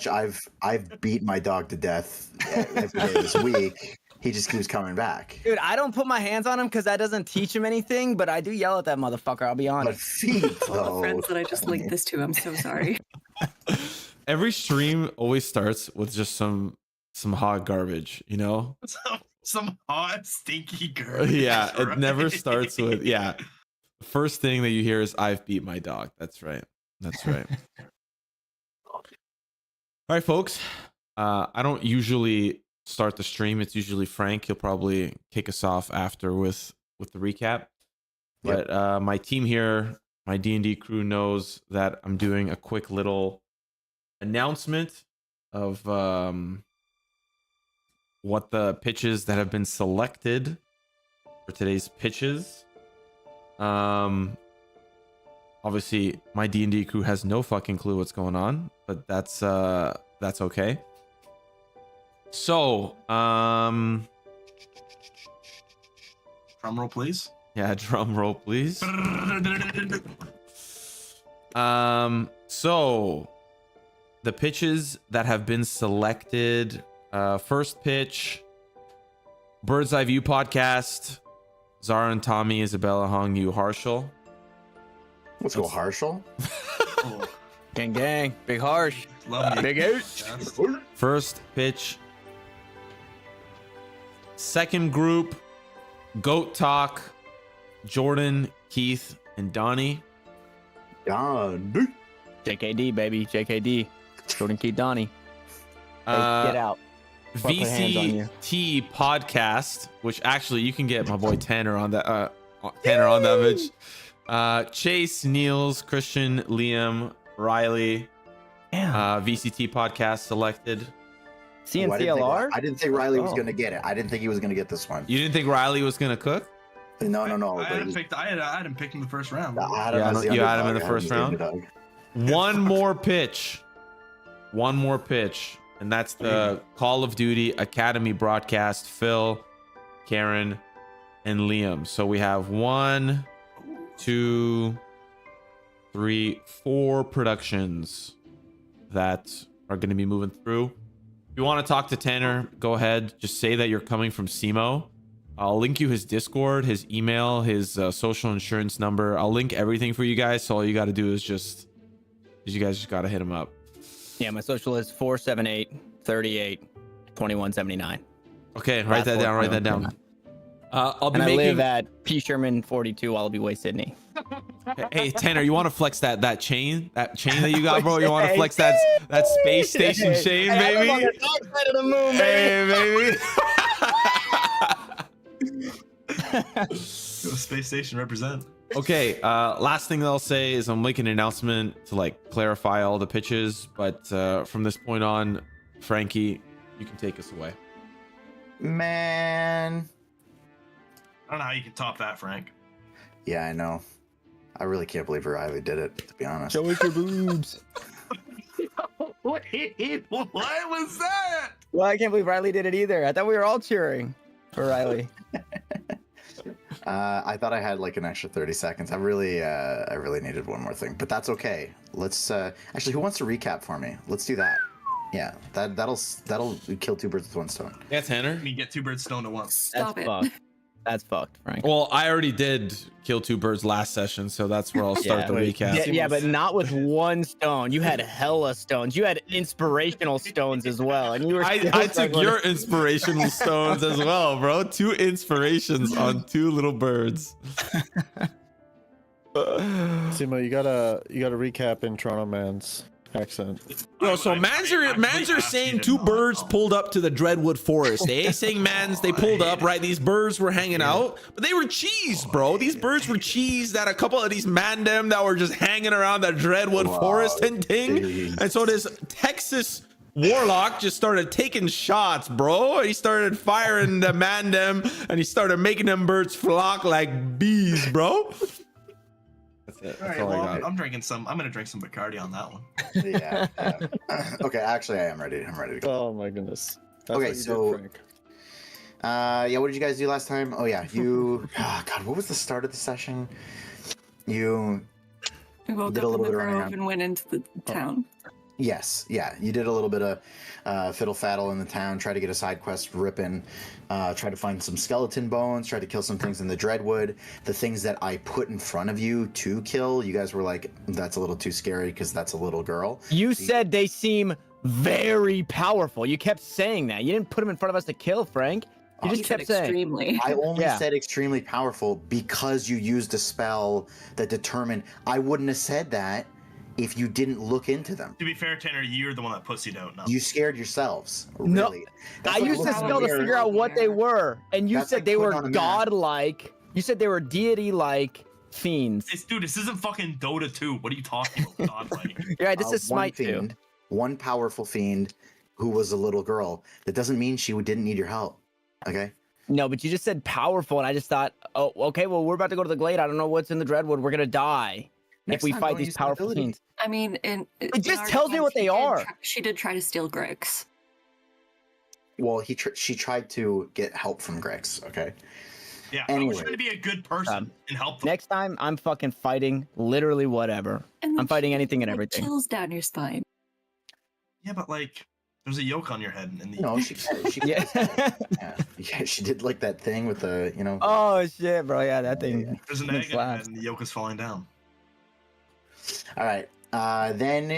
much I've beat my dog to death every day this week. He just keeps coming back. Dude, I don't put my hands on him because that doesn't teach him anything, but I do yell at that motherfucker, I'll be But honest. feet, All the though. friends that I just linked this to, I'm so sorry. Every stream always starts with just some hot garbage, you know? Some hot, stinky garbage. Yeah, it right? never starts with The first thing that you hear is I've beat my dog. That's right. That's right. All right, folks. I don't usually start the stream. It's usually Phrank. He'll probably kick us off after with the recap. But my team here, my D&D crew knows that I'm doing a quick little announcement of what the pitches that have been selected for today's pitches. Obviously my D&D crew has no fucking clue what's going on, but that's okay. So, Drum roll, please. yeah, drum roll, please. So the pitches that have been selected, first pitch, Bird's Eye View podcast, Zara and Tommy, Isabella, Hong Yu, Harshal. Let's go Harshal. Oh, Gang, big harsh. love you. Big out. Yes. First pitch. Second group, Goat Talk, Jordan, Keith, and Donnie. Done. JKD, baby. JKD. Jordan Keith Donnie. Hey, get out. Before I put hands on you. VCT podcast, which actually you can get my boy Tanner on that bitch. Chase, Niels, Christian, Liam, Riley. Yeah. VCT podcast selected. CNCLR? I didn't think Riley was gonna get it. I didn't think he was gonna get this one. You didn't think Riley was gonna cook? No. I but had him he- picked. I had him picked in the first round. Adam Yeah, as the you had him in underdog. the first Adam was the round? underdog. One more pitch. One more pitch. And that's the Call of Duty Academy broadcast. Phil, Karen, and Liam. So we have 1, 2, 3, 4 productions that are going to be moving through. If you want to talk to Tanner, go ahead. Just say that you're coming from Simo. I'll link you his Discord, his email, his social insurance number. I'll link everything for you guys. So all you got to do is you guys just got to hit him up. Yeah, my social is 478-38-2179. Okay, write that down. Write that down. I'll be And I making. live at P. Sherman 42, Wallaby Way, Sydney. Hey Tanner, you want to flex that chain that you got, bro? You want to flex that space station chain, baby? I'm on the dark side of the moon, baby. Hey, baby. Space station represent. Okay, last thing that I'll say is I'm making an announcement to like clarify all the pitches, but from this point on, Frankie, you can take us away. Man. I don't know how you can top that, Frank. Yeah, I know. I really can't believe Riley did it, to be honest. Show us your boobs. Wait, what was that? Well, I can't believe Riley did it either. I thought we were all cheering for Riley. I thought I had like an extra 30 seconds. I really needed one more thing, but that's okay. Let's actually, who wants to recap for me? Let's do that. Yeah, that'll kill 2 birds with 1 stone. Yeah, Tanner. You get 2 birds stoned at once. Stop it. Fucked. That's fucked, Frank. Well, I already did kill 2 birds last session, so that's where I'll start the recap. Yeah, but not with 1 stone. You had hella stones. You had inspirational stones as well, and you were. I took your inspirational stones as well, bro. 2 inspirations on 2 little birds. Simo, you gotta recap in Toronto man's accent. Yo, so mans are saying 2 birds pulled up to the Dreadwood Forest. They saying mans, they pulled up, right? These birds were hanging out, but they were cheesed, bro. These birds were cheesed at a couple of these mandem that were just hanging around the Dreadwood Forest and ting. Jeez. And so this Texas warlock just started taking shots, bro. He started firing the mandem and he started making them birds flock like bees, bro. That's it. All That's right, all I well, got. I'm gonna drink some Bacardi on that one. Yeah. Okay, actually, I am ready. I'm ready to go. Oh my goodness. That's Okay, what you so- did, Frank. Yeah, what did you guys do last time? Oh yeah, you. Oh, God, what was the start of the session? You. We woke Did a up in little the bit of running grove around. and went into the town. Yes, yeah, you did a little bit of fiddle faddle in the town, try to get a side quest ripping, try to find some skeleton bones, try to kill some things in the Dreadwood. The things that I put in front of you to kill, you guys were like, that's a little too scary because that's a little girl. You said they seem very powerful. You kept saying that. You didn't put them in front of us to kill, Frank. You just He said kept saying. extremely. I only Yeah. said extremely powerful because you used a spell that determined. I wouldn't have said that if you didn't look into them. To be fair, Tanner, you're the one that pussied out. No. You scared yourselves. No, Really. I used looking a spell to weird. figure out what they were, and you That's said like they putting were on a mask. godlike. You said they were deity-like fiends. Dude, this isn't fucking Dota 2. What are you talking about? God, like, Yeah, this is one Smite 2. fiend, one powerful fiend who was a little girl. That doesn't mean she didn't need your help. Okay? No, but you just said powerful, and I just thought, oh, okay, well, we're about to go to the Glade. I don't know what's in the Dreadwood. We're gonna die Next if we time, fight don't these use that powerful ability. fiends. I mean, It just tells me what they are. She did try to steal Grix. Well, she tried to get help from Grix. Okay. yeah, I Anyway. was trying to be a good person and help them. Next time, I'm fucking fighting literally whatever. And I'm fighting she, anything and like, everything. Chills down your spine. Yeah, but like, there's a yoke on your head. And the No, Yeah. yeah, she did like that thing with the, Oh shit, bro. Yeah, that thing. there's an thing egg on your slaps. head and the yoke is falling down. All right. Then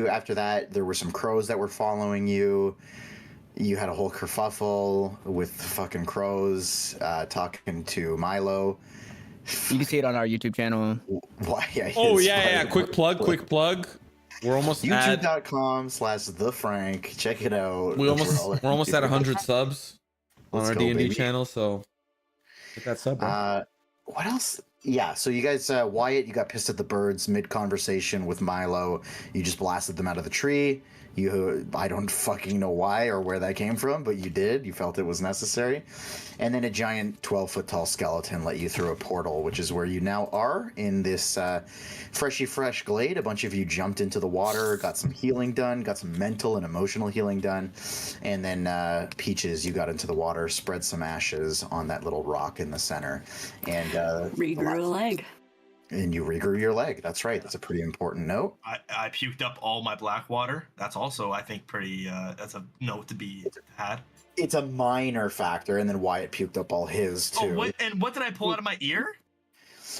after that, there were some crows that were following you. You had a whole kerfuffle with fucking crows talking to Milo. You can see it on our YouTube channel. Why? Yeah, Oh his yeah. spider- Quick plug. We're almost at YouTube.com/thefrank. Check it out. we're almost at 100 subs on Let's our go, D&D baby. channel. So hit that sub. Bro. What else? Yeah, so you guys, Wyatt, you got pissed at the birds mid-conversation with Milo. You just blasted them out of the tree. I don't fucking know why or where that came from, but you did. You felt it was necessary. And then a giant 12-foot tall skeleton let you through a portal, which is where you now are in this fresh glade. A bunch of you jumped into the water, got some healing done, got some mental and emotional healing done. And then Peaches, you got into the water, spread some ashes on that little rock in the center. And Regrew a leg. and you regrew your leg. That's right. That's a pretty important note. I puked up all my black water. That's also, I think, pretty. That's a note to be had. It's a minor factor, and then Wyatt puked up all his too. Oh, what did I pull out of my ear?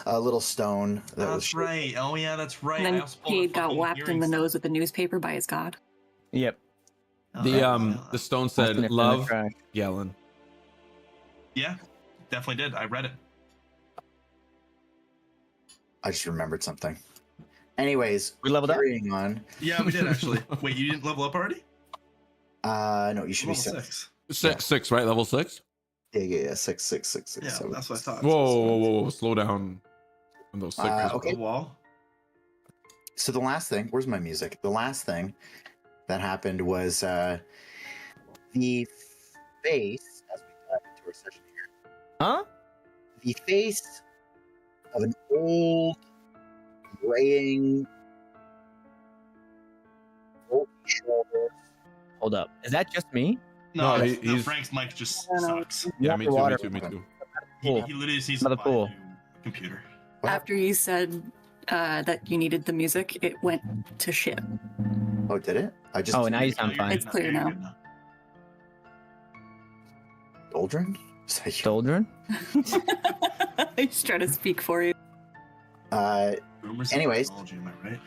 A little stone. That's right. Oh yeah, that's right. And I then also pulled he a got fucking whacked in hearing the set. nose with a newspaper by his god. Yep. Oh, The yeah. the stone Sniffing said in the love crack. yelling. Yeah, definitely did. I read it. I just remembered something. Anyways, We leveled up. carrying on. Yeah, we did actually. Wait, you didn't level up already? No, you should Level be six. 6. Six, right? Level 6. Yeah. 6. Yeah, seven. that's what I thought. Whoa. Slow down on those six. Okay. The wall. So the last thing, where's my music? The last thing that happened was the face, as we got into our session here, Huh? the face of an old, graying, bulky shoulder. Hold up. Is that just me? No, No, no, he's- Frank's mic just No, no. sucks. Yeah, me too, Water. me too. He Pool. literally just needs Another to buy pool. a new computer. What After you said that you needed the music, it went to shit. Oh, did it? I just. Oh, now you No, sound you're fine. good It's clear You're now. good now. Doldrin? Is that you? Children? He's trying to speak for you. Boomers Anyways. technology, am I right?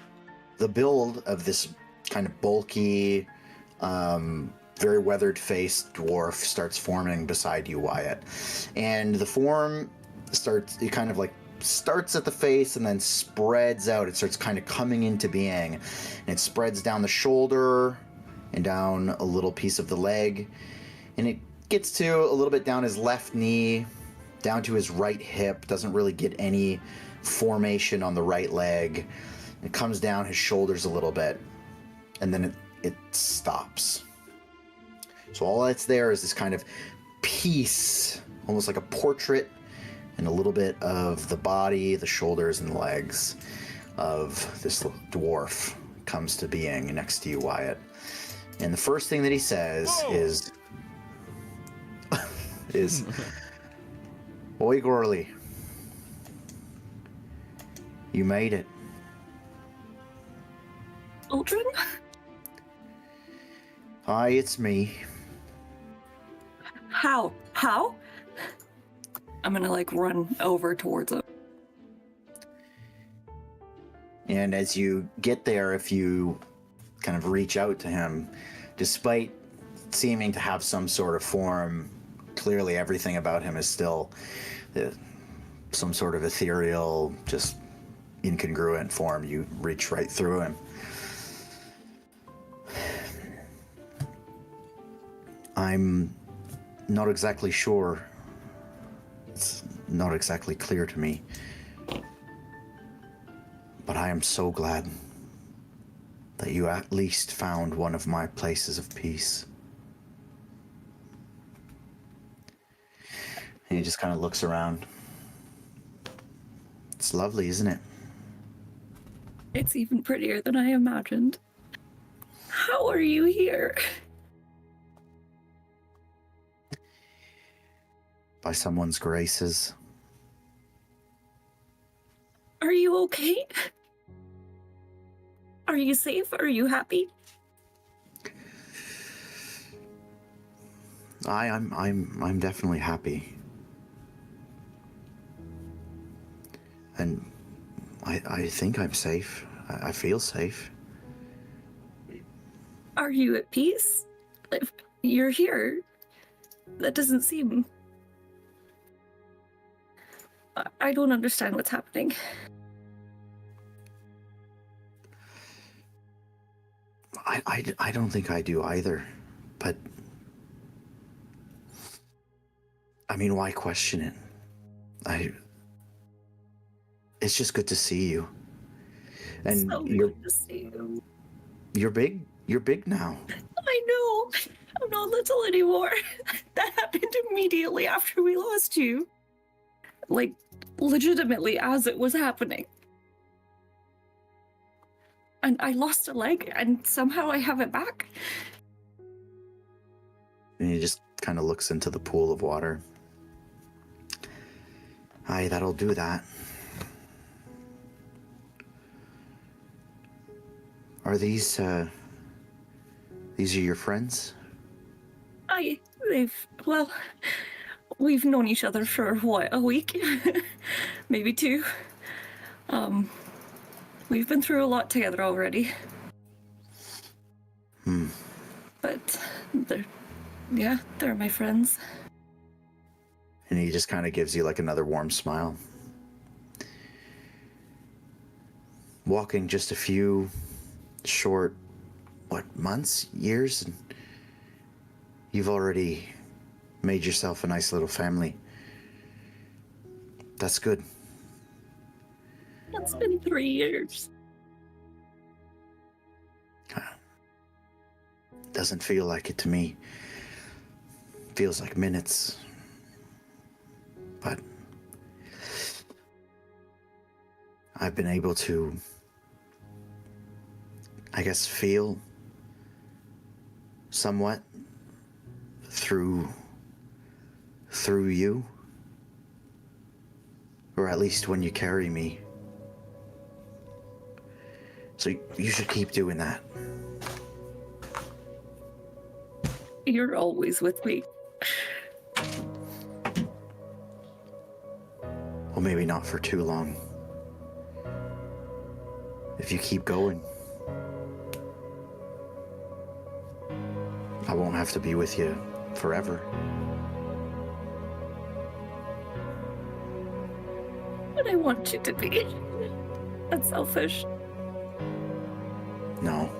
The build of this kind of bulky, very weathered-faced dwarf starts forming beside you, Wyatt. And the form starts at the face and then spreads out. It starts kind of coming into being. And it spreads down the shoulder and down a little piece of the leg. And it gets to a little bit down his left knee, down to his right hip. Doesn't really get any formation on the right leg. It comes down his shoulders a little bit. And then it stops. So all that's there is this kind of piece, almost like a portrait, and a little bit of the body, the shoulders, and legs of this dwarf comes to being next to you, Wyatt. And the first thing that he says is, "Oi, Gorley, you made it." Aldrin? Hi, it's me. How? I'm gonna like run over towards him. And as you get there, if you kind of reach out to him, despite seeming to have some sort of form, clearly everything about him is still some sort of ethereal, just incongruent form. You reach right through him. I'm not exactly sure. It's not exactly clear to me. But I am so glad that you at least found one of my places of peace. And he just kind of looks around. It's lovely, isn't it? It's even prettier than I imagined. How are you here? By someone's graces. Are you okay? Are you safe? Are you happy? I'm definitely happy. And I think I'm safe. I feel safe. Are you at peace? If you're here, that doesn't seem... I don't understand what's happening. I don't think I do either, but I mean, why question it? It's just good to see you. And So good to see you. You're big. You're big now. I know. I'm not little anymore. That happened immediately after we lost you. Like, legitimately as it was happening. And I lost a leg, and somehow I have it back. And he just kind of looks into the pool of water. Aye, that'll do that. Are these are your friends? Well, we've known each other for, what, a week? Maybe 2. We've been through a lot together already. But they're my friends. And he just kind of gives you like another warm smile. Walking just a few short, months, years, and you've already made yourself a nice little family. That's good. It's been 3 years. Doesn't feel like it to me. Feels like minutes. But I've been able to, I guess, feel somewhat through you. Or at least when you carry me. So you should keep doing that. You're always with me. Well, maybe not for too long. If you keep going, I won't have to be with you forever. But I want you to be. That's selfish. No.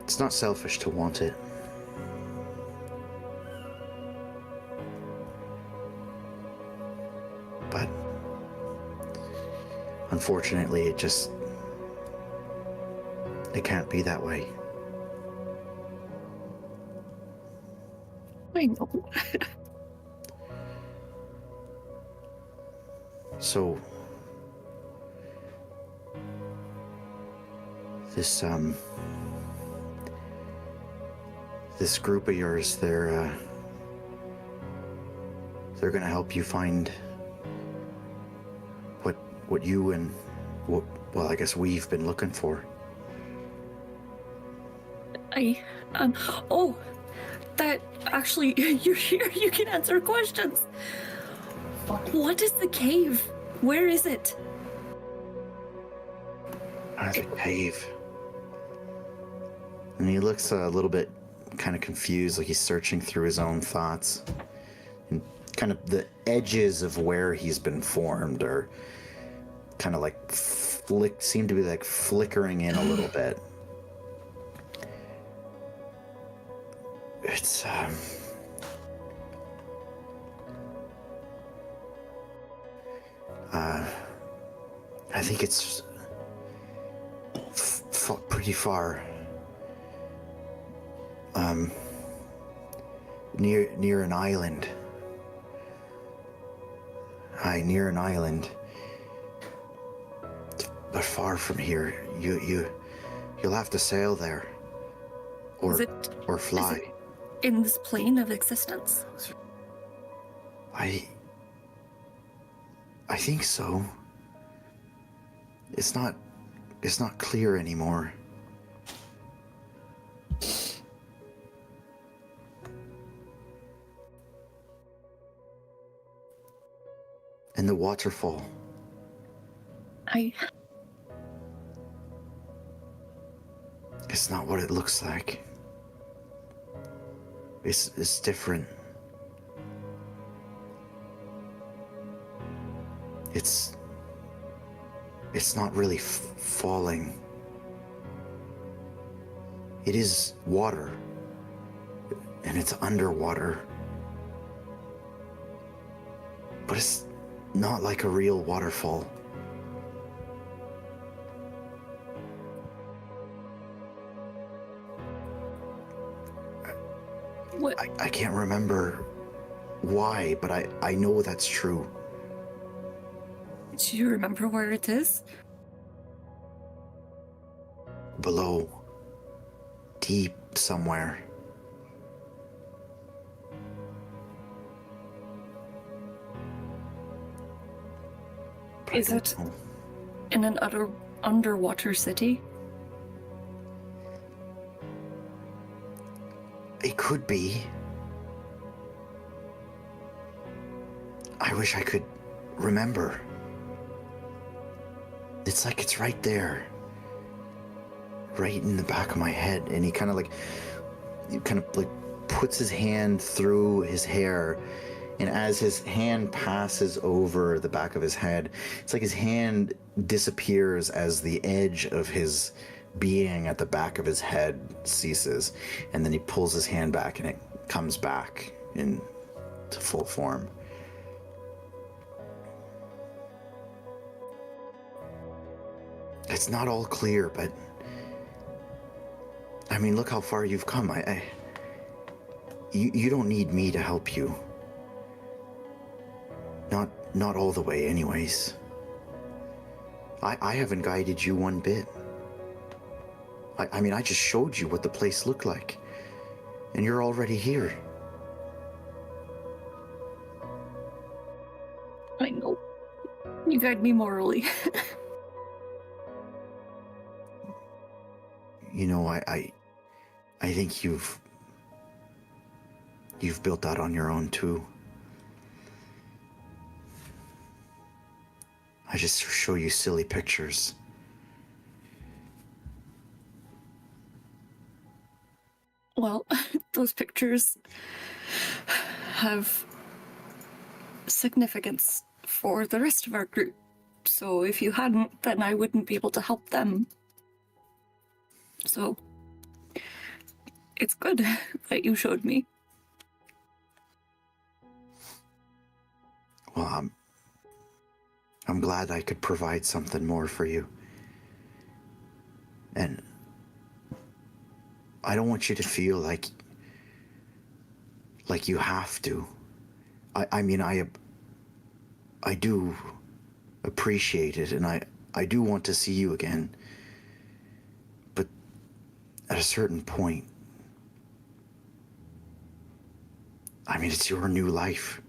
It's not selfish to want it. But unfortunately, it can't be that way. I know. So this group of yours, they're gonna help you find what you and well, I guess we've been looking for. Oh, that actually, you're here, you can answer questions. What is the cave? Where is it? The cave. And he looks a little bit kind of confused, like he's searching through his own thoughts. And kind of the edges of where he's been formed are kind of like seem to be like flickering in a little bit. It's I think it's pretty far. Near an island. Near an island. But far from here. You'll have to sail there. Or fly. In this plane of existence? I think so. It's not clear anymore. And the waterfall. It's not what it looks like. It's different. It's not really falling. It is water. And it's underwater. But it's not like a real waterfall. What? I can't remember why, but I know that's true. Do you remember where it is? Below. Deep somewhere. But Is I don't it know. in an underwater city? It could be. I wish I could remember. It's like it's right there. Right in the back of my head. And he kind of like puts his hand through his hair. And as his hand passes over the back of his head, it's like his hand disappears as the edge of his being at the back of his head ceases. And then he pulls his hand back and it comes back into full form. It's not all clear, but I mean, look how far you've come. You don't need me to help you. Not all the way, anyways. I haven't guided you one bit. I mean, I just showed you what the place looked like, and you're already here. I know. You guide me morally. You know, I think you've built that on your own too. I just show you silly pictures. Well, those pictures have significance for the rest of our group. So if you hadn't, then I wouldn't be able to help them. So it's good that you showed me. Well, I'm glad I could provide something more for you. And I don't want you to feel like you have to. I mean, I do appreciate it, and I do want to see you again. But at a certain point, I mean, it's your new life.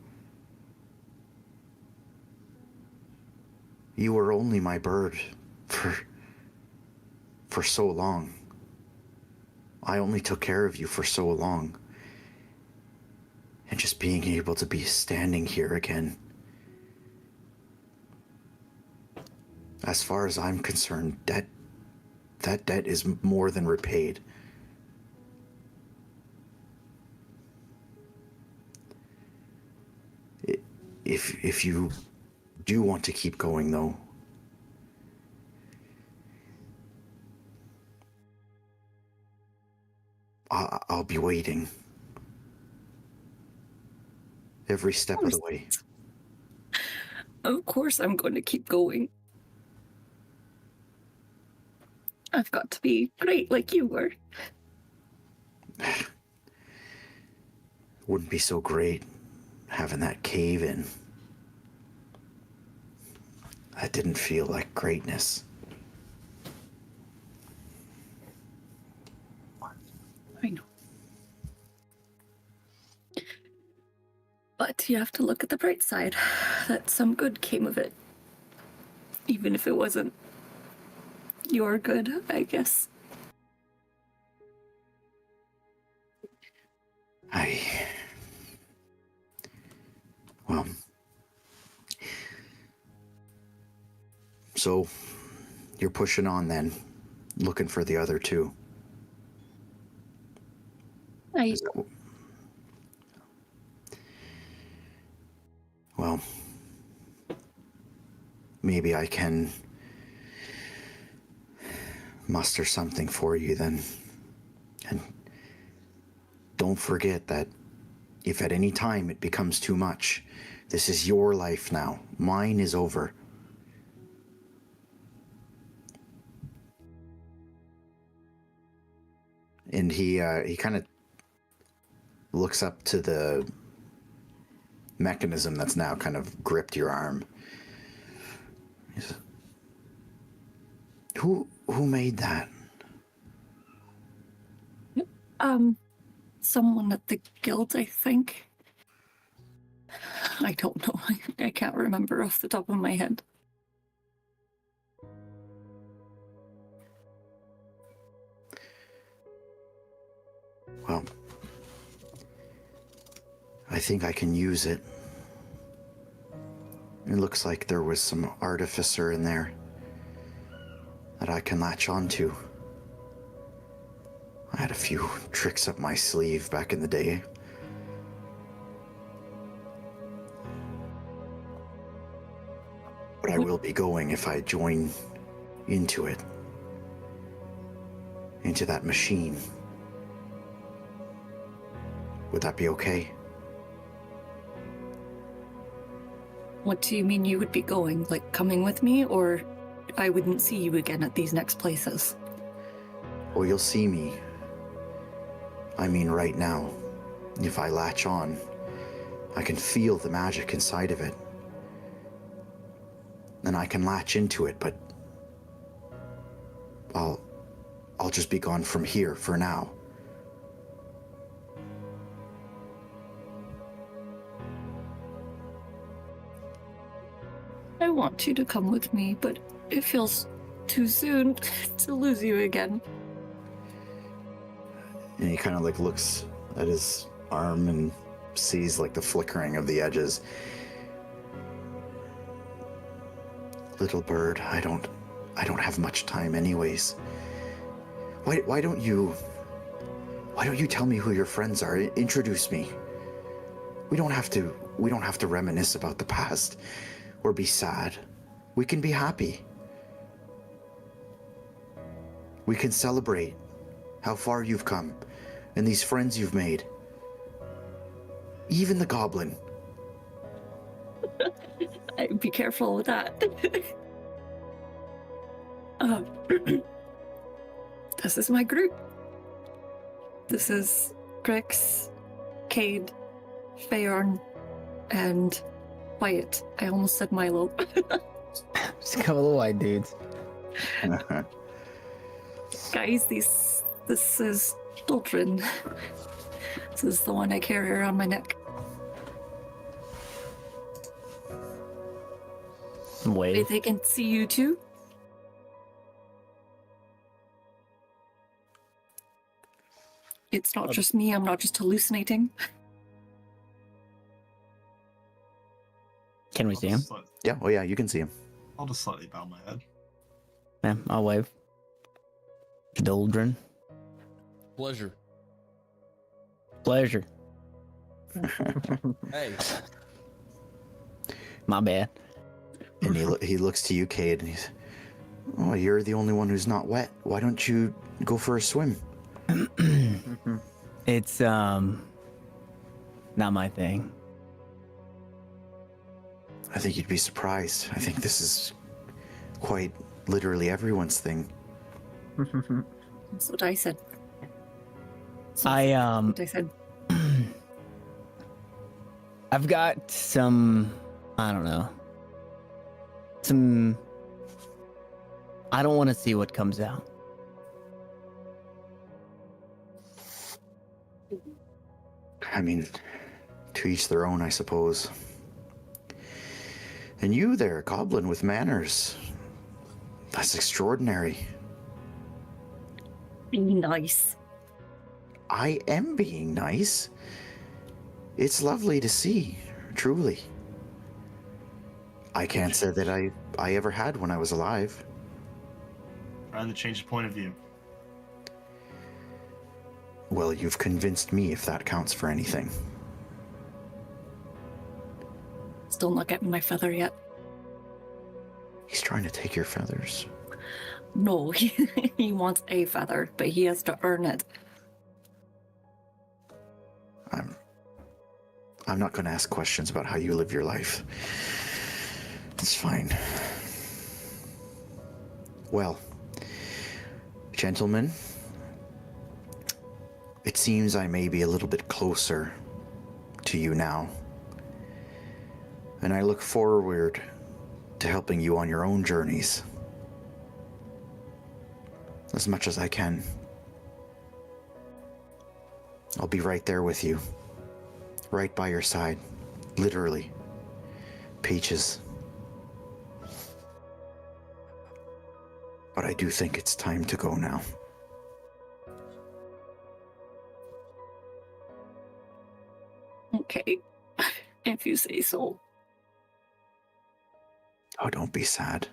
You were only my bird for for so long. I only took care of you for so long. And just being able to be standing here again. As far as I'm concerned, that debt is more than repaid. If you do want to keep going, though, I'll be waiting every step of the way. Of course I'm going to keep going. I've got to be great like you were. Wouldn't be so great having that cave in. That didn't feel like greatness. I know. But you have to look at the bright side, that some good came of it. Even if it wasn't your good, I guess. Well, so you're pushing on then, looking for the other two. Well, maybe I can muster something for you then. And don't forget that if at any time it becomes too much, this is your life now. Mine is over. And he kind of looks up to the mechanism that's now kind of gripped your arm. He says, Who made that? Someone at the guild, I think. I don't know. I can't remember off the top of my head. Well, I think I can use it. It looks like there was some artificer in there that I can latch onto. I had a few tricks up my sleeve back in the day. But I will be going if I join into it. Into that machine. Would that be okay? What do you mean you would be going? Like coming with me, or I wouldn't see you again at these next places? Well, you'll see me. I mean, right now. If I latch on, I can feel the magic inside of it. And I can latch into it, but I'll just be gone from here for now. I want you to come with me, but it feels too soon to lose you again. And he kind of like looks at his arm and sees like the flickering of the edges. Little bird, I don't have much time anyways. Why don't you tell me who your friends are? Introduce me. We don't have to reminisce about the past or be sad. We can be happy. We can celebrate how far you've come and these friends you've made. Even the goblin. Be careful with that. This is my group. This is Grix, Cade, Feyorn, and Wyatt. I almost said Milo. Just a couple of white dudes. Guys, this is Doldrin. This is the one I carry around my neck. Wait. They can see you too? It's not just me. I'm not just hallucinating. Can we see him? Yeah, oh yeah, you can see him. I'll just slightly bow my head. Yeah, I'll wave. Doldrin. Pleasure. Pleasure. Hey. My bad. And he looks to you, Cade, and he's, oh, you're the only one who's not wet. Why don't you go for a swim? It's not my thing. I think you'd be surprised. I think this is quite literally everyone's thing. That's what I said. I said. I've got some, I don't know. I don't want to see what comes out. I mean, to each their own, I suppose. And you there, goblin with manners. That's extraordinary. Be nice. I am being nice. It's lovely to see, truly. I can't say that I ever had when I was alive. Trying to change the point of view. Well, you've convinced me, if that counts for anything. Still not getting my feather yet. He's trying to take your feathers. No, he wants a feather, but he has to earn it. I'm not going to ask questions about how you live your life. It's fine. Well, gentlemen, it seems I may be a little bit closer to you now. And I look forward to helping you on your own journeys. As much as I can. I'll be right there with you. Right by your side. Literally. Peaches. But I do think it's time to go now. Okay, if you say so. Oh, don't be sad.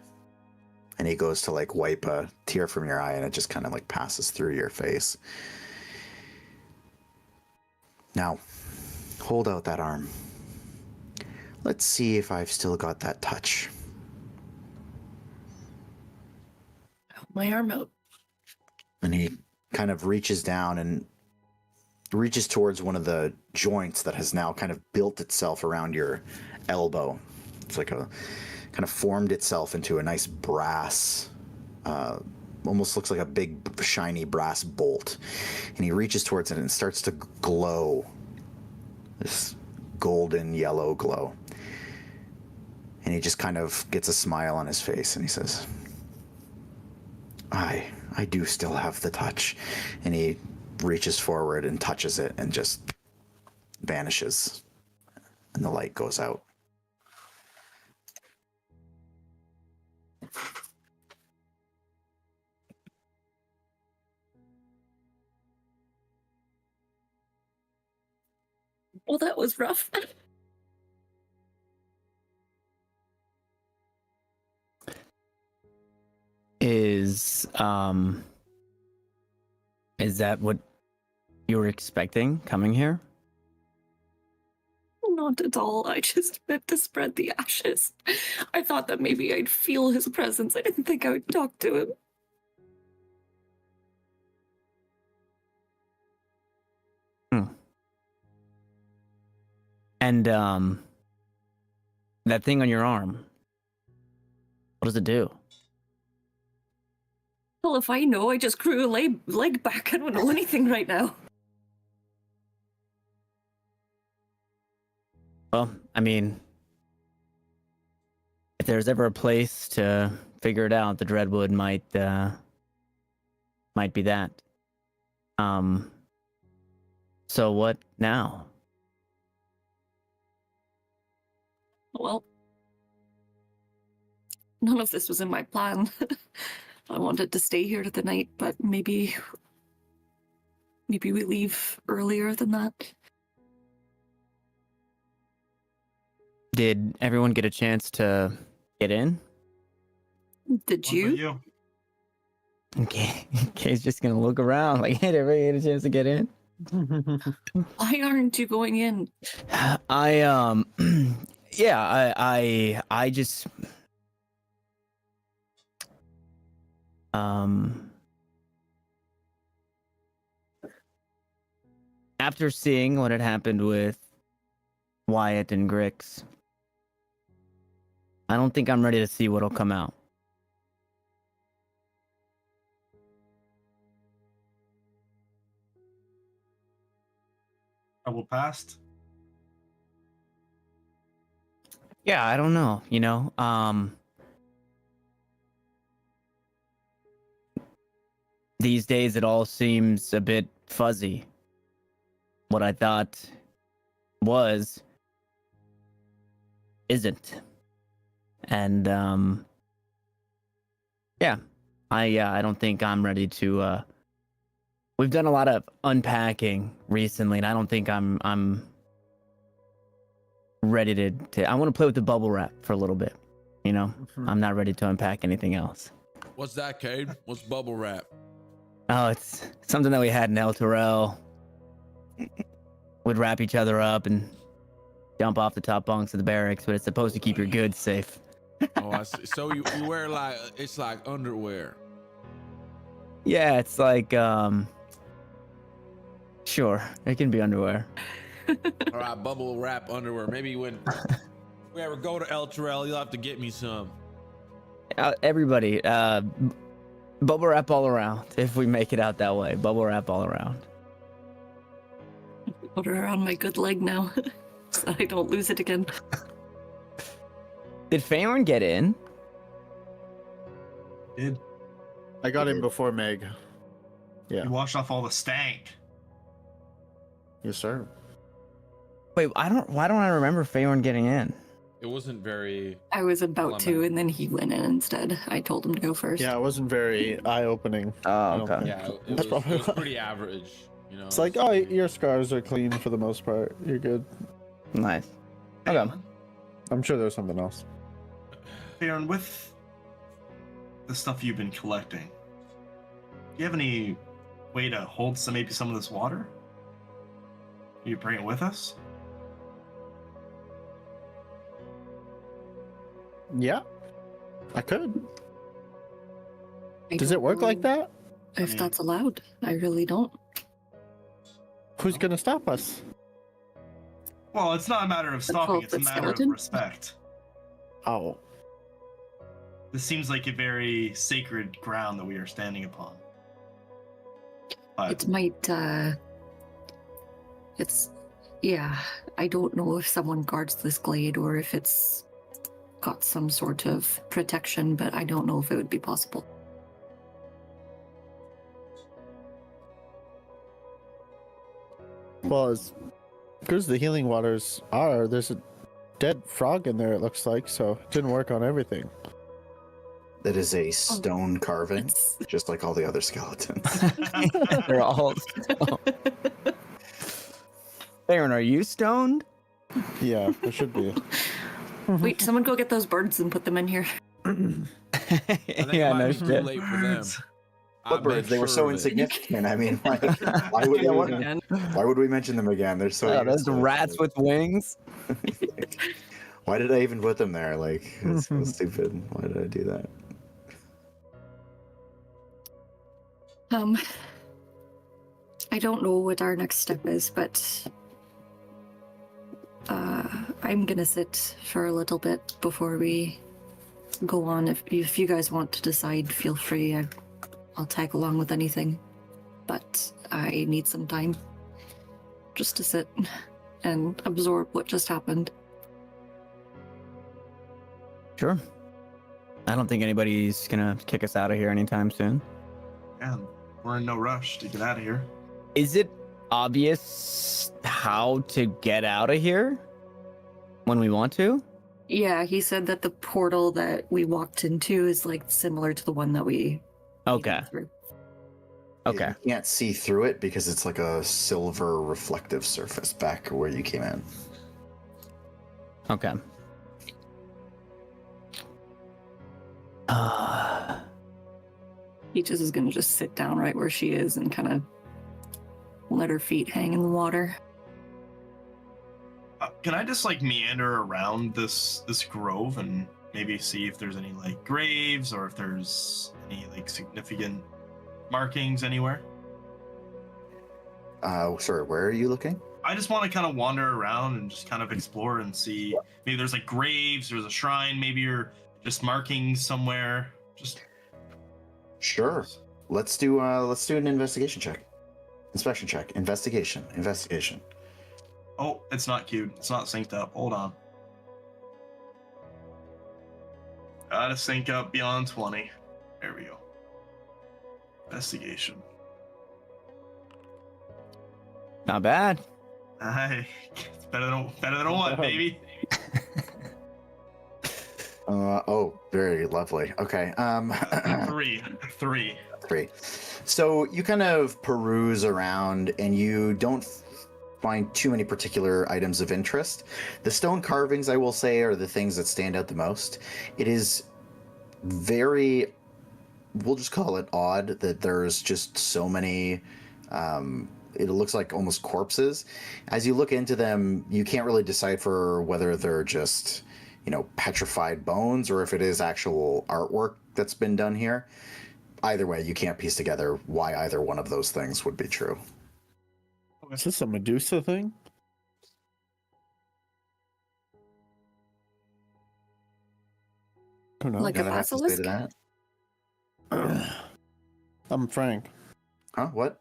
And he goes to like wipe a tear from your eye and it just kind of like passes through your face. Now, hold out that arm. Let's see if I've still got that touch. My arm out. And he kind of reaches down and reaches towards one of the joints that has now kind of built itself around your elbow. It's like a kind of formed itself into a nice brass, almost looks like a big shiny brass bolt. And he reaches towards it and it starts to glow. This golden yellow glow. And he just kind of gets a smile on his face and he says, I do still have the touch. And he reaches forward and touches it and just vanishes. And the light goes out. Well, that was rough. Is that what you were expecting coming here? Not at all. I just meant to spread the ashes. I thought that maybe I'd feel his presence. I didn't think I would talk to him. And that thing on your arm, what does it do? Well, if I know, I just grew a leg back. I don't know anything right now. Well, I mean, if there's ever a place to figure it out, the Dreadwood might be that. So what now? Well, none of this was in my plan. I wanted to stay here the night, but maybe maybe we leave earlier than that. Did everyone get a chance to get in? Did What you? about you? Okay, Kay's just gonna look around like, hey, did everybody get a chance to get in? Why aren't you going in? I yeah, I just after seeing what had happened with Wyatt and Grix, I don't think I'm ready to see what'll come out. Trouble past. Yeah, I don't know, these days it all seems a bit fuzzy. What I thought was isn't. And yeah, I don't think I'm ready to we've done a lot of unpacking recently, and I don't think I'm ready to I want to play with the bubble wrap for a little bit. I'm not ready to unpack anything else. What's that, Cade? What's bubble wrap? Oh, it's something that we had in El Terrell. We'd wrap each other up and jump off the top bunks of the barracks, but it's supposed to keep your goods safe. Oh, I see. So you wear it's like underwear. Yeah, it's like sure, it can be underwear. All right, bubble wrap underwear. Maybe when we ever go to El Terrell, you'll have to get me some. Everybody, bubble wrap all around. If we make it out that way, bubble wrap all around. Put her on my good leg now, so I don't lose it again. Did Feyorn get in? Did I got in before Meg. Yeah. you washed off all the stank? Yes, sir. Wait, why don't I remember Feyorn getting in? It wasn't very. I was about to, Lemon. and then he went in instead. I told him to go first. Yeah, it wasn't very eye-opening. Oh, don't okay. think. Yeah, it That's was probably why. pretty average. It's like, oh, your scars are clean for the most part. You're good. Nice. Okay. I'm sure there's something else. Feyorn, with the stuff you've been collecting, do you have any way to hold maybe some of this water? Can you bring it with us? Yeah, I could. I Does don't it work like know that? If mean- that's allowed, I really don't. Who's gonna stop us? Well, it's not a matter of stopping, it's a 12-foot matter skeleton? of respect. Oh, This seems like a very sacred ground that we are standing upon. But It might, yeah, I don't know if someone guards this glade or if it's got some sort of protection, but I don't know if it would be possible. well, as good as the healing waters are, there's a dead frog in there. It looks like, so it didn't work on everything. That is a stone carving, It's- just like all the other skeletons. They're all. Feyorn, are you stoned? Yeah, there should be. Wait, someone go get those birds and put them in here. I think Yeah, it might no be too shit. late for them. What birds? They were so insignificant. I mean, like, why would Yeah, we, what- Again. why would we mention them again? They're so. Oh, those useless. rats with wings. Why did I even put them there? Like, it's so stupid. Why did I do that? I don't know what our next step is, but I'm gonna sit for a little bit before we go on. If you guys want to decide, feel free. I'll tag along with anything, but I need some time just to sit and absorb what just happened. Sure. I don't think anybody's gonna kick us out of here anytime soon. Yeah, we're in no rush to get out of here. Is it obvious how to get out of here when we want to? Yeah, he said that the portal that we walked into is like similar to the one that we Okay. came through. Okay. You can't see through it because it's like a silver reflective surface back where you came in. Okay. Peaches is gonna just sit down right where she is and kind of let her feet hang in the water. Can I just like meander around this grove and maybe see if there's any like graves or if there's any like significant markings anywhere? Sorry, where are you looking? I just want to kind of wander around and just kind of explore and see. Maybe there's like graves, there's a shrine, maybe you're just markings somewhere. Just Sure. Let's do an investigation check. Inspection check. Investigation. Oh, it's not queued. It's not synced up. Hold on. Gotta sync up beyond 20. There we go. Investigation. Not bad. Hey, it's better than one, baby. Very lovely. Okay. Three. 3. So you kind of peruse around and you don't find too many particular items of interest. The stone carvings, I will say, are the things that stand out the most. It is very, we'll just call it odd that there's just so many, it looks like almost corpses. As you look into them, you can't really decipher whether they're just, petrified bones or if it is actual artwork that's been done here. Either way, you can't piece together why either one of those things would be true. Is this a Medusa thing? Who knows? Like a Gotta have to say to basilisk? that. I'm Phrank. Huh? What?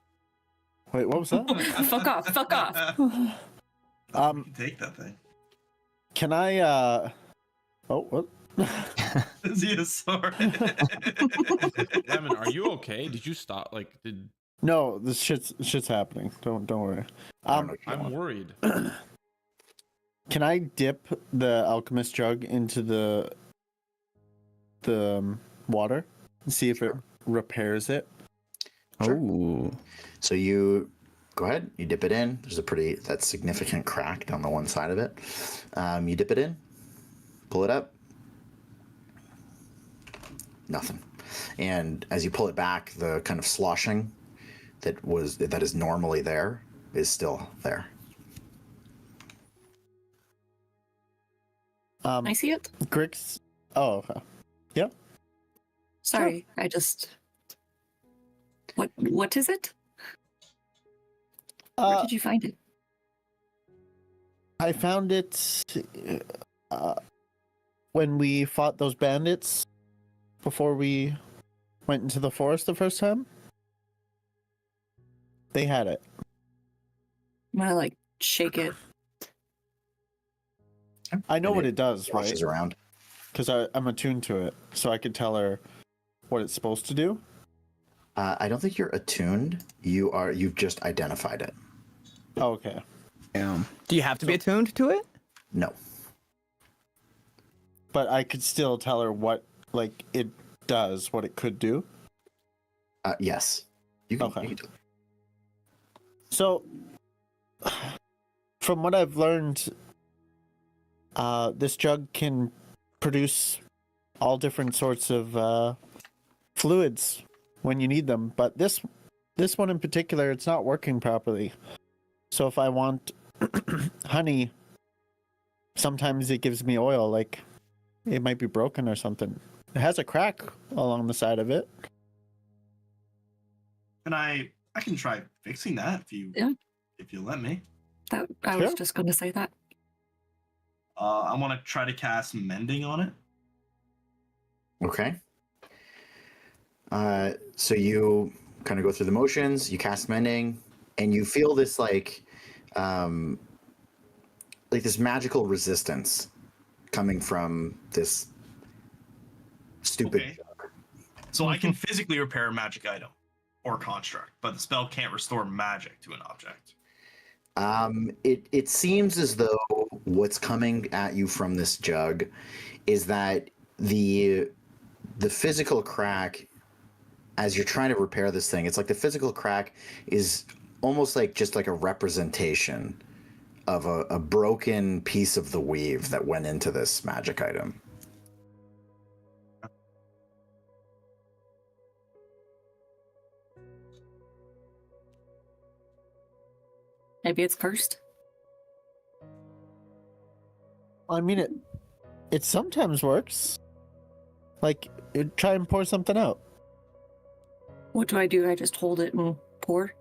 Wait, what was that? Fuck off! Fuck off! Take that thing. Can I, Oh, what? Is he a sword? Evan, are you okay? Did you stop? No, this shit's happening. Don't worry. I don't know. I'm worried. Can I dip the alchemist jug into the water and see if it repairs it? Sure. Oh. So you go ahead, you dip it in. There's that significant crack down the one side of it. You dip it in, pull it up. Nothing. And as you pull it back, the kind of sloshing that is normally there is still there. I see it. Grix. Oh, okay. Yep. Sorry, I just. What is it? Where did you find it? I found it when we fought those bandits before we went into the forest the first time. They had it. I'm gonna shake it. I know what it does, right? Washes around. Because I'm attuned to it, so I could tell her what it's supposed to do. I don't think you're attuned. You've just identified it. Oh, okay. Do you have to be attuned to it? No. But I could still tell her what it does, what it could do. Yes. You can, Okay. you can do it. So, from what I've learned, this jug can produce all different sorts of fluids when you need them. But this one in particular, it's not working properly. So if I want honey, sometimes it gives me oil, like it might be broken or something. It has a crack along the side of it. And I can try fixing that if you let me. I was Sure. just going to say that. I want to try to cast mending on it. Okay. So you kind of go through the motions, you cast mending, and you feel this this magical resistance coming from this stupid. Okay. So I can physically repair a magic item or construct, but the spell can't restore magic to an object. It seems as though what's coming at you from this jug is that the physical crack as you're trying to repair this thing, it's like the physical crack is almost like just like a representation of a broken piece of the weave that went into this magic item. Maybe it's cursed. I mean, it sometimes works. Like, try and pour something out. What do? I just hold it and pour?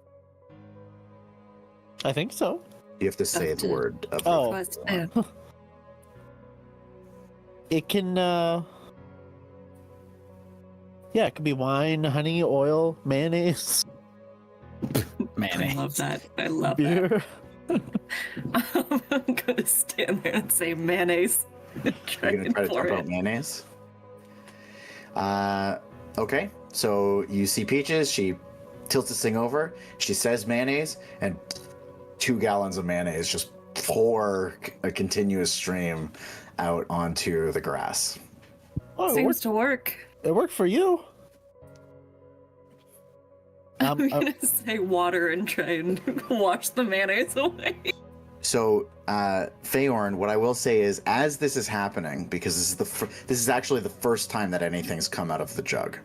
I think so. You have to say the to- word of Oh. Request- yeah. It can, yeah, it could be wine, honey, oil, mayonnaise, I Mayonnaise. love that. I love beer. that. I'm gonna stand there and say mayonnaise. Try You're gonna and try to pour dump out it. mayonnaise. Okay, so you see Peaches. She tilts this thing over. She says mayonnaise, and 2 gallons of mayonnaise just pour a continuous stream out onto the grass. Oh, it Seems worked, to work. it worked for you. I'm gonna say water and try and wash the mayonnaise away. So, Feyorn, what I will say is, as this is happening, because this is actually the first time that anything's come out of the jug.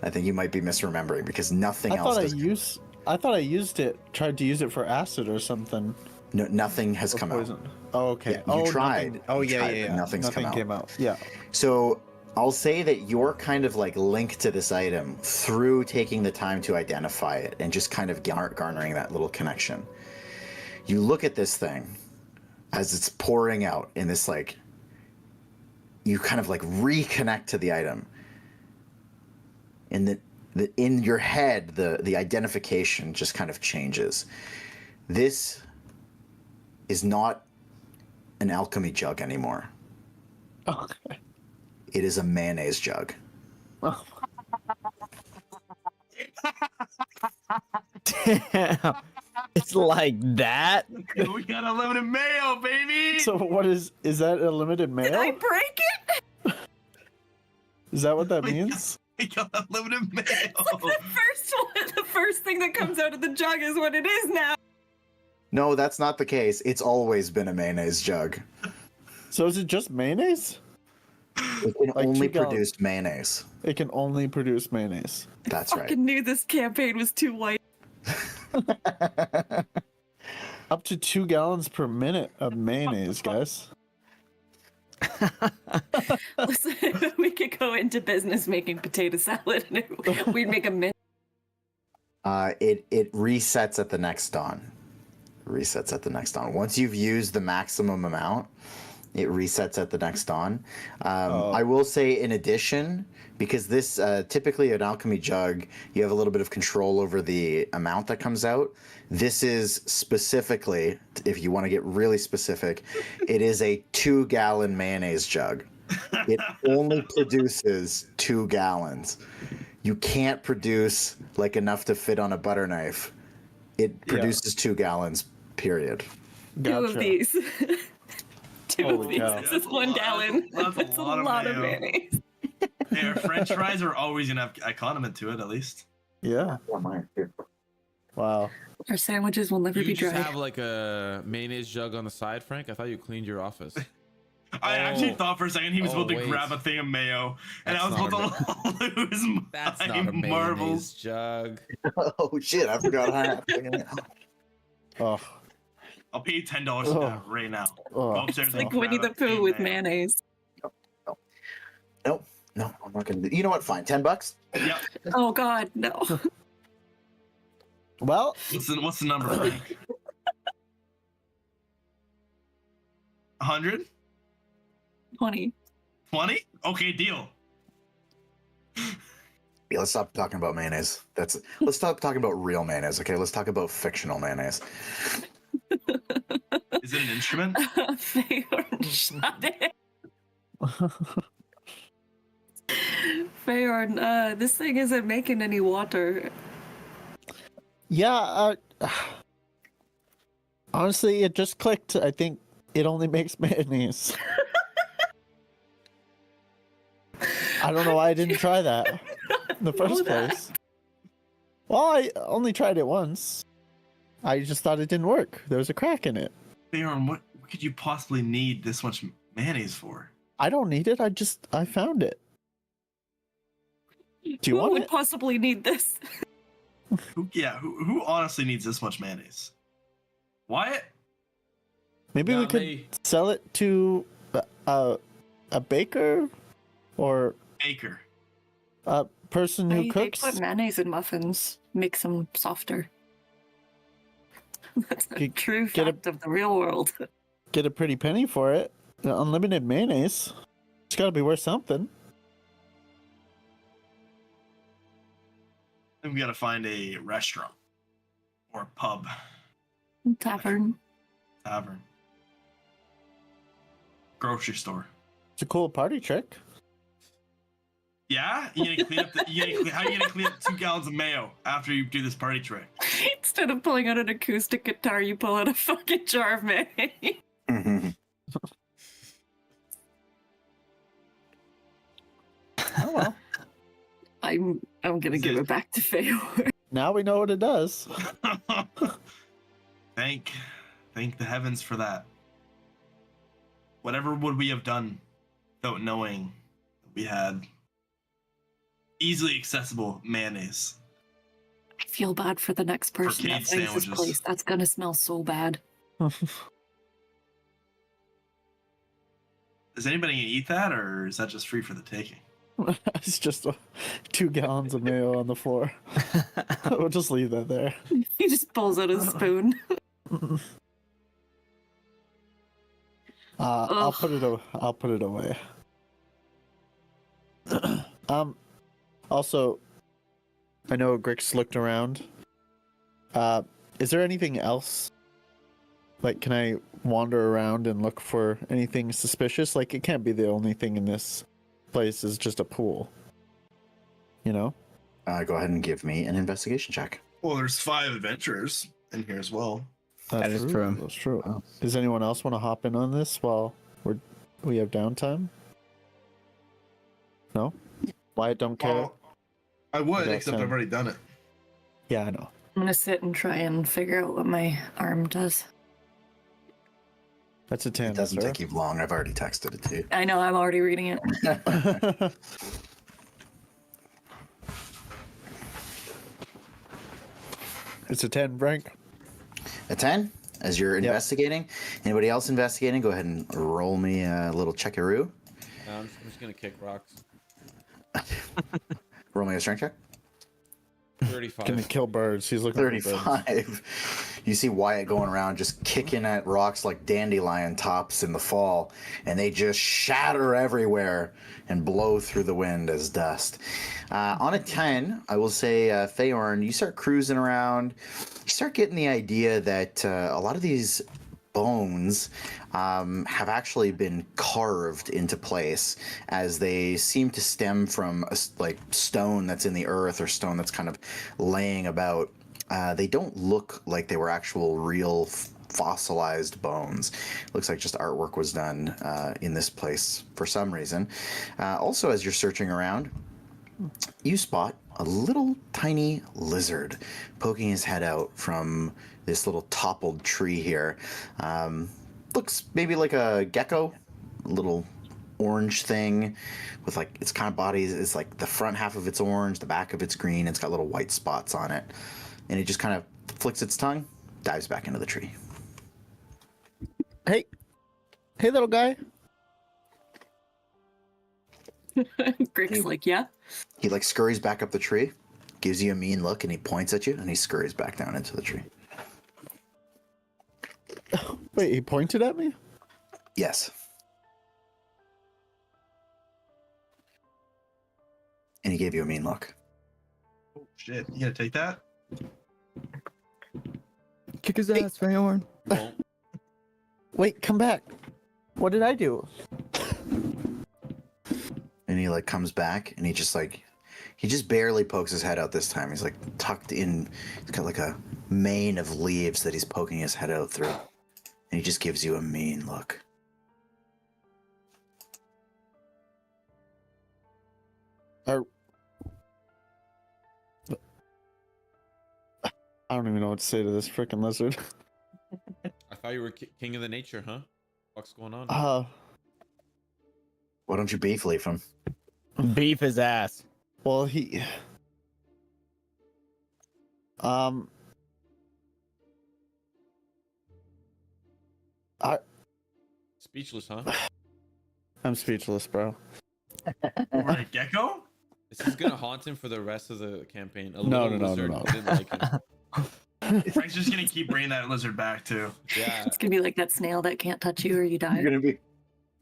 I think you might be misremembering because nothing I else. thought I used it. Tried to use it for acid or something. No, nothing has Or come out. poison. Oh, okay. Yeah, you oh, tried. Nothing, oh, You yeah, tried, yeah, but yeah. nothing's come Nothing out. came out. Yeah. So I'll say that you're kind of like linked to this item through taking the time to identify it and just kind of garnering that little connection. You look at this thing as it's pouring out in this like, you kind of like reconnect to the item. And in your head, the identification just kind of changes. This is not an alchemy jug anymore. Okay. It is a mayonnaise jug. Oh, Damn. It's like that? We got unlimited mayo, baby. so what is that a limited Did I mail? break it? Is that what that means? We got unlimited mayo. The first thing that comes out of the jug is what it is now. No, that's not the case. It's always been a mayonnaise jug. So is it just mayonnaise? It can Like only 2 gallons. produce mayonnaise. It can only produce mayonnaise. That's I right. fucking knew this campaign was too white. Up to 2 gallons per minute of mayonnaise, guys. Listen, we could go into business making potato salad and we'd make a mint. It resets at the next dawn. Resets at the next dawn. Once you've used the maximum amount, it resets at the next dawn. I will say, in addition, because this typically an alchemy jug, you have a little bit of control over the amount that comes out. This is specifically, if you want to get really specific, it is a 2-gallon mayonnaise jug. It only produces 2 gallons. You can't produce like enough to fit on a butter knife. It produces 2 gallons, period. Two of Gotcha. these. Two of Holy these. cow. This is 1 gallon. That's a lot of mayo. mayonnaise. Hey, our French fries are always gonna have a condiment to it, at least. Yeah. Wow. Our sandwiches will never You be just dry. have like a mayonnaise jug on the side, Frank? I thought you cleaned your office. I actually thought for a second he was about to wait. grab a thing of mayo, and That's I was not about to lose my That's not a mayonnaise marbles. jug. Oh shit! I forgot how to. Oh. I'll pay you $10 for that right now. Go Oh. upstairs It's and like grab Winnie the a thing Pooh of with mayo. mayonnaise. No, I'm not gonna do. You know what? Fine, $10. Yep. Oh god, no. Well, What's the number, Frank? 100? 20. 20? Okay, deal. Yeah, let's stop talking about mayonnaise. Let's stop talking about real mayonnaise. Okay, let's talk about fictional mayonnaise. Is it an instrument? Feyorn, shut it. Feyorn, this thing isn't making any water. yeah. Honestly, it just clicked. I think it only makes mayonnaise. I don't know why I didn't try that. in the first place. Well, I only tried it once. I just thought it didn't work. There was a crack in it. Feyorn, what could you possibly need this much mayonnaise for? I don't need it. I found it. Do you Who want would it? possibly need this? Who honestly needs this much mayonnaise? Wyatt? Maybe we Not could me. sell it to a baker or Baker. a person who They cooks. put mayonnaise in muffins, makes them softer. That's a Get- true get a- fact of the real world. Get a pretty penny for it. Unlimited mayonnaise. It's got to be worth something. Then we gotta find a restaurant. Or a pub. Tavern. Tavern. Grocery store. It's a cool party trick. Yeah? How are you gonna clean up 2 gallons of mayo after you do this party trick? Instead of pulling out an acoustic guitar, you pull out a fucking jar of mayonnaise. Oh well. I'm gonna give it back to Feyorn. Now we know what it does. Thank the heavens for that. Whatever would we have done without knowing we had easily accessible mayonnaise? I feel bad for the next person that Arcade finds this sandwiches. place. That's gonna smell so bad. Is anybody gonna eat that, or is that just free for the taking? It's just 2 gallons of mayo on the floor. We'll just leave that there. He just pulls out a spoon. I'll Ugh. put it away. Also, I know Grix looked around. Is there anything else? Like, can I wander around and look for anything suspicious? Like, it can't be the only thing in this place is just a pool. You know? Go ahead and give me an investigation check. Well, there's 5 adventurers in here as well. That is true. That's true. Oh. Does anyone else want to hop in on this while we have downtime? No? Wyatt don't care? Well, I would, Okay, except so- I've already done it. Yeah, I know. I'm gonna sit and try and figure out what my arm does. That's a 10. It doesn't sir. take you long. I've already texted it to you. I know, I'm already reading it. It's a 10, Frank. A 10? As you're investigating. Anybody else investigating? Go ahead and roll me a little checkaroo. I'm just gonna kick rocks. Roll me a strength check. 35. Gonna kill birds. He's looking for birds. 35. You see Wyatt going around just kicking at rocks like dandelion tops in the fall, and they just shatter everywhere and blow through the wind as dust. On a 10, I will say, Feyorn, you start cruising around. You start getting the idea that a lot of these bones have actually been carved into place, as they seem to stem from like stone that's in the earth or stone that's kind of laying about. They don't look like they were actual real fossilized bones. Looks like just artwork was done in this place for some reason. Also, as you're searching around, you spot a little tiny lizard poking his head out from this little toppled tree here. Looks maybe like a gecko, a little orange thing with like its kind of body is like the front half of it's orange, the back of it's green. It's got little white spots on it, and it just kind of flicks its tongue, dives back into the tree. Hey, little guy. Grix like, yeah. He like scurries back up the tree, gives you a mean look, and he points at you, and he scurries back down into the tree. Wait, he pointed at me? Yes. And he gave you a mean look. Oh shit! You gonna take that? Kick his ass, Feyorn. Won't. Wait, come back. What did I do? And he like comes back, and he just barely pokes his head out this time. He's like tucked in. He's got like a mane of leaves that he's poking his head out through. And he just gives you a mean look. Are I don't even know what to say to this freaking lizard. I thought you were king of the nature, huh? What's going on? Why don't you beef leaf him? Beef his ass. Well, he. Speechless, huh? I'm speechless, bro. Or a gecko? This is gonna haunt him for the rest of the campaign. A No, little no, no, lizard no, no. didn't like him. Frank's just gonna keep bringing that lizard back too. Yeah. It's gonna be like that snail that can't touch you or you die. You're gonna be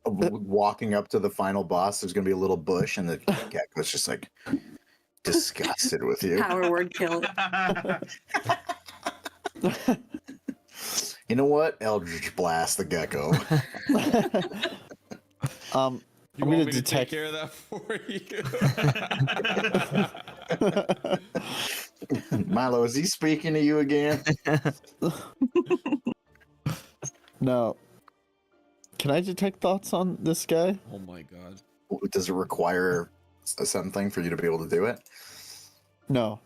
walking up to the final boss. There's gonna be a little bush, and the gecko's just like disgusted with you. Power word kill. You know what? Eldritch blast the gecko. I'm You gonna want me to take detect. care of that for you? Milo, is he speaking to you again? No. Can I detect thoughts on this guy? Oh my god. Does it require something for you to be able to do it? No.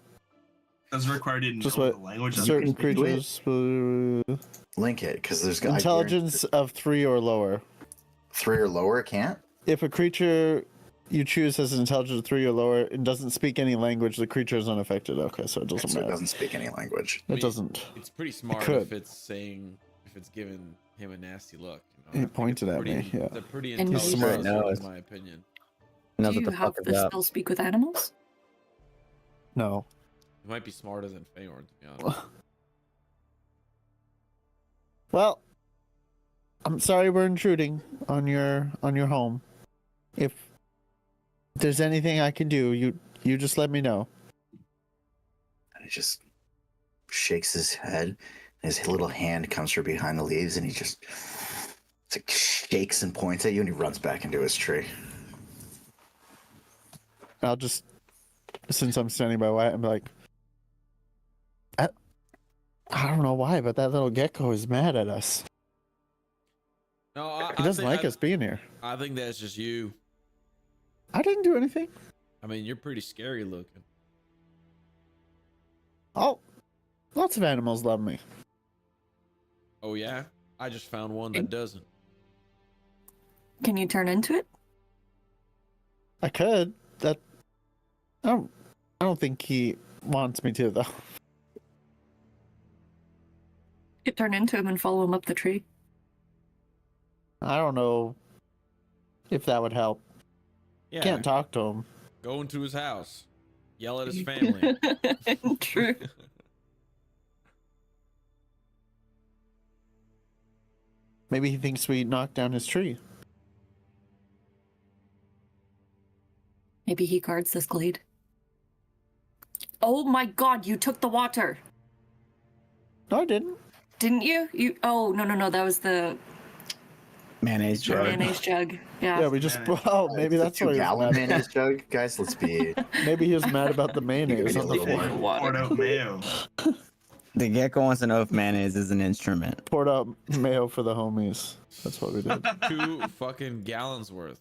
Does it require you to Just know what the language that certain they're speaking? creatures. Link it, because there's Intelligence of 3 or lower. 3 or lower can't. If a creature you choose has an intelligence of 3 or lower and doesn't speak any language, the creature is unaffected. Okay, so it doesn't So it matter. doesn't speak any language. It doesn't. It's pretty smart could. if it's giving him a nasty look. You know? He I think pointed it's at pretty, me, yeah. It's a pretty And He's intelligent smart lizard, nose. in my opinion. Knows Do what you the have fuck the is up. spell speak with animals? No. He might be smarter than Feyorn, to be honest. Well, I'm sorry we're intruding on your home. If there's anything I can do, you just let me know. And he just shakes his head, and his little hand comes from behind the leaves, and he just it's like shakes and points at you, and he runs back into his tree. I'll just, since I'm standing by Wyatt, I'm like, I don't know why, but that little gecko is mad at us. No, I He doesn't think- like us being here. I think that's just you. I didn't do anything. I mean, you're pretty scary looking. Oh, lots of animals love me. Oh yeah? I just found one that doesn't. Can you turn into it? I could. I don't think he wants me to though. You turn into him and follow him up the tree. I don't know if that would help. Yeah. Can't talk to him. Go into his house. Yell at his family. True. Maybe he thinks we knocked down his tree. Maybe he guards this glade. Oh my god, you took the water. No, I didn't. Didn't you? Oh, no, that was the Mayonnaise jug. mayonnaise jug. Yeah. Yeah, we just. Mayonnaise. Oh, maybe It's a that's why. 2-gallon mayonnaise jug, guys. Let's be. Maybe he was mad about the mayonnaise on the Little floor. more. Poured out mayo. The gecko wants to know if mayonnaise is an instrument. Poured out mayo for the homies. That's what we did. 2 fucking gallons worth.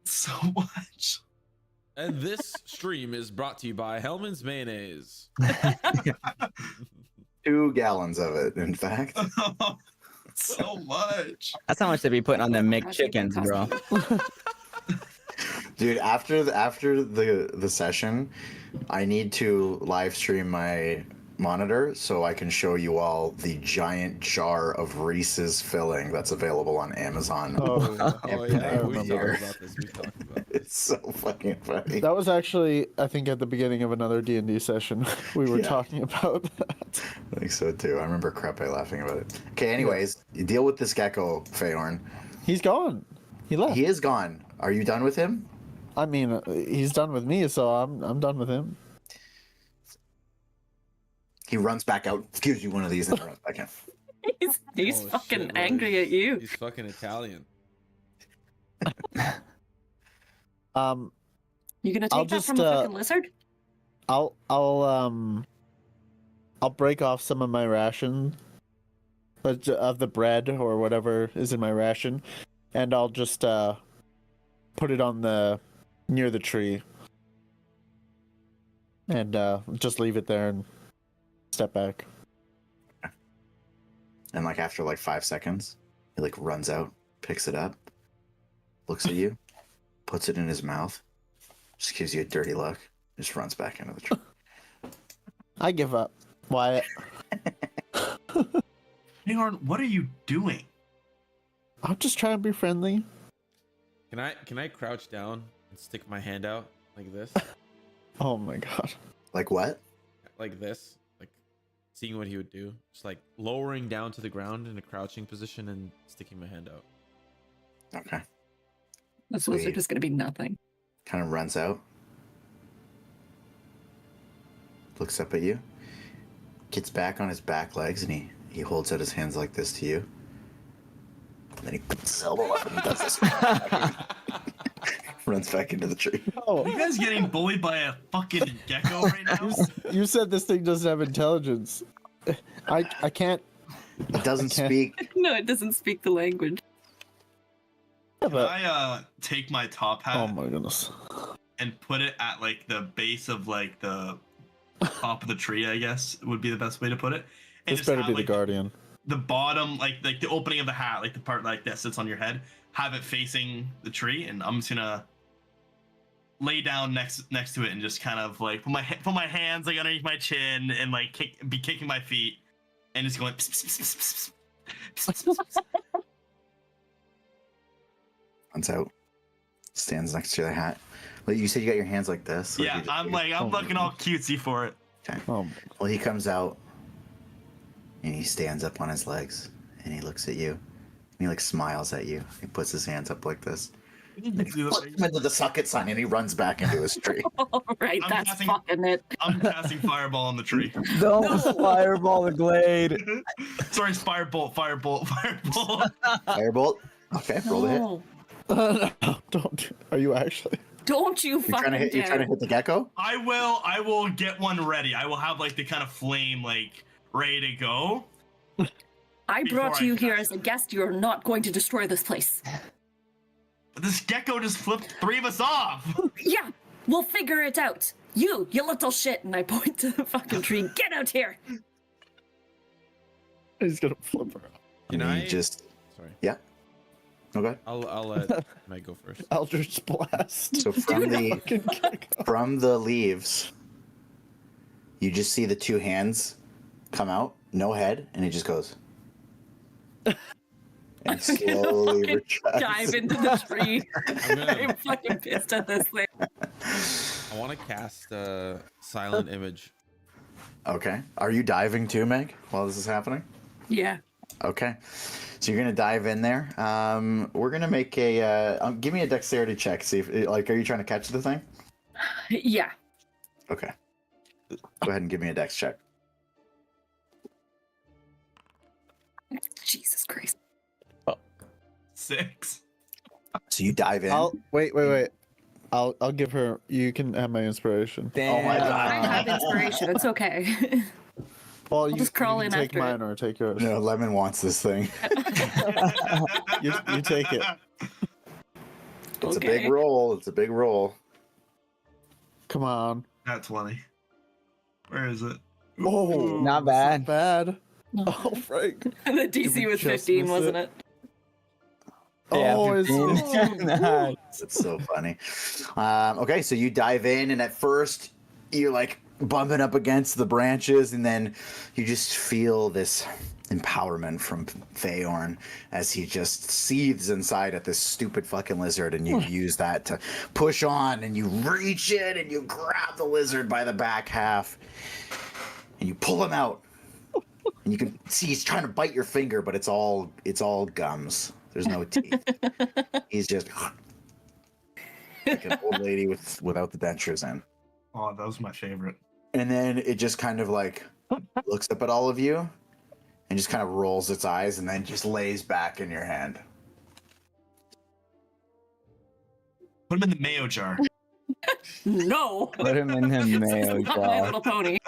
So much. And this stream is brought to you by Hellman's Mayonnaise. 2 gallons of it, in fact. So much. That's how much they be putting on them McChickens, bro. Dude, after the session, I need to live stream my monitor so I can show you all the giant jar of Reese's filling that's available on Amazon. Oh, Oh I yeah, we remember. talked about this. We talked about this. It's so fucking funny. that was actually, I think, at the beginning of another D&D session. We were Yeah. talking about that. I think so too. I remember Crepe laughing about it. Okay, anyways, you deal with this gecko, Feyorn. He's gone. He left. He is gone. Are you done with him? I mean, he's done with me, so I'm done with him. He runs back out, gives you one of these, and runs back in. He's Oh, fucking shit, bro. angry at you. He's fucking Italian. You gonna I'll take that just, from a fucking lizard? I'll break off some of my ration of the bread or whatever is in my ration, and I'll just put it on the near the tree. and just leave it there and step back. And like after like 5 seconds, he like runs out, picks it up, looks at you, puts it in his mouth, just gives you a dirty look, just runs back into the tree. I give up. Wyatt. Feyorn, what are you doing? I'm just trying to be friendly. Can I crouch down and stick my hand out like this? Oh my god. Like what? Like this? Like seeing what he would do. Just like lowering down to the ground in a crouching position and sticking my hand out. Okay. This was Sweet. just going to be nothing. Kind of runs out. Looks up at you. Gets back on his back legs and he holds out his hands like this to you. And then he puts his elbow up and he does this. Runs back into the tree. Oh, Are you guys getting bullied by a fucking gecko right now? you said this thing doesn't have intelligence. I can't. It doesn't Okay. speak. No, it doesn't speak the language. Yeah, Can but, I take my top hat oh my goodness. and put it at like the base of like the top of the tree, I guess would be the best way to put it. And This just better have, be the like, guardian. the bottom, like the opening of the hat, like the part like that sits on your head, have it facing the tree, and I'm just gonna lay down next to it and just kind of like put my hands like underneath my chin and like kicking my feet and just going. Pss, pss, pss, pss, pss, pss, pss, pss, pss. Runs out. Stands next to the hat. Well, you said you got your hands like this. Yeah, I'm oh my looking all cutesy for it. Okay. Oh, Well, he comes out and he stands up on his legs and he looks at you. And he like smiles at you. He puts his hands up like this. And he flips him into the socket sign and he runs back into his tree. All right, I'm that's guessing- fucking it. I'm casting fireball on the tree. Don't fireball the glade. Sorry, firebolt. Firebolt. Okay, roll the hit. No, no, don't. Are you actually? don't you You're trying to fucking hit. You're trying to dare. hit the gecko. I will get one ready. I will have like the kind of flame like ready to go. I before brought I you here cast as a guest. You're not going to destroy this place. But this gecko just flipped 3 of us off. Yeah, we'll figure it out. You little shit. And I point to the fucking tree. Get out here. He's gonna flip her out. Can And I he just. Sorry. Yeah. Okay. I'll let Mike go first. Eldritch blast. So from the Fucking gecko. from the leaves, you just see the 2 hands come out, no head, and it just goes. And slowly Fucking retracts. Dive into the tree. I'm gonna I'm fucking pissed at this thing. I want to cast a silent image. Okay. Are you diving too, Meg, while this is happening? Yeah. Okay. So you're gonna dive in there. We're gonna make a. Give me a dexterity check. See if like, are you trying to catch the thing? Yeah. Okay. Go ahead and give me a dex check. Jesus Christ. 6. So you dive in. Wait. I'll give her. You can have my inspiration. Oh my God. I have inspiration. It's okay. Well, you just crawl you in can take after mine or take yours. No, Lemon wants this thing. You take it. It's Okay. a big roll. It's a big roll. Come on. Not 20. Where is it? Oh, Ooh. Not Bad. bad. Bad. Oh, Frank. The DC we was just 15, miss wasn't it? it? Yeah, Oh, it's 15. Nice. It's so funny. Okay, so you dive in, and at first you're like bumping up against the branches, and then you just feel this empowerment from Feyorn as he just seethes inside at this stupid fucking lizard, and you use that to push on, and you reach in and you grab the lizard by the back half, and you pull him out. And you can see he's trying to bite your finger, but it's all gums. There's no teeth. He's just like an old lady without the dentures in. Oh, that was my favorite. And then it just kind of like looks up at all of you and just kind of rolls its eyes and then just lays back in your hand. Put him in the mayo jar. No. Put him in the This is mayo not My jar. Little Pony.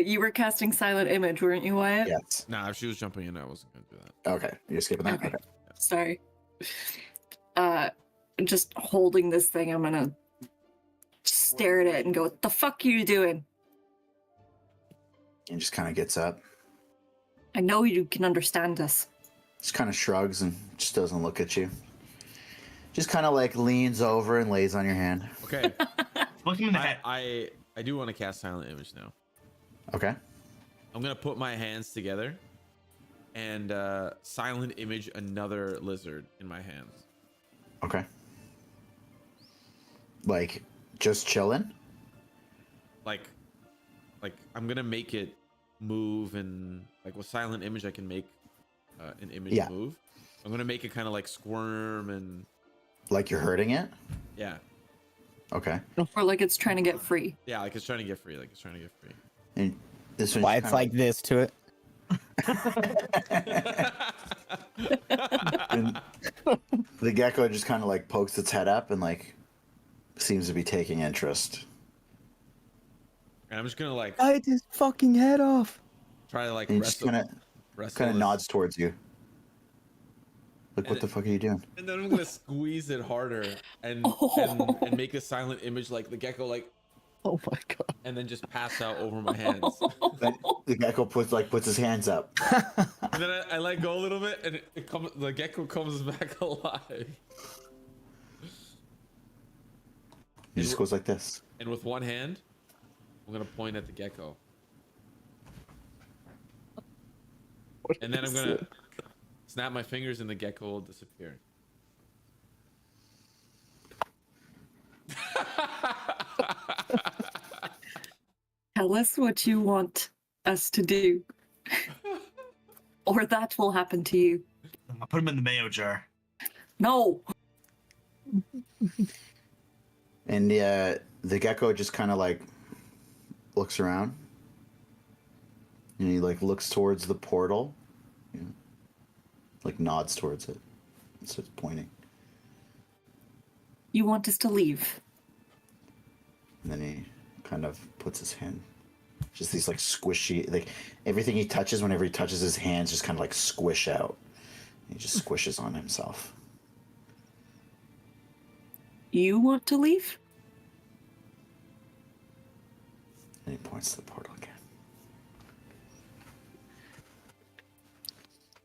You were casting silent image, weren't you, Wyatt? Yes. Nah, if she was jumping in, I wasn't gonna do that. Okay. You're skipping that? Okay. Okay. Sorry. just holding this thing, I'm gonna stare at it and go, "What the fuck are you doing?" And just kind of gets up. I know you can understand us. Just kind of shrugs and just doesn't look at you. Just kind of like leans over and lays on your hand. Okay. Look him in the head. I do want to cast Silent Image now. Okay. I'm gonna put my hands together and silent image another lizard in my hands. Okay. Like, just chilling? Like I'm gonna make it move, and like with silent image I can make an image move. I'm gonna make it kind of like squirm and Like you're hurting it? yeah. Okay. Or like it's trying to get free. Yeah, like it's trying to get free. And this one's Why it's like this to it. and the gecko just kind of like pokes its head up and like seems to be taking interest. And I'm just gonna like Bite his fucking head off. try to like And just kind of wrestle this. nods towards you. Like, what the fuck are you doing? And then I'm gonna squeeze it harder and make a silent image like the gecko like, Oh my god. and then just pass out over my hands. Then the gecko puts his hands up. And then I let go a little bit, and the gecko comes back alive. He just goes like this. And with one hand, I'm gonna point at the gecko. And then I'm gonna snap my fingers, and the gecko will disappear. Tell us what you want us to do. Or that will happen to you. I'll put him in the mayo jar. No! And the gecko just kind of like looks around. And he like looks towards the portal. You know, like nods towards it. And starts pointing. You want us to leave. And then he kind of puts his hand. Just these like squishy, like everything he touches, whenever he touches his hands, just kind of like squish out. He just squishes on himself. You want to leave? And he points to the portal again.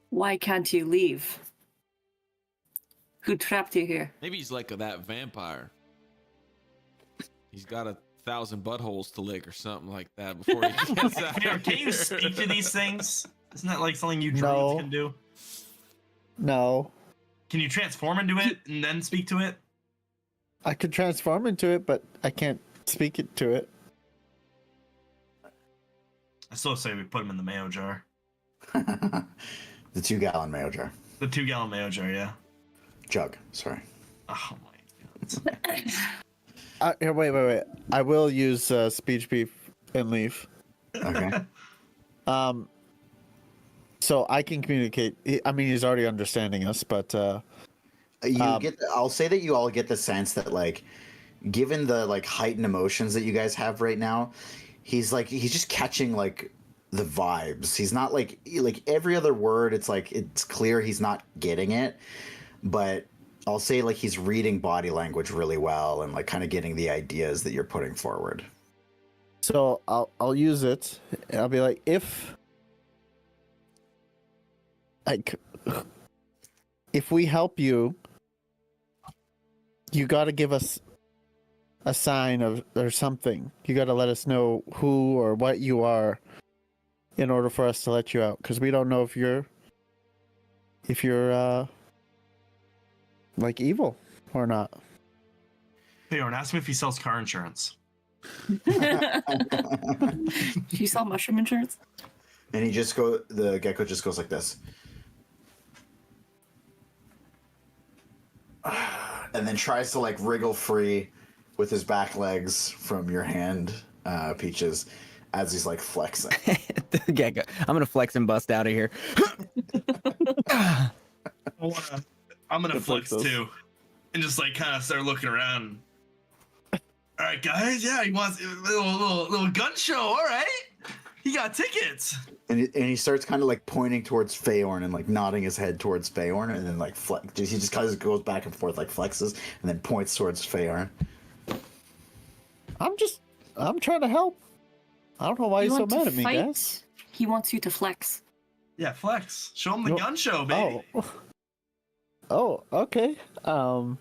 Why can't you leave? Who trapped you here? Maybe he's like that vampire. He's got 1,000 buttholes to lick or something like that before he gets out. Can you speak to these things? Isn't that like something you No. druids can do? No. Can you transform into it and then speak to it? I could transform into it, but I can't speak it to it. I still say we put him in the mayo jar. The 2-gallon mayo jar. The 2-gallon mayo jar, yeah. Jug, sorry. Oh my god. Here, wait. I will use speech beef and leaf. Okay. So I can communicate. I mean, he's already understanding us, but I'll say that you all get the sense that, like, given the like heightened emotions that you guys have right now, he's just catching like the vibes. He's not like every other word. It's like it's clear he's not getting it, but I'll say like he's reading body language really well and like kind of getting the ideas that you're putting forward. so I'll use it. And I'll be like, if we help you, you got to give us a sign or something. You got to let us know who or what you are in order for us to let you out, because we don't know if you're like evil or not. Feyorn, ask him if he sells car insurance. Do you sell mushroom insurance? And the gecko just goes like this. And then tries to like wriggle free with his back legs from your hand, Peaches, as he's like flexing. The gecko. I'm gonna flex and bust out of here. I'm gonna flex too, and just like kind of start looking around. All right, guys. Yeah, he wants a little gun show. All right. He got tickets. And he starts kind of like pointing towards Feyorn and like nodding his head towards Feyorn, and then like he just kind of goes back and forth, like flexes, and then points towards Feyorn. I'm trying to help. I don't know why you're so mad at me, guys. He wants you to flex. Yeah, flex. Show him the gun show, baby. Oh, okay. And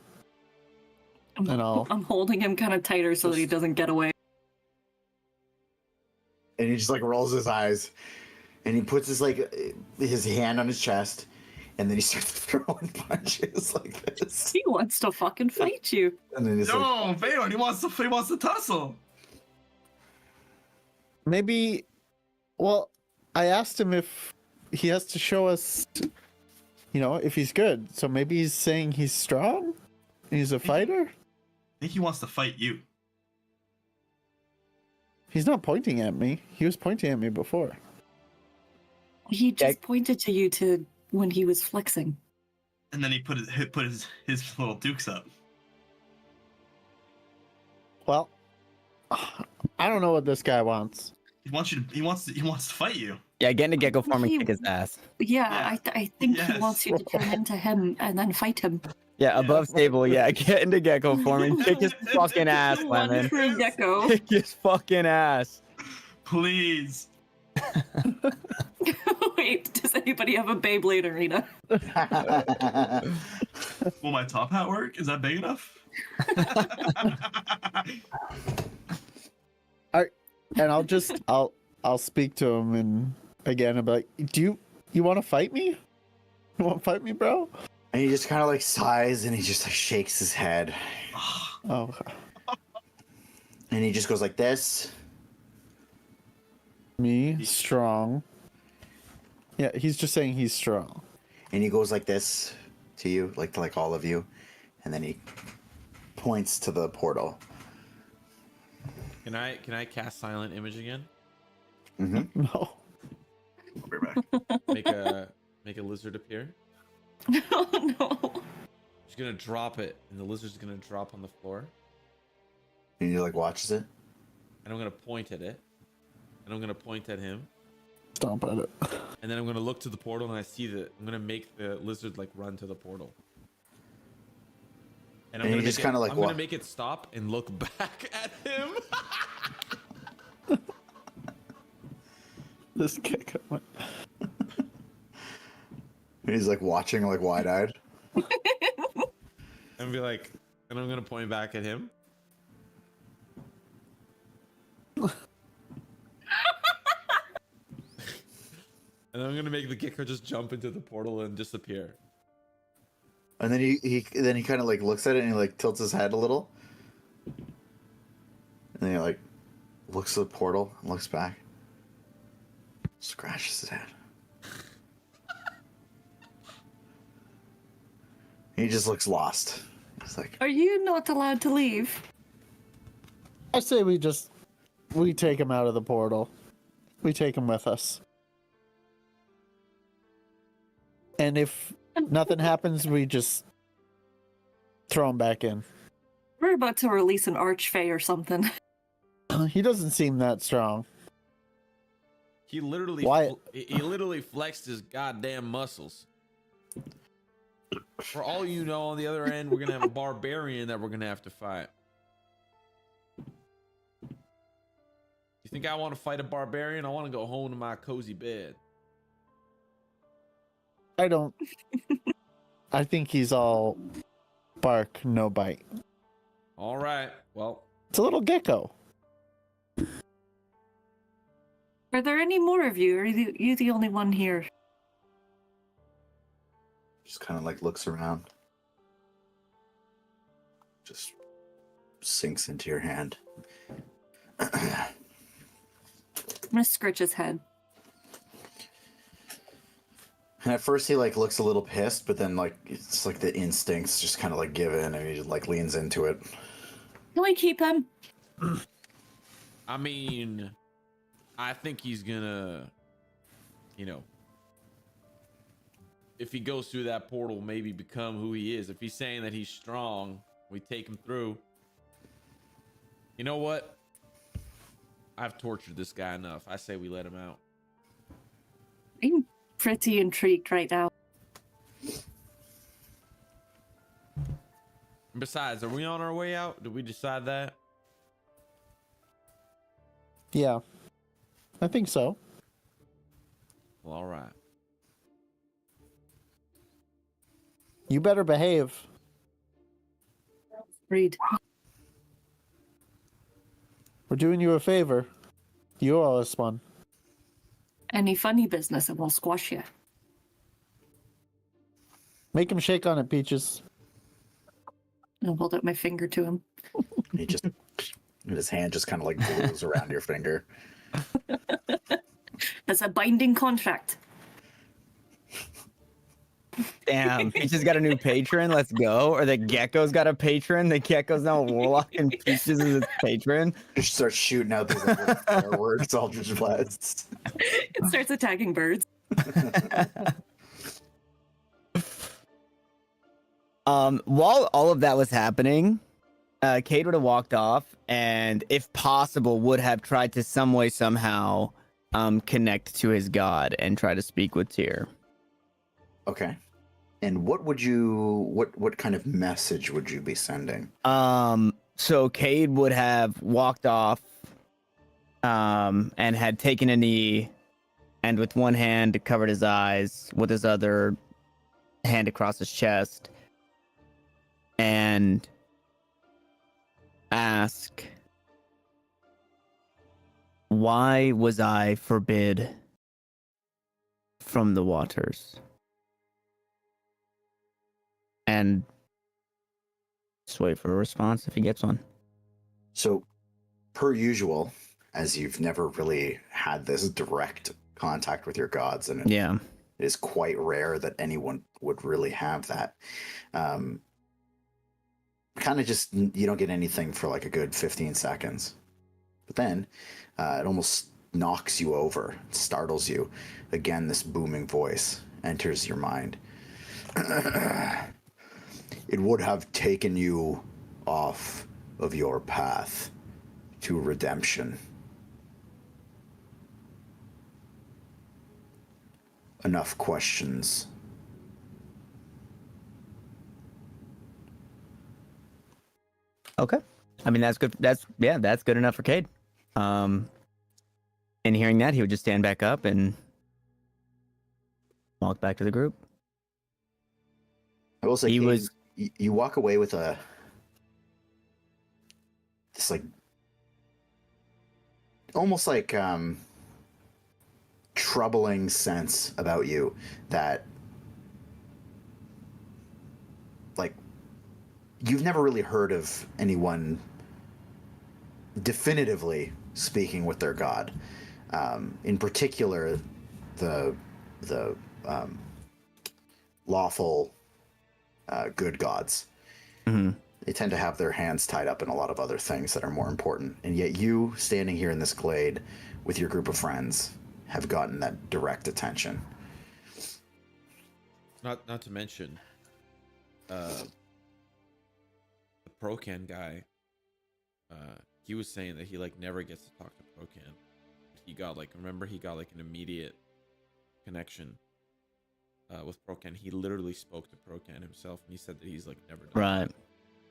I'm holding him kind of tighter so that he doesn't get away. And he just like rolls his eyes, and he puts his hand on his chest, and then he starts throwing punches like this. He wants to fucking fight you. And then he's like, No, Feyorn, he wants to tussle. maybe, well, I asked him if he has to show us, if he's good. So maybe he's saying he's strong? He's a fighter? I think he wants to fight you. He's not pointing at me. He was pointing at me before. He just pointed to you when he was flexing. And then he put his little dukes up. Well, I don't know what this guy wants. He wants to fight you. Yeah, get into gecko form and kick his ass. Yeah, I think he Yes. wants you to turn into him and then fight him. Yeah, above stable. Yeah, get into gecko form and kick his fucking ass, One Lemon. true gecko. Kick his fucking ass. Please. Wait, does anybody have a Beyblade arena? Will my top hat work? Is that big enough? And I'll speak to him and again I'll be like, do you want to fight me? You want to fight me, bro? and he just kind of like sighs, and he just like shakes his head, Oh, and he just goes like this. me strong. Yeah, he's just saying he's strong. And he goes like this to you, like to like all of you, and then he points to the portal. Can I cast silent image again? Mm-hmm. No. I'll be right back. Make a lizard appear. Oh no. She's gonna drop it, and the lizard's gonna drop on the floor. And he like watches it. And I'm gonna point at it. And I'm gonna point at him. Stomp at it. And then I'm gonna look to the portal, and I'm gonna make the lizard like run to the portal. And And he just kinda like I'm gonna make it stop and look back at him. This kick. And he's like watching like wide-eyed. And be like, and I'm gonna point back at him. And I'm gonna make the gecko just jump into the portal and disappear. And then he kind of like looks at it, and he like tilts his head a little. And then he like looks at the portal and looks back. Scratches his head. He just looks lost. He's like, Are you not allowed to leave? I say we take him out of the portal. We take him with us. And if nothing happens, we just throw him back in. We're about to release an archfey or something. He doesn't seem that strong. He literally Wyatt. he literally flexed his goddamn muscles. For all you know, on the other end, we're gonna have a barbarian that we're gonna have to fight. You think I want to fight a barbarian? I want to go home to my cozy bed. I don't. I think he's all bark, no bite. All right. Well, It's a little gecko. Are there any more of you? Or are you the only one here? just kind of like looks around. Just sinks into your hand. I'm gonna scritch his head. And at first he like looks a little pissed, but then like it's like the instincts just kind of like give in, and he like leans into it. Can we keep him? I mean, I think he's gonna, if he goes through that portal, maybe become who he is. If he's saying that he's strong, we take him through. You know what? I've tortured this guy enough. I say we let him out. I'm pretty intrigued right now. Besides, are we on our way out? Did we decide that? Yeah, I think so. Well, all right. You better behave. Read. We're doing you a favor. You owe us one. Any funny business and we'll squash you. Make him shake on it, Peaches. I'll hold out my finger to him. He just, his hand just kind of like glues around your finger. That's a binding contract. Damn, Peaches got a new patron. Let's go. Or the Gecko's got a patron. The Gecko's now a warlock, and Peaches is his patron. Just starts shooting out these like, fireworks, Eldritch Blasts. It starts attacking birds. While all of that was happening, Cade would have walked off, and if possible, would have tried to some way somehow connect to his god and try to speak with Tyr. Okay. And what would you what kind of message would you be sending? So Cade would have walked off and had taken a knee, and with one hand covered his eyes, with his other hand across his chest, and ask, why was I forbid from the waters? And just wait for a response if he gets one. So, per usual, as you've never really had this direct contact with your gods, and Yeah. it is quite rare that anyone would really have that. Kind of just, you don't get anything for like a good 15 seconds. But then it almost knocks you over, startles you. Again, this booming voice enters your mind. It would have taken you off of your path to redemption. Enough questions. Okay. I mean, that's good. That's good enough for Cade. And hearing that, he would just stand back up and walk back to the group. I will say, He Kate, was- you walk away with this like almost like troubling sense about you that like you've never really heard of anyone definitively speaking with their god. In particular, the lawful good gods. Mm-hmm. They tend to have their hands tied up in a lot of other things that are more important. And yet you, standing here in this glade with your group of friends, have gotten that direct attention. Not to mention, the Procan guy. He was saying that he like never gets to talk to Procan. He got like, remember, he got like an immediate connection with Procan. He literally spoke to Procan himself, and he said that he's like never done Right. that.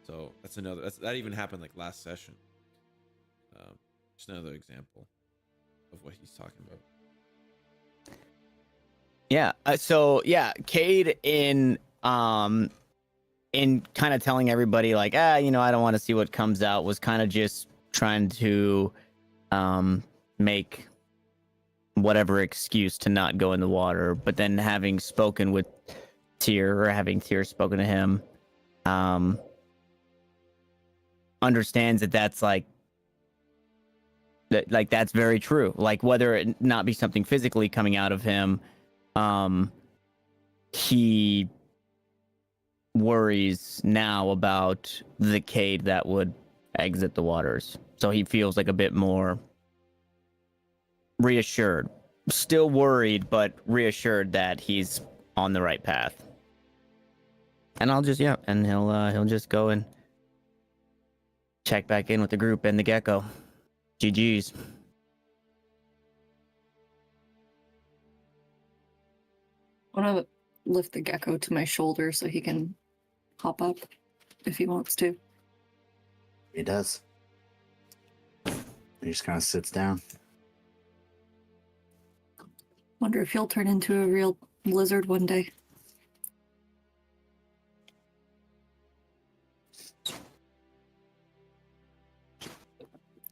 So that's another. That even happened like last session. Just another example of what he's talking about. Yeah. So yeah, Cade in kind of telling everybody like, I don't want to see what comes out, was kind of just trying to make whatever excuse to not go in the water. But then having spoken with Tyr, or having Tyr spoken to him, understands that that's like that, like that's very true. Like whether it not be something physically coming out of him, he worries now about the Cade that would exit the waters. So he feels like a bit more reassured. Still worried, but reassured that he's on the right path. And he'll just go and check back in with the group and the Gecko. GG's. I want to lift the gecko to my shoulder so he can hop up if he wants to. He does. He just kind of sits down. Wonder if he'll turn into a real lizard one day.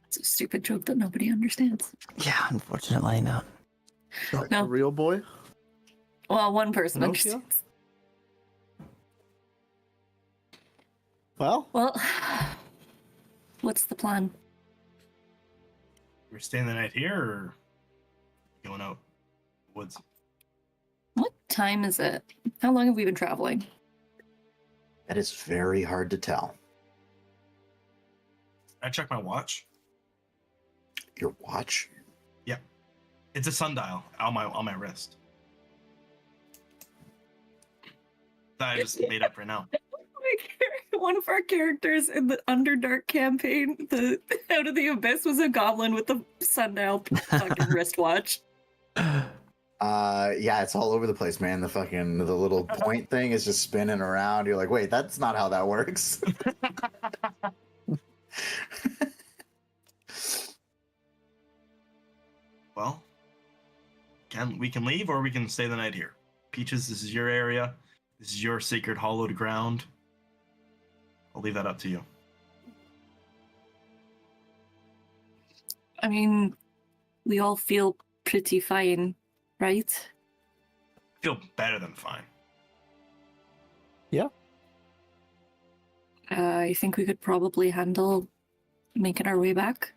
It's a stupid joke that nobody understands. Yeah, unfortunately not. Like No. a real boy. Well, one person Pinocchio? understands. Well, Well, what's the plan? We're staying the night here or going out the woods? What time is it? How long have we been traveling? That is very hard to tell. I check my watch. Your watch? It's a sundial on my wrist. That I just made up right now. One of our characters in the Underdark campaign, the Out of the Abyss, was a goblin with the sundial fucking wristwatch. Yeah, it's all over the place, man. The little point thing is just spinning around. You're like, wait, that's not how that works. Well, we can leave or we can stay the night here. Peaches, this is your area. This is your sacred hollowed ground. I'll leave that up to you. I mean, we all feel pretty fine, right? I feel better than fine. I think we could probably handle making our way back.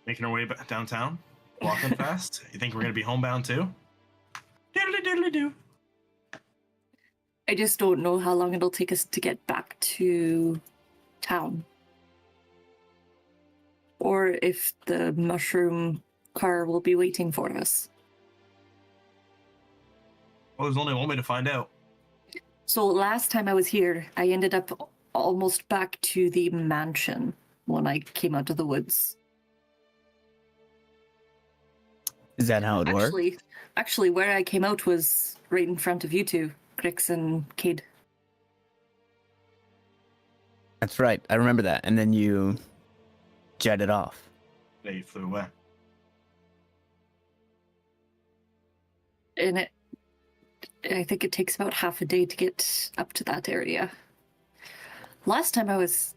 Making our way back downtown, walking fast. You think we're gonna be homebound too? Diddly diddly do. I just don't know how long it'll take us to get back to town. Or if the mushroom car will be waiting for us. Well, there's only one way to find out. So last time I was here, I ended up almost back to the mansion when I came out of the woods. Is that how it works? Actually, where I came out was right in front of you two, Grix and Cade. That's right. I remember that. And then you jetted off. They flew away. And I think it takes about half a day to get up to that area. Last time I was...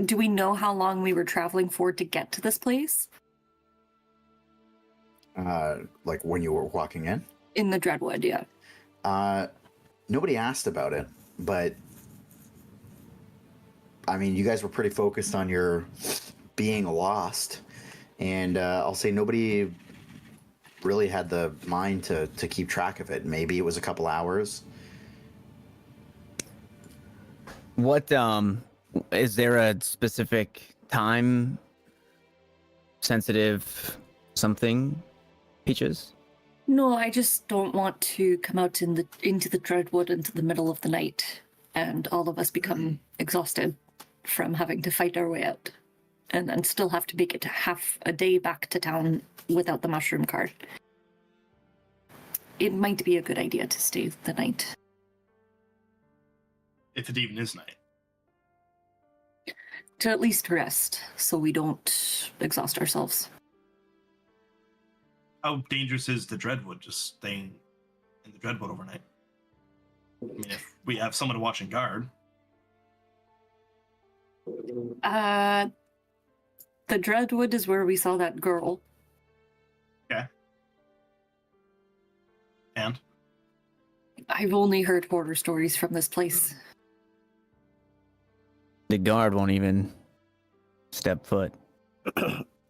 do we know how long we were traveling for to get to this place? Like when you were walking in? In the Dreadwood, yeah. Nobody asked about it, but I mean, you guys were pretty focused on your being lost, and I'll say nobody really had the mind to keep track of it. Maybe it was a couple hours. What is there a specific time sensitive something, Peaches? No, I just don't want to come out into the Dreadwood into the middle of the night and all of us become exhausted from having to fight our way out and then still have to make it half a day back to town without the mushroom cart. It might be a good idea to stay the night. If it even is night. To at least rest so we don't exhaust ourselves. How dangerous is the Dreadwood just staying in the Dreadwood overnight? I mean, if we have someone to watch and guard. The Dreadwood is where we saw that girl. Okay. And? I've only heard horror stories from this place. The guard won't even step foot.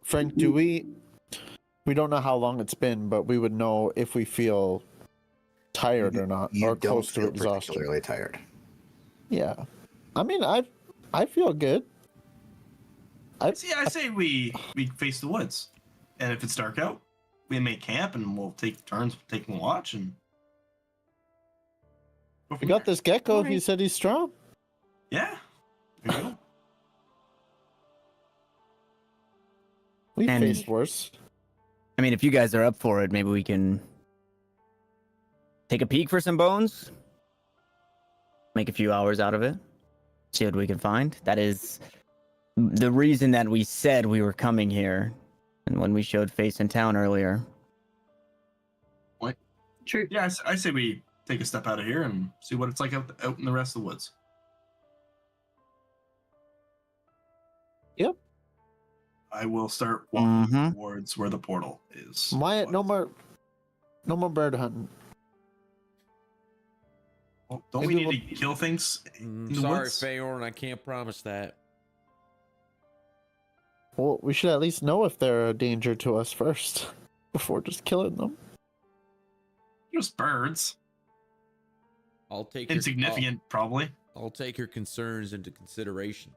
Frank, do we don't know how long it's been, but we would know if we feel tired or not, You or don't close to feel exhaustion. particularly tired. Yeah, I mean, I feel good. I say we face the woods, and if it's dark out, we make camp and we'll take turns taking watch and. Go We from got there. this gecko. Alright. He said he's strong. Yeah. There you go. We And- faced worse. I mean, if you guys are up for it, maybe we can take a peek for some bones. Make a few hours out of it. See what we can find. That is the reason that we said we were coming here, and when we showed face in town earlier. True. Yeah, I say we take a step out of here and see what it's like out in the rest of the woods. Yep. I will start walking Mhm. towards where the portal is. Wyatt, no more bird hunting. Well, don't we Maybe need to kill things in the Sorry, woods? Feyorn, I can't promise that. Well, we should at least know if they're a danger to us first before just killing them. Just birds. I'll take Insignificant, probably. I'll take your concerns into consideration.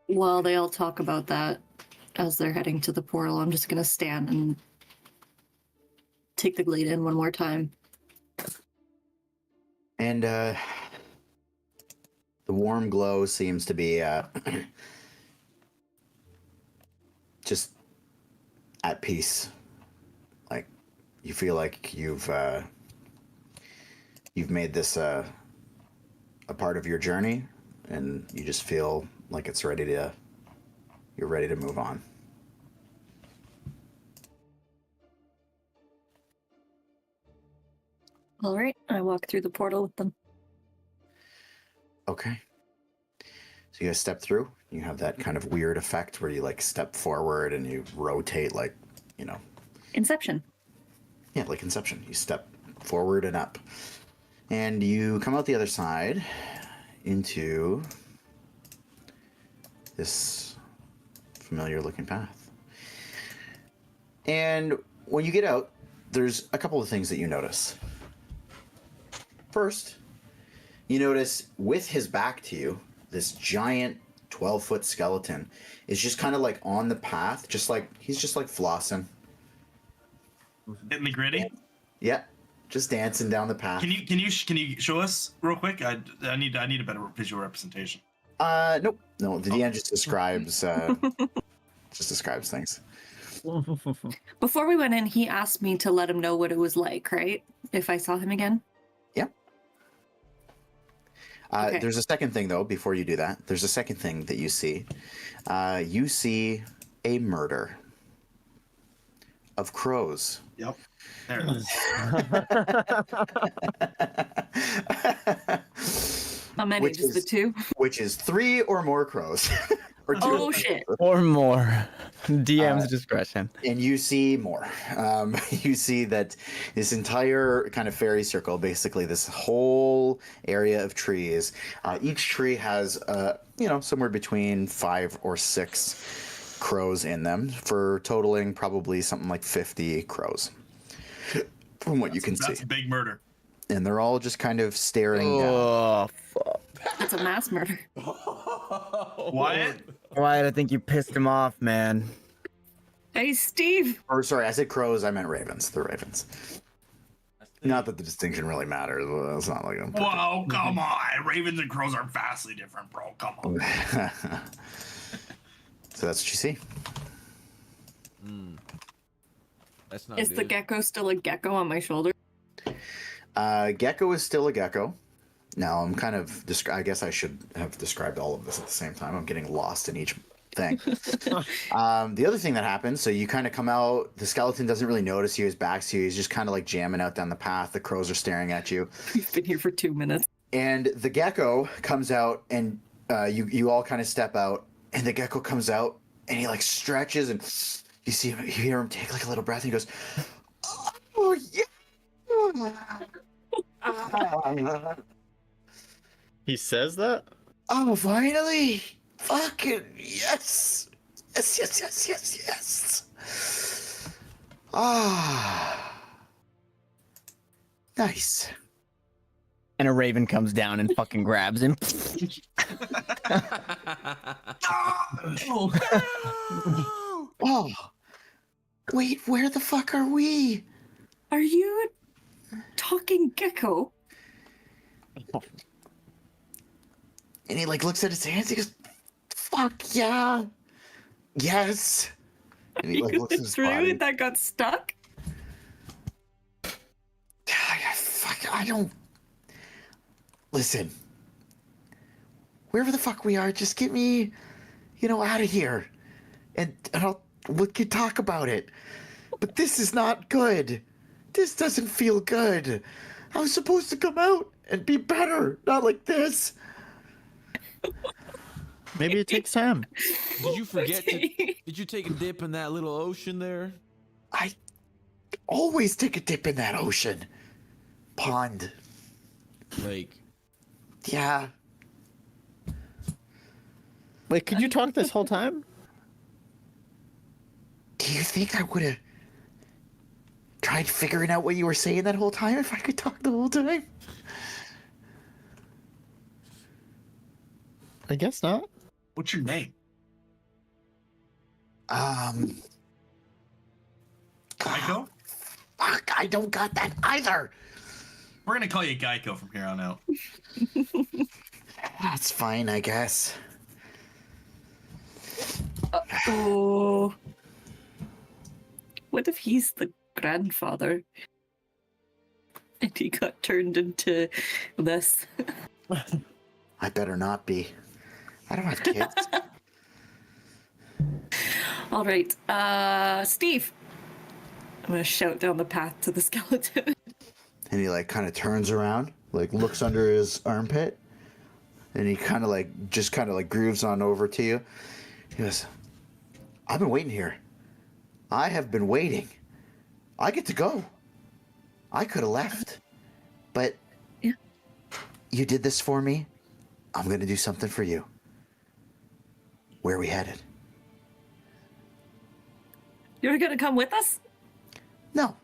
While they all talk about that as they're heading to the portal, I'm just gonna stand and take the glade in one more time. And the warm glow seems to be just at peace. Like you feel like you've made this a part of your journey, and you just feel like you're ready to move on. All right, I walk through the portal with them. Okay. So you guys step through. You have that kind of weird effect where you like step forward and you rotate like, Inception. yeah, like Inception. You step forward and up. And you come out the other side into this familiar looking path. And when you get out, there's a couple of things that you notice. First, you notice with his back to you, this giant 12-foot skeleton is just kind of like on the path, he's just like flossing. Hitting the gritty. Yeah, just dancing down the path. Can you show us real quick? I need a better visual representation. Nope. No, the DM just describes things. Before we went in, he asked me to let him know what it was like, right? If I saw him again. Yep. Okay. There's a second thing though. Before you do that, there's a second thing that you see. You see a murder of crows. Yep. There it is. How many? Which Just the is- two? Which is 3 or more crows. Or 2 Oh shit. Or more. DM's discretion. And you see more. You see that this entire kind of fairy circle, basically this whole area of trees, each tree has, somewhere between 5 or 6 crows in them, for totaling probably something like 50 crows, from what you can see. That's a big murder. And they're all just kind of staring down. Oh, fuck. That's a mass murder. Wyatt? Wyatt, I think you pissed him off, man. Hey, Steve. Or sorry, I said crows, I meant ravens. The ravens. Not that the distinction really matters. Well, it's not like I'm... Whoa, come on. Ravens and crows are vastly different, bro. Come on. So that's what you see. That's not Is good. the gecko still a gecko on my shoulder? Gecko is still a gecko. Now I'm kind of... I guess I should have described all of this at the same time. I'm getting lost in each thing. The other thing that happens, so you kind of come out, the skeleton doesn't really notice you, his back's to you, he's just kind of like jamming out down the path, the crows are staring at you. We've been here for 2 minutes. And the gecko comes out, and you all kind of step out, and the gecko comes out, and he like stretches, and you see him, you hear him take like a little breath, and he goes, "Oh yeah." He says that? Oh, finally! Fucking yes! Yes, yes, yes, yes, yes! Ah. Nice. And a raven comes down and fucking grabs him. Oh. Wait, where the fuck are we? Are you a talking gecko? And he like looks at his hands, he goes, fuck yeah. Yes. And he like looks at his body. that got stuck? Fuck, I don't. Listen. Wherever the fuck we are, just get me, out of here, and we can talk about it. But this is not good. This doesn't feel good. I was supposed to come out and be better, not like this. Maybe it takes time. Did you forget did you take a dip in that little ocean there? I always take a dip in that ocean. Pond. Like, Yeah. Wait, could you talk this whole time? Do you think I would have tried figuring out what you were saying that whole time if I could talk the whole time? I guess not. What's your name? Geico? Fuck, I don't got that either. We're gonna call you Geico from here on out. That's fine, I guess. Oh. What if he's the grandfather? And he got turned into this. I better not be. I don't have kids. All right, Steve. I'm gonna shout down the path to the skeleton. And he like kind of turns around, like looks under his armpit, and he kind of like grooves on over to you. He goes, I've been waiting here. I have been waiting. I get to go. I could have left, but Yeah. you did this for me. I'm gonna do something for you. Where are we headed? You're gonna come with us? No.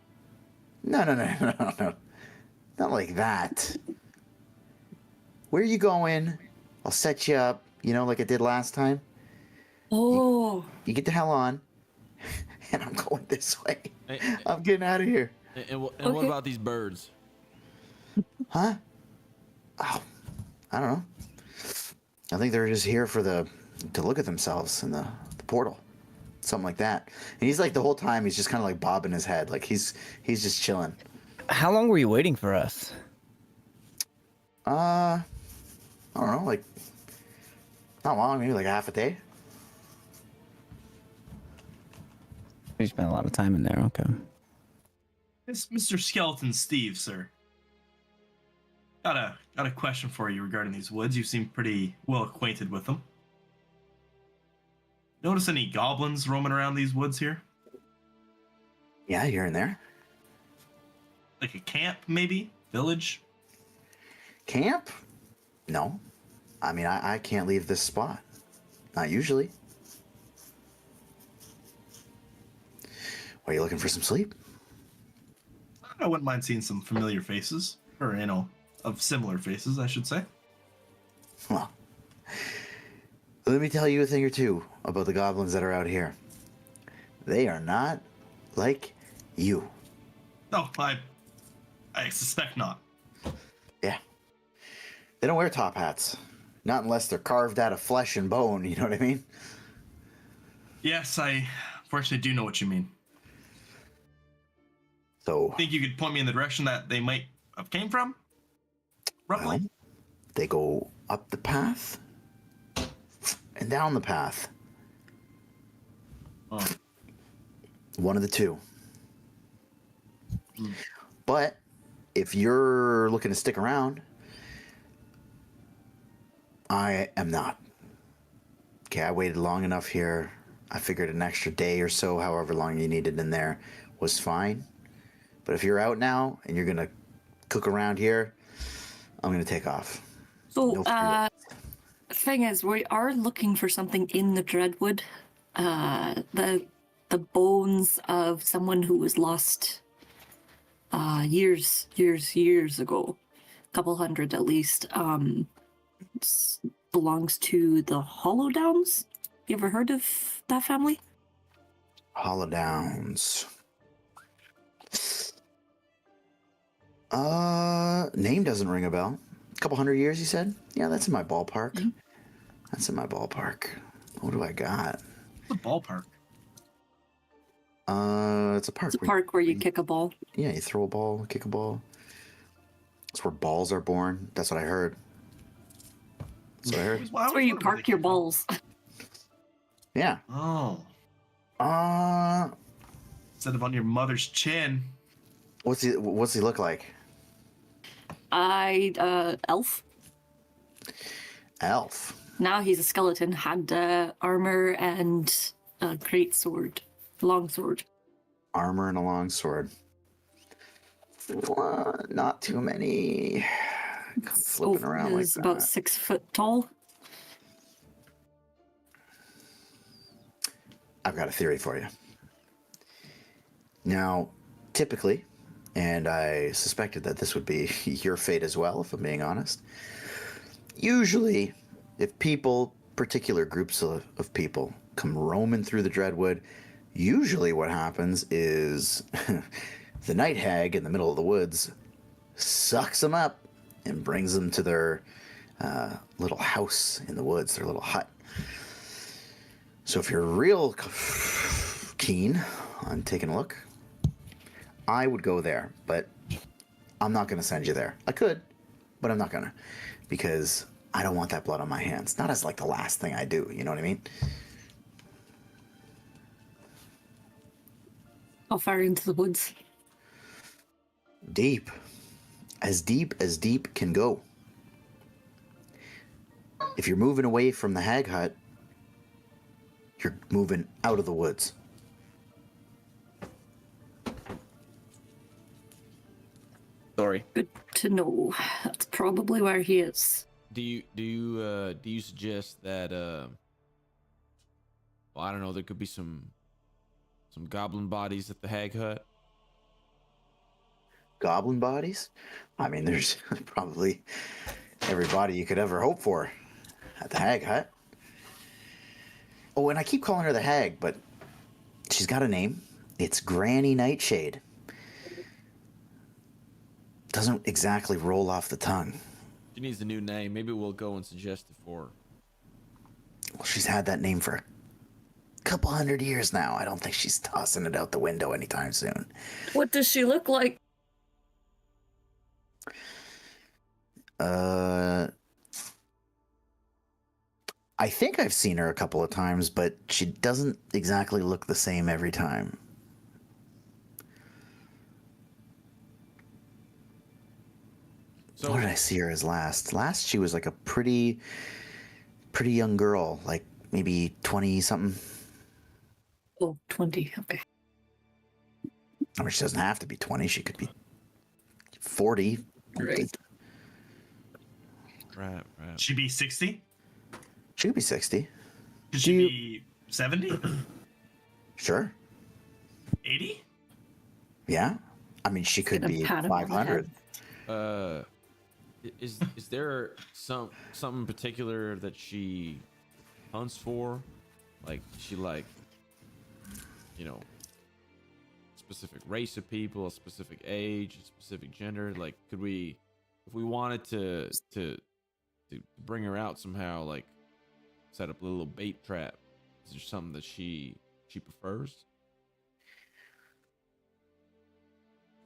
No. Not like that. Where are you going? I'll set you up, like I did last time. Oh. You get the hell on, and I'm going this way. Hey, I'm getting out of here. and what Okay. about these birds? Huh? Oh, I don't know. I think they're just here to look at themselves in the portal. Something like that. And he's like the whole time he's just kind of like bobbing his head. Like he's just chilling. How long were you waiting for us? I don't know, like not long, maybe like half a day. We spent a lot of time in there. Okay. It's Mr. Skeleton Steve, sir. Got a question for you regarding these woods. You seem pretty well acquainted with them. Notice any goblins roaming around these woods here? Yeah, here and there. Like a camp, maybe? Village? Camp? No. I mean, I can't leave this spot. Not usually. Are you looking for some sleep? I wouldn't mind seeing some familiar faces. Or, of similar faces, I should say. Well, let me tell you a thing or two about the goblins that are out here. They are not like you. No, I suspect not. Yeah. They don't wear top hats. Not unless they're carved out of flesh and bone, you know what I mean? Yes, I unfortunately do know what you mean. So, Think you could point me in the direction that they might have came from? Roughly? well, they go up the path and down the path. Oh. One of the two. But if you're looking to stick around, I am not. Okay, I waited long enough here. I figured an extra day or so, however long you needed in there, was fine. But if you're out now and you're gonna cook around here, I'm gonna take off. So, No fear. thing is, we are looking for something in the Dreadwood. The bones of someone who was lost years ago, a couple hundred at least. Belongs to the Hollow Downs. You ever heard of that family? Hollow Downs. Name doesn't ring a bell. A couple hundred years, you said? Yeah, that's in my ballpark. Mhm. That's in my ballpark. What do I got? The ballpark. It's a park. It's a park where you kick a ball. Yeah, you throw a ball, kick a ball. That's where balls are born. That's what I heard. That's what I heard. That's where you park your balls. Yeah. Oh. Uh, Instead of on your mother's chin. what's he look like? Elf. Elf. Now he's a skeleton. Had armor and a great sword, long sword. Armor and a long sword. Not too many. Flipping around like Is that. about 6 foot tall. I've got a theory for you. Now, typically, and I suspected that this would be your fate as well, if I'm being honest. Usually, if people, particular groups of people, come roaming through the Dreadwood, usually what happens is the night hag in the middle of the woods sucks them up and brings them to their little house in the woods, their little hut. So if you're real keen on taking a look, I would go there, but I'm not going to send you there. I could, but I'm not going to, because I don't want that blood on my hands. Not as like the last thing I do, you know what I mean? How far into the woods? Deep as deep can go. If you're moving away from the hag hut, you're moving out of the woods. Sorry. Good to know. That's probably where he is. Do you suggest that well, I don't know, there could be some goblin bodies at the hag hut? Goblin bodies? I mean, there's probably every body you could ever hope for at the hag hut. Oh, and I keep calling her the hag, but she's got a name. It's Granny Nightshade. Doesn't exactly roll off the tongue. She needs a new name. Maybe we'll go and suggest it for her. Well, she's had that name for a couple 100 years now. I don't think she's tossing it out the window anytime soon. What does she look like? I think I've seen her a couple of times, but she doesn't exactly look the same every time. So What did I see her as last? Last, she was like a pretty young girl, like maybe 20 something. Oh, 20. Okay. I mean, she doesn't have to be 20. She could be 40. Right. right. She be 60? She could be 60. Could she be 70? Sure. 80? Yeah. I mean, she could Gonna be pat him on the 500. head. Is there something particular that she hunts for? Like she specific race of people, a specific age, a specific gender? Like, could we, if we wanted to bring her out somehow, like set up a little bait trap? Is there something that she prefers?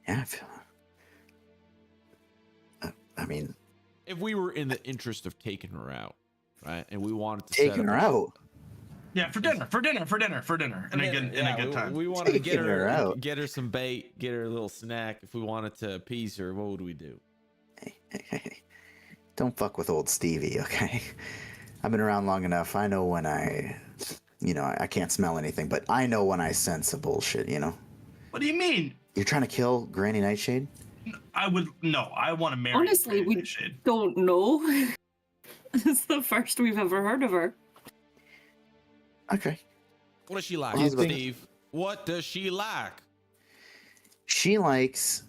Yeah. I mean, If we were in the interest of taking her out, right, and we wanted to taking her out. Yeah, for dinner. In a good time. We wanted to Taking her out. get her some bait, get her a little snack. If we wanted to appease her, what would we do? Hey. Don't fuck with old Stevie, okay? I've been around long enough. I know when I can't smell anything, but I know when I sense a bullshit, you know? What do you mean? You're trying to kill Granny Nightshade? I want to marry Honestly, Granny we Nightshade. don't know. It's the first we've ever heard of her. Okay. What does she like, Well, Steve? What does she like? She likes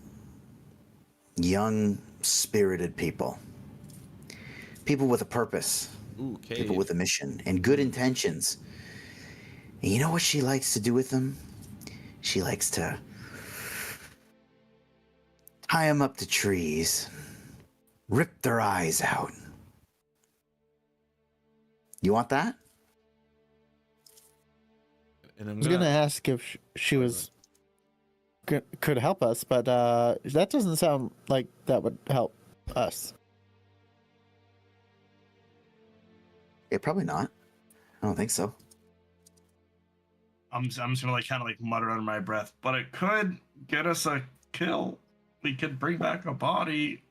young, spirited people. People with a purpose. Ooh, Cade. People with a mission and good intentions. And you know what she likes to do with them? She likes to tie them up to trees, rip their eyes out. You want that? And I was gonna ask if she was could help us, but that doesn't sound like that would help us. Yeah, probably not. I don't think so. I'm just gonna like kind of like mutter under my breath, but it could get us a kill. We could bring back a body.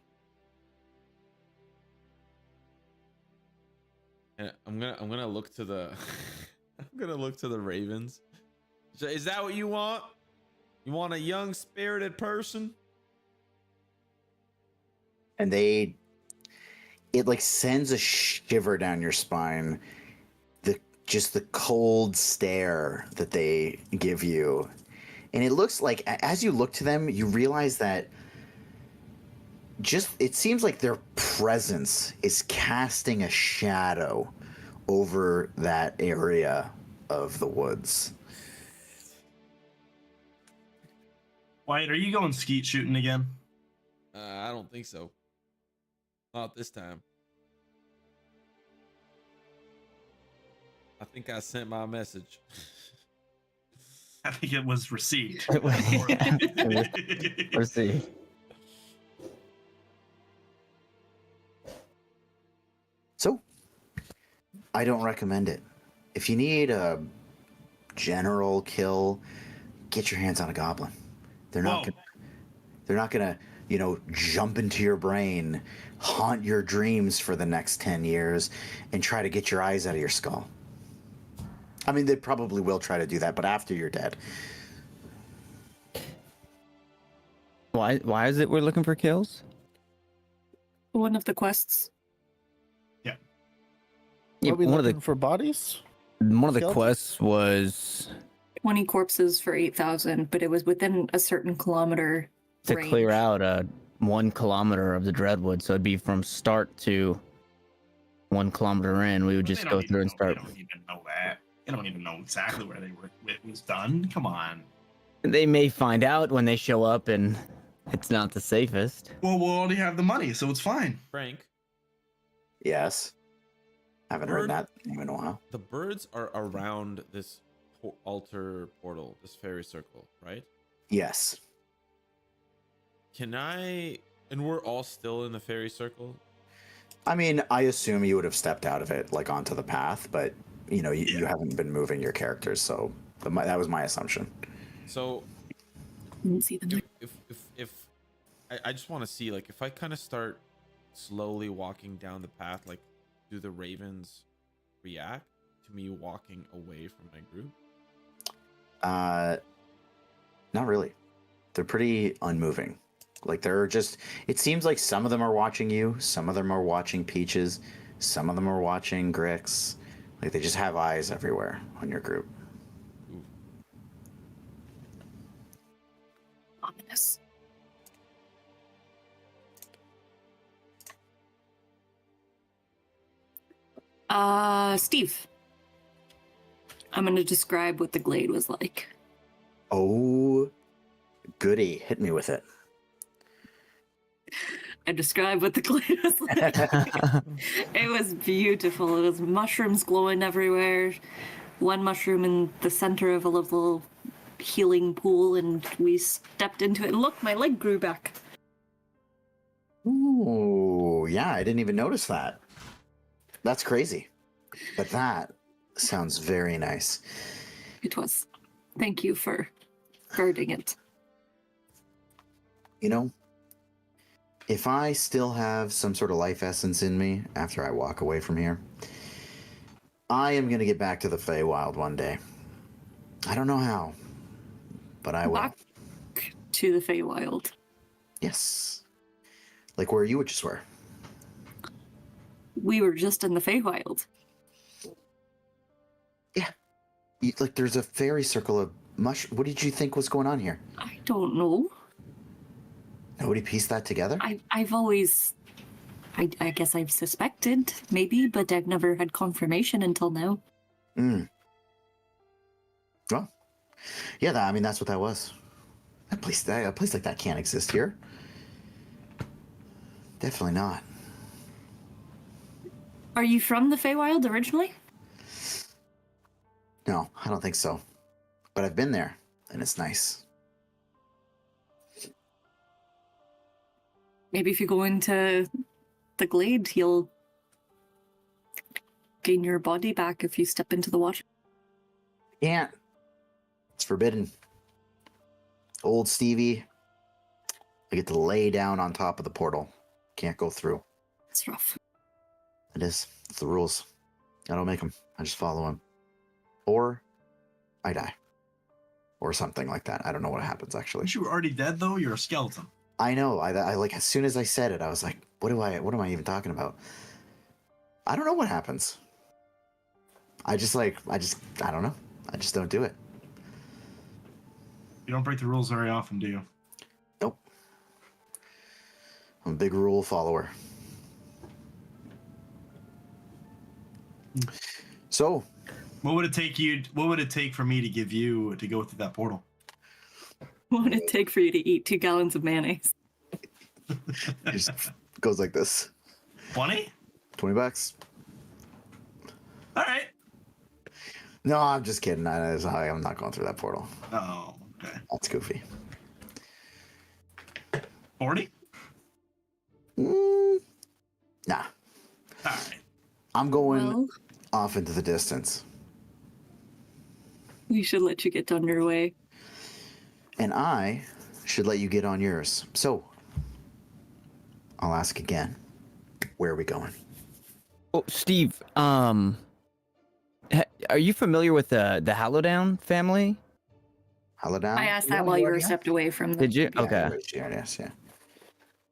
And I'm gonna look to the I'm gonna look to the ravens. So is that what you want? You want a young spirited person? And it like sends a shiver down your spine. Just the cold stare that they give you. And it looks like, as you look to them, you realize that it seems like their presence is casting a shadow over that area of the woods. Wyatt, are you going skeet shooting again? I don't think so. Not this time. I think I sent my message. I think it was received. Let's see. So, I don't recommend it. If you need a general kill, get your hands on a goblin. They're not gonna, jump into your brain, haunt your dreams for the next 10 years, and try to get your eyes out of your skull. I mean, they probably will try to do that, but after you're dead. Why is it we're looking for kills? One of the quests. Yeah, Are we one of looking the for bodies? One of the quests was 20 corpses for 8,000, but it was within a certain kilometer to range. clear out 1 kilometer of the Dreadwood. So it'd be from start to 1 kilometer in. We would But just they go don't through even and start. They don't even know that. They don't even know exactly where it was done. Come on. They may find out when they show up, and it's not the safest. Well, we'll already have the money, so it's fine. Frank, Yes. Haven't heard that name in a while. the birds are around this altar portal, this fairy circle, right? Yes. And we're all still in the fairy circle? I mean, I assume you would have stepped out of it, like onto the path, but you haven't been moving your characters, so that was my assumption. So Didn't see them. if I just want to see, like, if I kind of start slowly walking down the path, like, do the ravens react to me walking away from my group? Not really. They're pretty unmoving. Like, it seems like some of them are watching you, some of them are watching Peaches, some of them are watching Grix. Like, they just have eyes everywhere on your group. Ooh. Ominous. Steve. I'm going to describe what the glade was like. Oh, goody. Hit me with it. I described what the glade was like. It was beautiful. It was mushrooms glowing everywhere. One mushroom in the center of a little healing pool, and we stepped into it. And look, my leg grew back. Ooh, yeah, I didn't even notice that. That's crazy. But that sounds very nice. It was. Thank you for guarding it. If I still have some sort of life essence in me after I walk away from here, I am going to get back to the Feywild one day. I don't know how, but I will. Back to the Feywild. Yes. Like where you just were. We were just in the Feywild. Yeah. Like there's a fairy circle of what did you think was going on here? I don't know. Nobody pieced that together? I've always... I guess I've suspected, maybe, but I've never had confirmation until now. Well, yeah, that's what that was. A place like that can't exist here. Definitely not. Are you from the Feywild originally? No, I don't think so. but I've been there, and it's nice. Maybe if you go into the glade, you'll gain your body back if you step into the water. Can't. It's forbidden. Old Stevie. I get to lay down on top of the portal. Can't go through. It's rough. It is. It's the rules. I don't make them. I just follow them. Or I die. Or something like that. I don't know what happens, actually. Aren't you already dead, though? You're a skeleton. I know. I like, as soon as I said it, I was like, what am I even talking about? I don't know what happens. I don't know. I just don't do it. You don't break the rules very often, do you? Nope. I'm a big rule follower. So, What would it take for me to give you to go through that portal? What would it take for you to eat 2 gallons of mayonnaise? it just goes like this. 20? $20. All right. No, I'm just kidding. I'm not going through that portal. Oh, okay. That's goofy. 40? Nah. All right. I'm going Well, off into the distance. we should let you get on your way. And I should let you get on yours. So, I'll ask again. Where are we going? Oh, Steve, are you familiar with the Hallowdown family? Hallowdown? I asked that while you were stepped away from the... Did you? Yeah, Okay. Yes, yeah.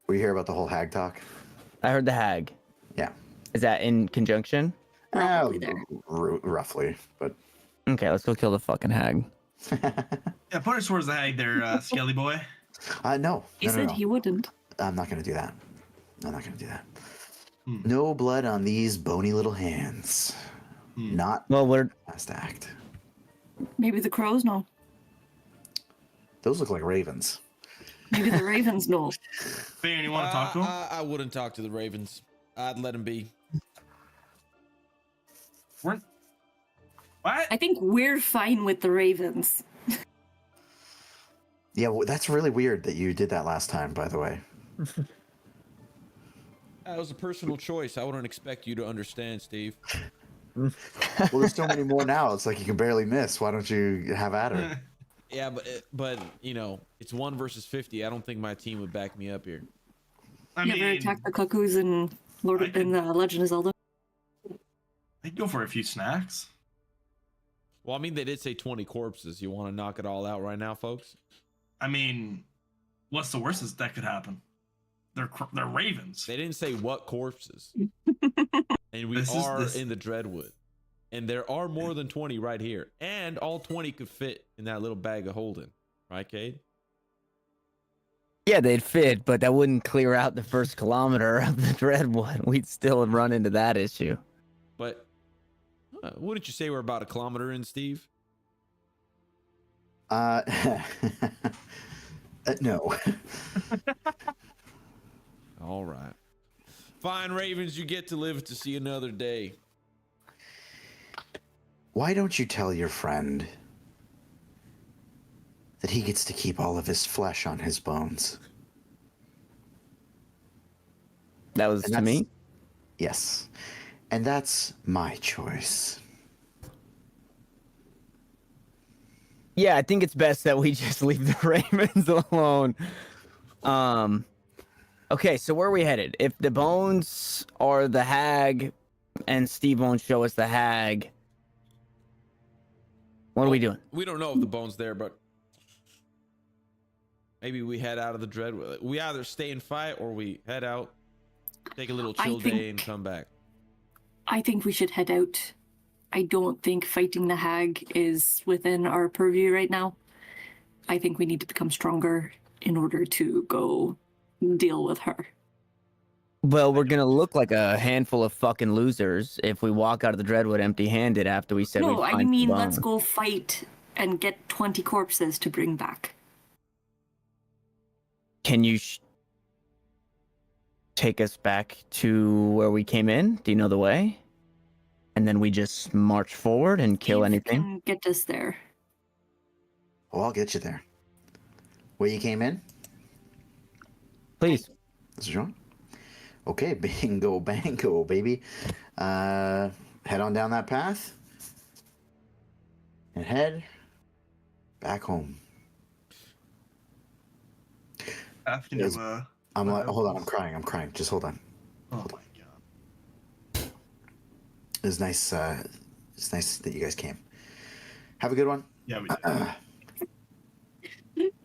Were you hear about the whole hag talk? I heard the hag. Yeah. Is that in conjunction? Probably there. Roughly, but Okay, let's go kill the fucking hag. Yeah, put us towards the hag there, Skelly boy. no. He no, said no. he wouldn't. I'm not going to do that. I'm not going to do that. Hmm. No blood on these bony little hands. Hmm. Not Well, we're last act. Maybe the crows know. Those look like ravens. Maybe the ravens know. Feyorn, you want to talk to him? I wouldn't talk to the Ravens. I'd let them be. What? I think we're fine with the ravens. Yeah, well, that's really weird that you did that last time, by the way. That was a personal choice. I wouldn't expect you to understand, Steve. Well, there's so many more now. It's like you can barely miss. Why don't you have at her? Yeah, but you know, it's 1 versus 50. I don't think my team would back me up here. I You ever mean, attack the cuckoos in Legend of Zelda? I'd go for a few snacks. Well, I mean, they did say 20 corpses. You want to knock it all out right now, folks? I mean, what's the worst that could happen? They're ravens. They didn't say what corpses. And we This is- are this- in the Dreadwood. And there are more than 20 right here. And all 20 could fit in that little bag of holding. Right, Cade? yeah, they'd fit, but that wouldn't clear out the first kilometer of the Dreadwood. We'd still run into that issue. But wouldn't you say we're about a kilometer in, Steve? No. All right. Fine, Ravens, you get to live to see another day. Why don't you tell your friend that he gets to keep all of his flesh on his bones? That was And to me? Yes. And that's my choice. Yeah, I think it's best that we just leave the Ravens alone. Okay, so where are we headed? If the bones are the hag and Steve won't show us the hag, what are we doing? We don't know if the bone's there, but maybe we head out of the Dreadwood. We either stay and fight or we head out, take a little chill day and come back. I think we should head out. I don't think fighting the hag is within our purview right now. I think we need to become stronger in order to go deal with her. Well, we're gonna look like a handful of fucking losers if we walk out of the Dreadwood empty-handed after we said No, we'd I find mean, the let's bones. go fight and get 20 corpses to bring back. Can you take us back to where we came in? Do you know the way? And then we just march forward and kill Steve anything? can get us there. Oh, I'll get you there. Where you came in? Please. This is John. Okay, bingo, bango, baby. Head on down that path. And head back home. Can Yes. you, I'm let like, out, hold on, please? I'm crying. Just hold on. Oh my god. It's nice that you guys came. Have a good one. Yeah, we did.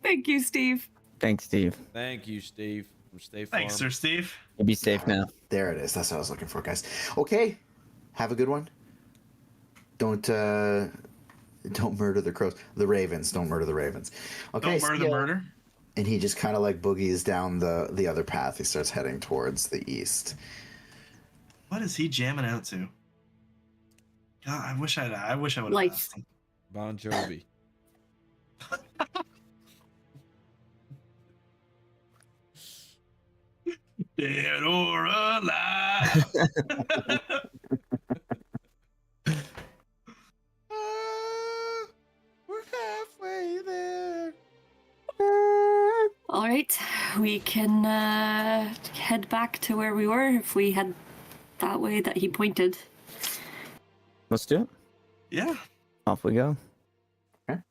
Thank you, Steve. Thanks, Steve. Thank you, Steve, from State Farm. Thanks, Sir Steve. You'll be safe now. There it is. That's what I was looking for, guys. Okay. Have a good one. Don't murder the crows. The ravens. Don't murder the ravens. Okay. Don't murder see the ya. murder. And he just kind of like boogies down the other path. He starts heading towards the east. What is he jamming out to? God, I wish I would have Life. asked him. Bon Jovi. Dead or alive. We're halfway there. All right, we can head back to where we were if we head that way that he pointed. Let's do it. Yeah. Off we go.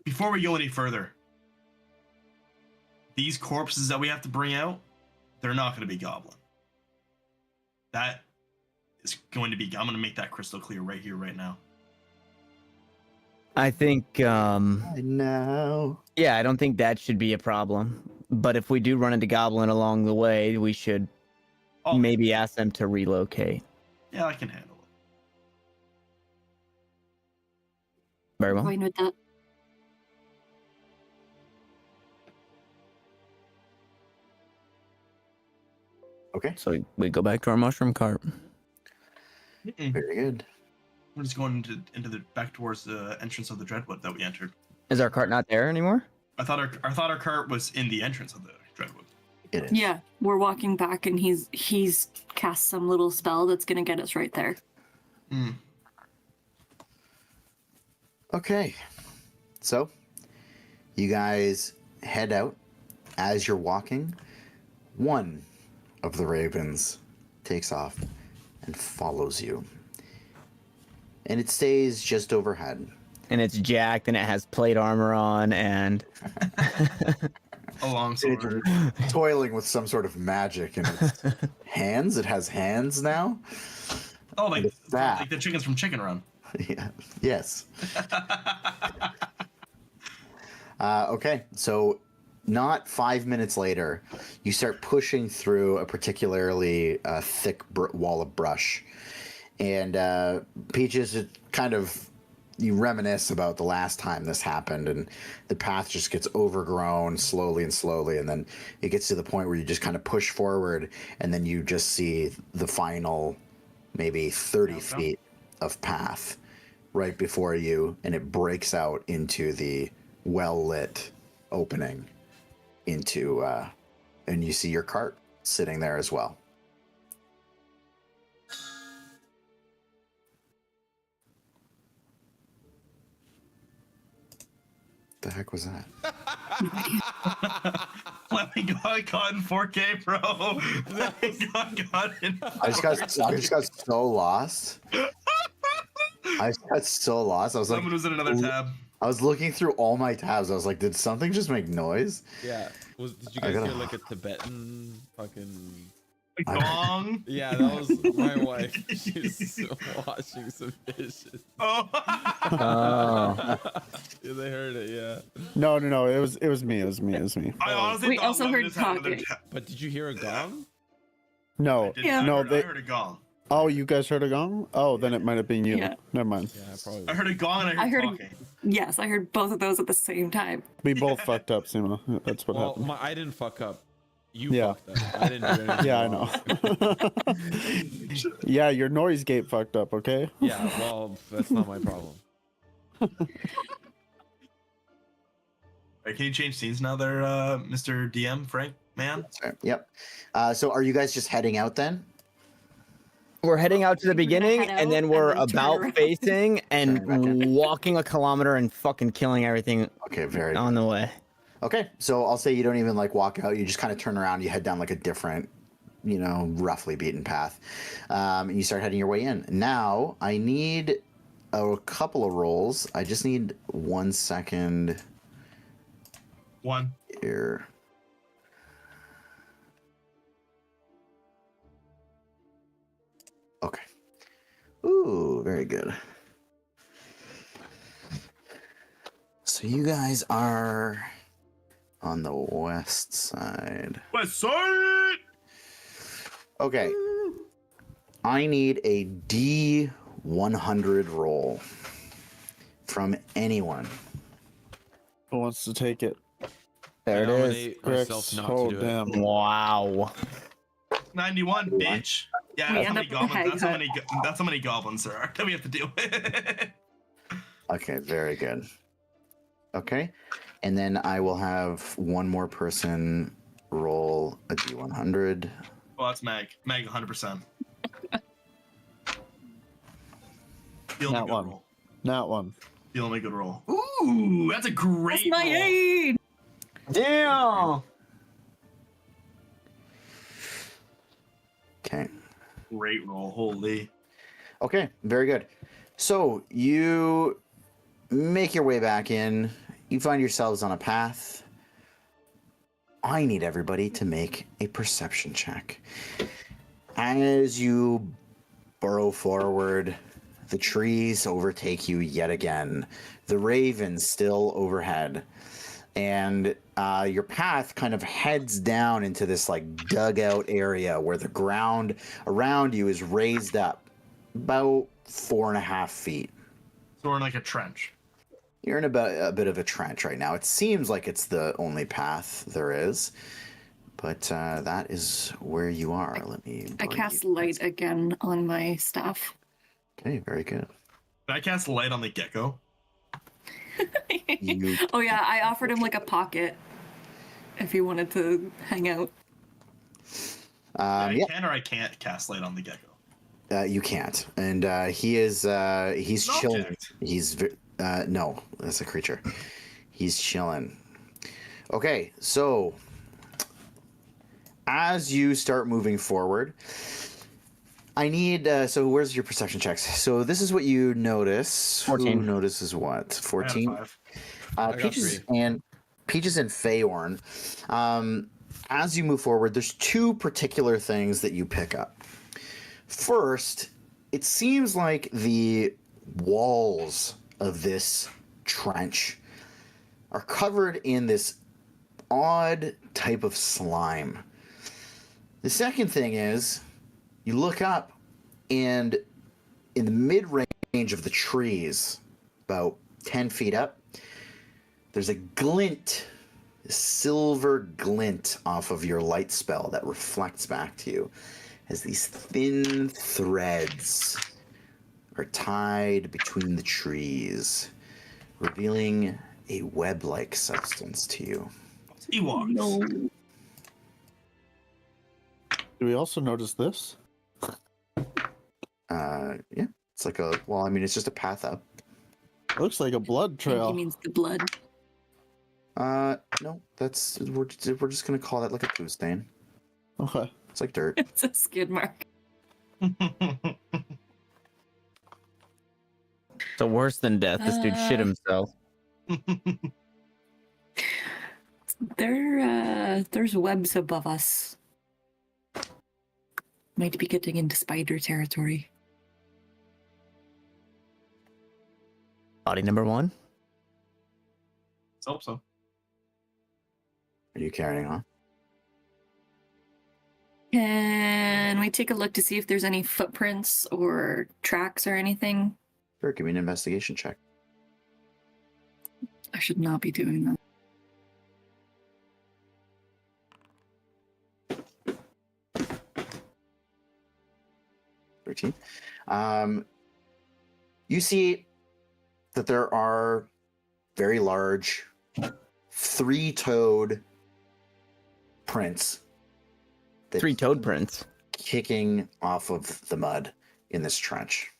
Before we go any further, these corpses that we have to bring out, they're not going to be goblin. That is going to be. I'm going to make that crystal clear right here, right now. I think, No. yeah, I don't think that should be a problem. But if we do run into Goblin along the way, we should Oh, maybe ask them to relocate. yeah, I can handle it. Very well. Fine with that. Okay. So we go back to our mushroom cart. Very good. We're just going into the back towards the entrance of the Dreadwood that we entered. Is our cart not there anymore? I thought our cart was in the entrance of the Dreadwood. It is. Yeah, we're walking back, and he's cast some little spell that's gonna get us right there. Hmm. Okay. So, you guys head out. As you're walking, one of the ravens takes off and follows you. And it stays just overhead. And it's jacked and it has plate armor on and A long sword. It's toiling with some sort of magic in its hands. It has hands now. Oh, like that? the chickens from Chicken Run. Yeah. Yes. Okay, so not 5 minutes later, you start pushing through a particularly thick wall of brush. And Peaches, it kind of, you reminisce about the last time this happened, and the path just gets overgrown slowly, and then it gets to the point where you just kind of push forward, and then you just see the final maybe 30 feet of path right before you, and it breaks out into the well-lit opening into, and you see your cart sitting there as well. The heck was that? Let me got in 4K, bro. Let me got in. I just got so lost. I just got so lost. I was like, Someone was in another tab. I was looking through all my tabs. I was like, did something just make noise? Yeah. Did you I guys gotta- hear like a Tibetan fucking? A gong. Yeah, that was my wife. She's washing some dishes. Oh. oh, Yeah, they heard it. Yeah. No. It was me. I honestly We thought also Lemon heard just had another talking. tab. But did you hear a gong? No. Yeah. No, I they. heard a gong. Oh, you guys heard a gong? Oh, then it might have been you. Yeah. Never mind. Yeah, probably. I heard a gong and I I heard heard- talking. Yes, I heard both of those at the same time. We both fucked up, Simo. That's what Well, happened. I didn't fuck up. You Yeah. fucked up. I didn't do anything. Yeah, I wrong. know. Yeah, your noise gate fucked up, okay? Yeah, well, that's not my problem. Right, can you change scenes now there, Mr. DM, Frank, man? Sorry. Yep. So are you guys just heading out then? we're heading out to the We're gonna beginning, head and out then we're and then turn about around. facing and Turn back in. walking a kilometer and fucking killing everything Okay, very on good. the way. Okay, so I'll say you don't even like walk out. You just kind of turn around. You head down like a different, roughly beaten path. And you start heading your way in. Now I need a couple of rolls. I just need 1 second 1. here. Okay. Ooh, very good. So you guys are on the west side. West side. Okay. I need a D100 roll from anyone. Who wants to take it? There it is. Nominate myself Grix, not oh to do it. damn. Wow. 91, bitch. Yeah, We that's how end many up with a goblins. haircut. That's how many goblins there are that we have to deal with. Okay, very good. Okay. And then I will have one more person roll a D100. Well, that's Mag. Mag 100%. Feeling a Not good one. roll. Not one. Feeling a good roll. Ooh, that's a great That's my roll. 8. Damn. Okay. Great roll. Holy. Okay, very good. So you make your way back in. You find yourselves on a path. I need everybody to make a perception check. As you burrow forward, the trees overtake you yet again. The ravens still overhead. And your path kind of heads down into this like dugout area where the ground around you is raised up about 4.5 feet. So we're in like a trench. You're in a bit of a trench right now. It seems like it's the only path there is, but that is where you are. Let me. I bring cast you- light again on my staff. Okay, very good. Did I cast light on the gecko? You, Oh yeah, I offered him like a pocket if he wanted to hang out. I yeah, can or I can't cast light on the gecko. you can't, and he's An chilling. object. No, that's a creature. He's chilling. Okay, so as you start moving forward, I need. So where's your perception checks? So this is what you notice. 14. Who notices what? I had a 14. 5. I got Peaches 3. and Feyorn. As you move forward, there's two particular things that you pick up. First, it seems like the walls of this trench are covered in this odd type of slime. The second thing is, you look up, and in the mid-range of the trees, about 10 feet up, there's a glint, a silver glint off of your light spell that reflects back to you as these thin threads are tied between the trees, revealing a web-like substance to you. Ewoks. Do we also notice this? Yeah, it's like it's just a path up. Looks like a blood I think trail. he means the blood. No, we're just gonna call that like a poo stain. Okay. It's like dirt. It's a skid mark. So worse than death. This dude shit himself. There's webs above us. Might be getting into spider territory. Body number 1. Let's hope so. Are you carrying on? Can we take a look to see if there's any footprints or tracks or anything? Sure, give me an investigation check. I should not be doing that. You see that there are very large, 3-toed prints. that 3 toad prints. kicking off of the mud. in this trench.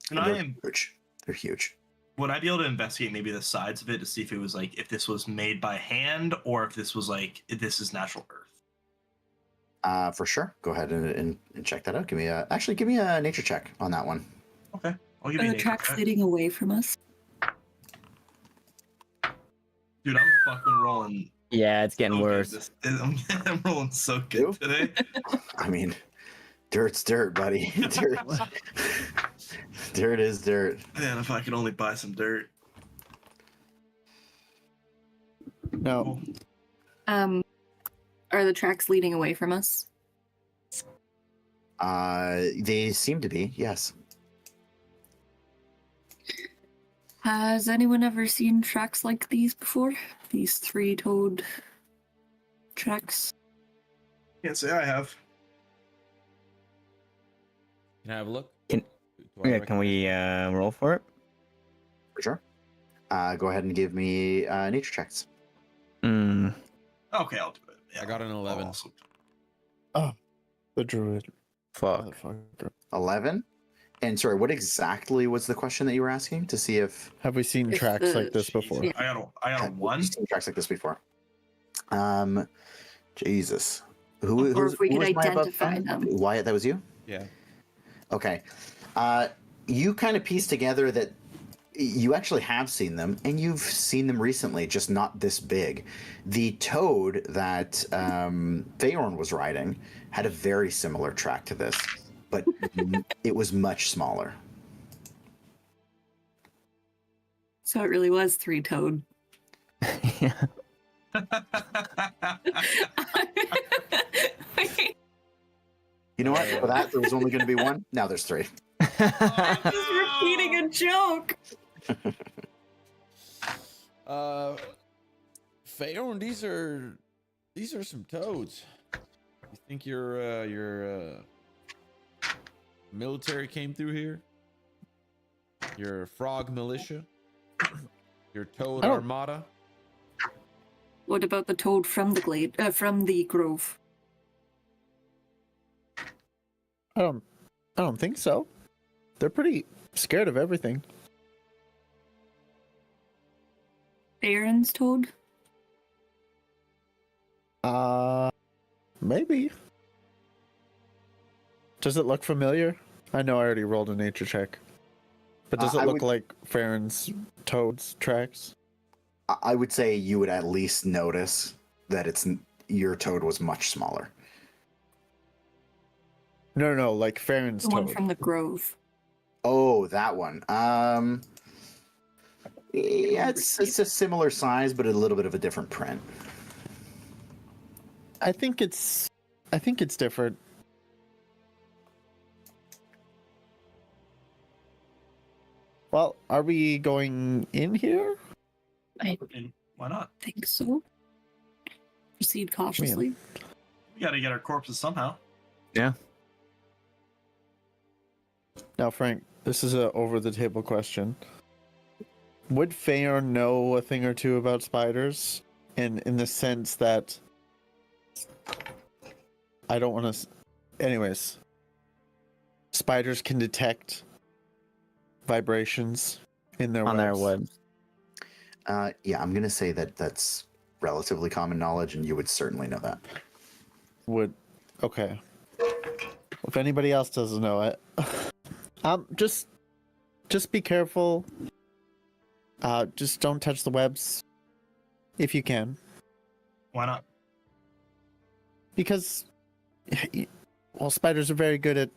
And They're huge. They're huge. Would I be able to investigate maybe the sides of it to see if it was like if this was made by hand or if this was like if this is natural earth? For sure. Go ahead and check that out. Give me a nature check on that one. Okay, I'll give Are you the a tracks check. leading away from us? Dude, I'm fucking rolling. Yeah, it's getting so good worse. I'm rolling so good You? today. I mean, dirt's dirt, buddy. Dirt. Dirt is dirt. Man, if I could only buy some dirt. No. Are the tracks leading away from us? They seem to be, yes. Has anyone ever seen tracks like these before? These three-toed tracks? Can't say I have. Can I have a look? Can- Do I Yeah, recognize- can we roll for it? For sure. Go ahead and give me nature checks. Hmm. Okay, I'll do it. Yeah, I got an I'll 11. also- The druid. Fuck. Motherfucker. 11. And sorry, what exactly was the question that you were asking to see if Have we seen If tracks the- like this before? Yeah. I got a have one. you seen tracks like this before? Jesus. Or Who's, if we who could was my above identify friend? them. Wyatt, that was you? Yeah. Okay. You kind of piece together that you actually have seen them, and you've seen them recently, just not this big. The toad that Feyorn was riding had a very similar track to this, but it was much smaller. So it really was three-toed. Yeah. You know what? For that, there was only going to be one. Now there's three. I'm just repeating a joke. Feyorn, these are some toads. You think your military came through here? Your frog militia? Your toad I don't- armada? What about the toad from the glade, from the grove? I don't think so. They're pretty scared of everything. Aaron's toad? Maybe. Does it look familiar? I know I already rolled a nature check. But does it I look would- like Farron's toad's tracks? I would say you would at least notice that your toad was much smaller. No, like Farron's The toad. one from the grove. Oh, that one. Yeah, it's a similar size, but a little bit of a different print. I think it's different. Well, are we going in here? I And why not? think so. Proceed cautiously. We got to get our corpses somehow. Now, Frank, this is a over-the-table question. Would Feyorn know a thing or two about spiders? In the sense that I don't want to. Anyways, spiders can detect vibrations in their On their webs. Yeah, I'm gonna say that that's relatively common knowledge, and you would certainly know that. Okay. If anybody else doesn't know it, just be careful. Just don't touch the webs if you can, Why not? because well, spiders are very good at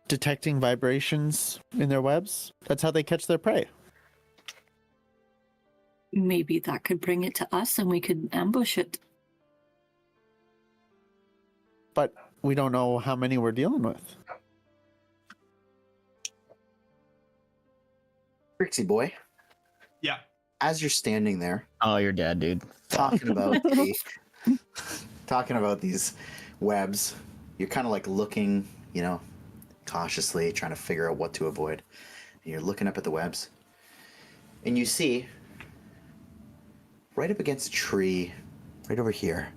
detecting vibrations in their webs. That's how they catch their prey. Maybe that could bring it to us and we could ambush it. But we don't know how many we're dealing with. Grixie boy, Yeah. as you're standing there Oh, you're dead, dude. talking about these webs, you're kind of like looking, cautiously, trying to figure out what to avoid. And you're looking up at the webs, and you see right up against a tree, right over here,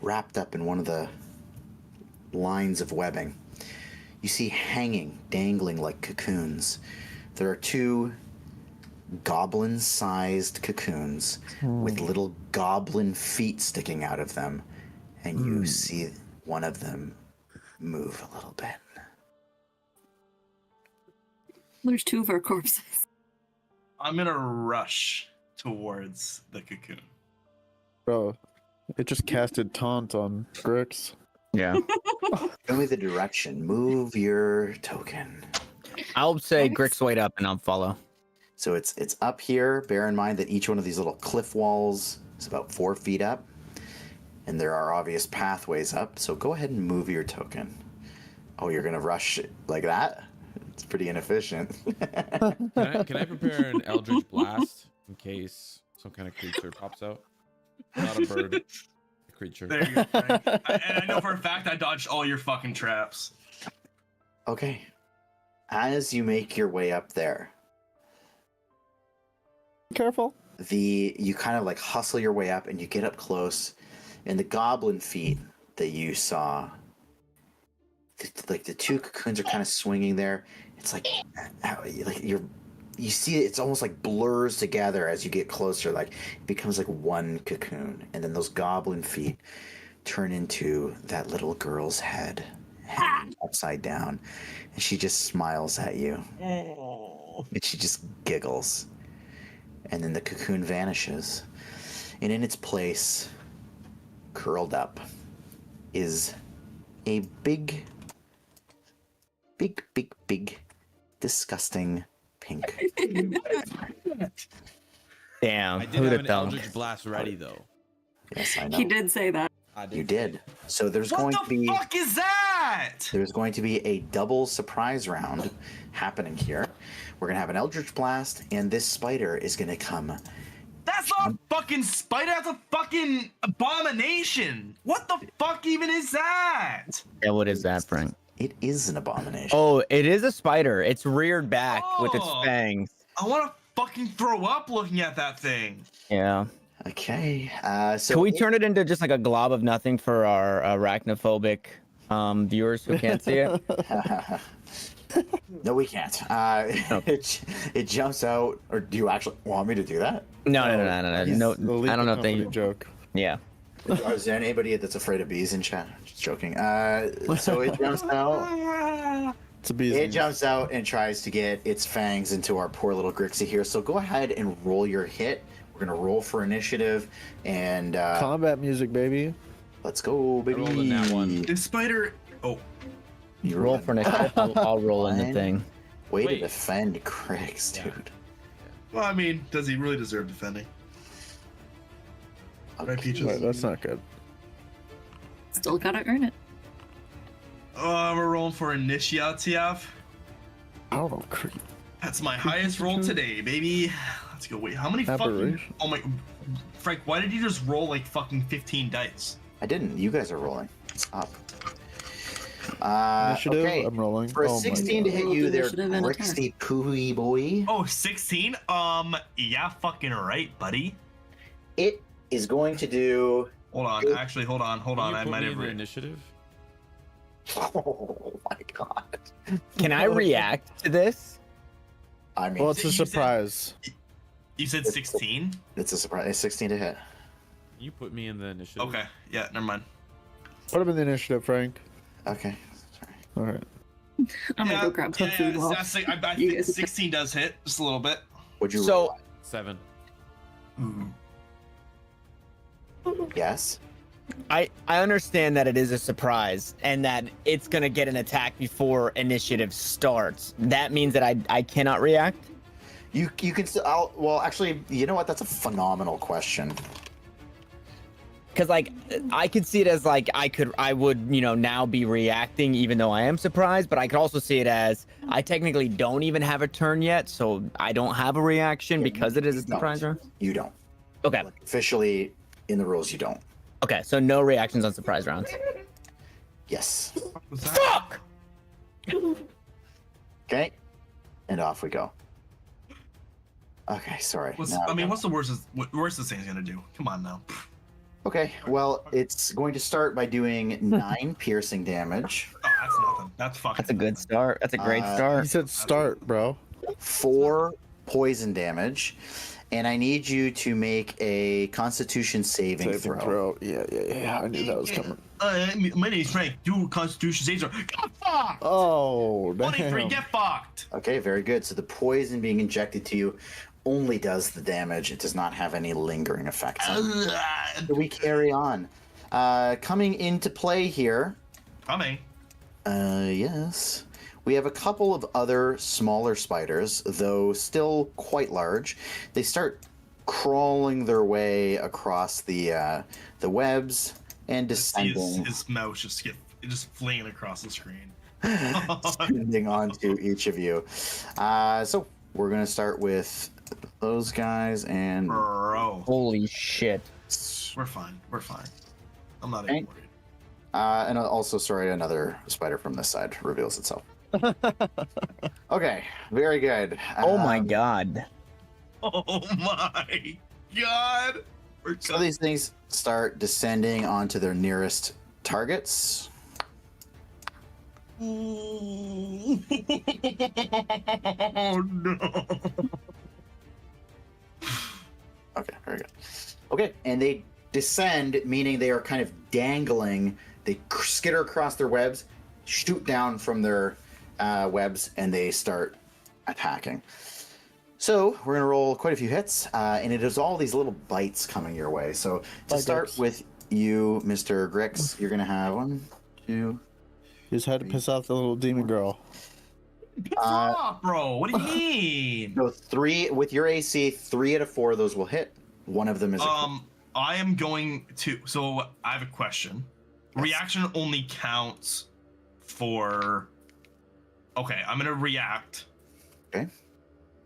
wrapped up in one of the lines of webbing. You see hanging, dangling like cocoons. There are 2 goblin-sized cocoons with little goblin feet sticking out of them, and you see one of them move a little bit. There's 2 of our corpses. I'm gonna rush towards the cocoon. Bro, it just casted taunt on Grix. Yeah. Show me the direction. Move your token. I'll say Grix wait up and I'll follow. So it's up here. Bear in mind that each one of these little cliff walls is about 4 feet up, and there are obvious pathways up. So go ahead and move your token. Oh, you're gonna rush like that? It's pretty inefficient. Can I prepare an Eldritch Blast in case some kind of creature pops out? Not a bird, a creature. There you go, Frank. And I know for a fact I dodged all your fucking traps. Okay. As you make your way up there, Careful. you kind of like hustle your way up and you get up close, and the goblin feet that you saw, like the 2 cocoons are kind of swinging there. It's like you see it's almost like blurs together as you get closer. Like it becomes like one cocoon, and then those goblin feet turn into that little girl's head hanging upside down, and she just smiles at you, and she just giggles, and then the cocoon vanishes, and in its place, curled up, is a big, disgusting pink. Damn. I did Who'd have have an thought? Eldritch Blast ready though. Yes, I know. He did say that. I You did. So there's What going the to be fuck is that? there's going to be a double surprise round happening here. We're gonna have an Eldritch Blast, and this spider is gonna come. That's not a fucking spider. That's a fucking abomination. What the fuck even is that? Yeah, what is that, Frank? It is an abomination. Oh, it is a spider. It's reared back with its Oh. fangs. I want to fucking throw up looking at that thing. Yeah. Okay. So Can we turn it into just like a glob of nothing for our arachnophobic viewers who can't see it? No, we can't. It jumps out. Or do you actually want me to do that? No. The No, legal I don't know if company they. joke. Yeah. Is there anybody that's afraid of bees in chat? Just joking. So it jumps out. It's a bee's It knees. jumps out and tries to get its fangs into our poor little Grixie here. So go ahead and roll your hit. We're gonna roll for initiative, and Combat music, baby. let's go, baby. rolled in that one. This spider. Oh, You Roll for initiative. I'll roll in the Fine. thing. Way to Wait. defend Grix, Yeah. dude. well, I mean, does he really deserve defending? Right, Peaches? Wait, that's not good. Still gotta earn it. We're rolling for initiative. I don't know. That's my highest roll today, baby. Let's go. Wait, how many fucking? Aberration. Oh my, Frank, why did you just roll like fucking 15 dice? I didn't. You guys are rolling. It's up. Initiative. Okay. I'm rolling. For a Oh my 16 to God. hit you, there, Initiative and attack. Grixie pooey boy. Oh, 16? Yeah, fucking right, buddy. It is going to do. Hold on, actually, hold on. Can you I put might me have. in the initiative? Oh my god. Can I react to this? I mean, Well, it's a You said- surprise. You said 16? it's a surprise. It's 16 to hit. You put me in the initiative. Okay, yeah, never mind. Put him in the initiative, Frank. Okay. Sorry. All right. I'm gonna go grab some food while I you think guys- 16 does hit just a little bit. Would you So- roll? 7. Yes. I understand that it is a surprise and that it's gonna get an attack before initiative starts. That means that I cannot react. You can still. Well, actually, you know what? That's a phenomenal question. Because like I could see it as like I would now be reacting even though I am surprised, but I could also see it as I technically don't even have a turn yet, so I don't have a reaction because it is a You don't. surprise round. You don't. Okay. Like, officially, in the rules, you don't. Okay, so no reactions on surprise rounds. Yes. Was that? Fuck! Okay. And off we go. Okay. Sorry. What's, Now- I mean, what's the worst? Worst this thing's gonna do? Come on now. Okay, well, it's going to start by doing 9 piercing damage, Oh, that's nothing. That's fucking. That's a good nothing. start. That's a great He start. said start, bro. 4 poison damage, and I need you to make a Constitution saving throw. Yeah. I knew that was coming. My name's Frank. Do Constitution saves. Get fucked. Oh, 23. damn. Get fucked. Okay, very good. So the poison being injected to you only does the damage. It does not have any lingering effects. So we carry on. Coming into play here. Coming. Yes. We have a couple of other smaller spiders, though still quite large. They start crawling their way across the webs and descending, His mouse just flinging across the screen. descending onto each of you. So we're gonna start with those guys, and Bro, Holy shit. we're fine. We're fine. I'm not Okay. even worried. and also, sorry, another spider from this side reveals itself. Okay, very good. Oh my god. Oh my god! We're So these things start descending onto their nearest targets. Oh no! Okay, very good. Okay, and they descend, meaning they are kind of dangling. They skitter across their webs, shoot down from their webs, and they start attacking. So we're gonna roll quite a few hits, and it is all these little bites coming your way. So to Bye, start Grix. with you, Mr. Grix, you're gonna have 1, 2. Just had to piss off the little demon girl. Stop, bro! What do you mean? No, 3 with your AC. 3 out of 4 of those will hit. One of them is I am going to. So I have a question. Yes. Reaction only counts for. Okay, I'm gonna react. Okay.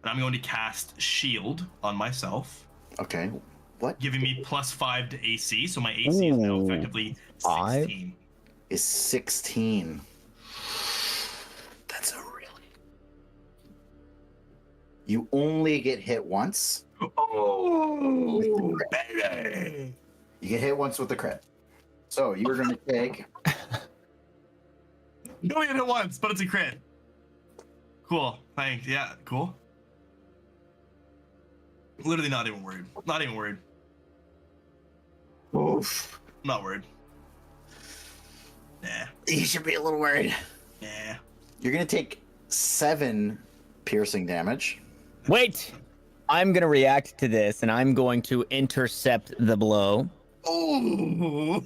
And I'm going to cast Shield on myself, Okay. What giving me +5 to AC. So my AC is now Ooh. effectively 5? 16. is 16? That's a really. You only get hit once. Oh, baby! You get hit once with the crit. So you're going to take. You only hit it once, but it's a crit. Cool. Thanks. Yeah, cool. Literally not even worried. Not even worried. Oof. Not worried. Nah. You should be a little worried. Nah. You're going to take 7 piercing damage. Wait! I'm gonna react to this and I'm going to intercept the blow. Ooh.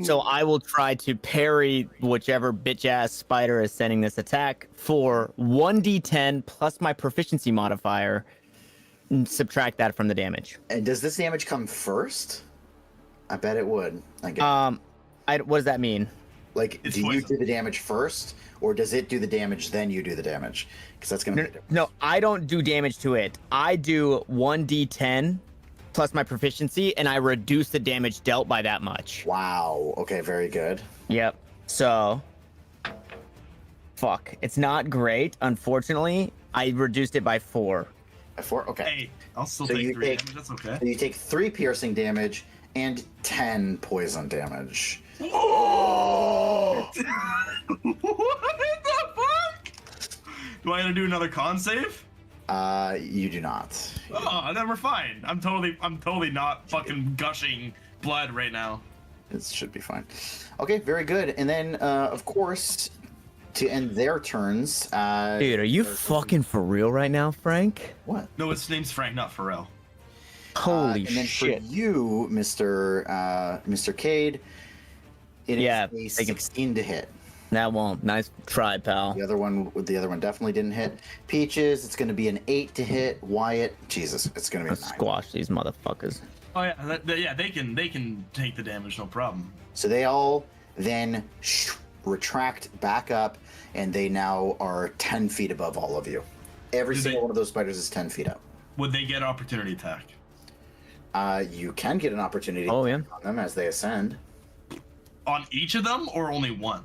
So I will try to parry whichever bitch ass spider is sending this attack for 1d10 plus my proficiency modifier. And subtract that from the damage. And does this damage come first? I bet it would. Like, What does that mean? like It's do you poison. do the damage first, or does it do the damage then you do the damage? Because that's going to No, be different. no, I don't do damage to it. I do 1d10 plus my proficiency, and I reduce the damage dealt by that much. Wow. Okay, very good. Yep. So, fuck. It's not great, unfortunately. I reduced it by 4. 4. Okay. Hey, I'll still So take you 3 take- damage. That's okay. So you take 3 piercing damage and 10 poison damage. Oh! What the fuck? Do I gotta do another con save? You do not. Oh, then we're fine. I'm totally not fucking gushing blood right now. It should be fine. Okay, very good. And then, of course, to end their turns. Dude, are you fucking for real right now, Frank? What? No, his name's Frank, not Pharrell. Holy and then shit. for you, Mr. Cade, it is Yeah, a they can- 16 to hit. That won't. Nice try, pal. The other one definitely didn't hit. Peaches, it's going to be an 8 to hit. Wyatt, Jesus, it's going to be Let's a 9. squash these motherfuckers. Oh yeah, they can take the damage, no problem. So they all then retract back up, and they now are 10 feet above all of you. Every Do single they- one of those spiders is 10 feet up. Would they get opportunity attack? You can get an opportunity Oh, yeah. on them as they ascend. On each of them, or only one?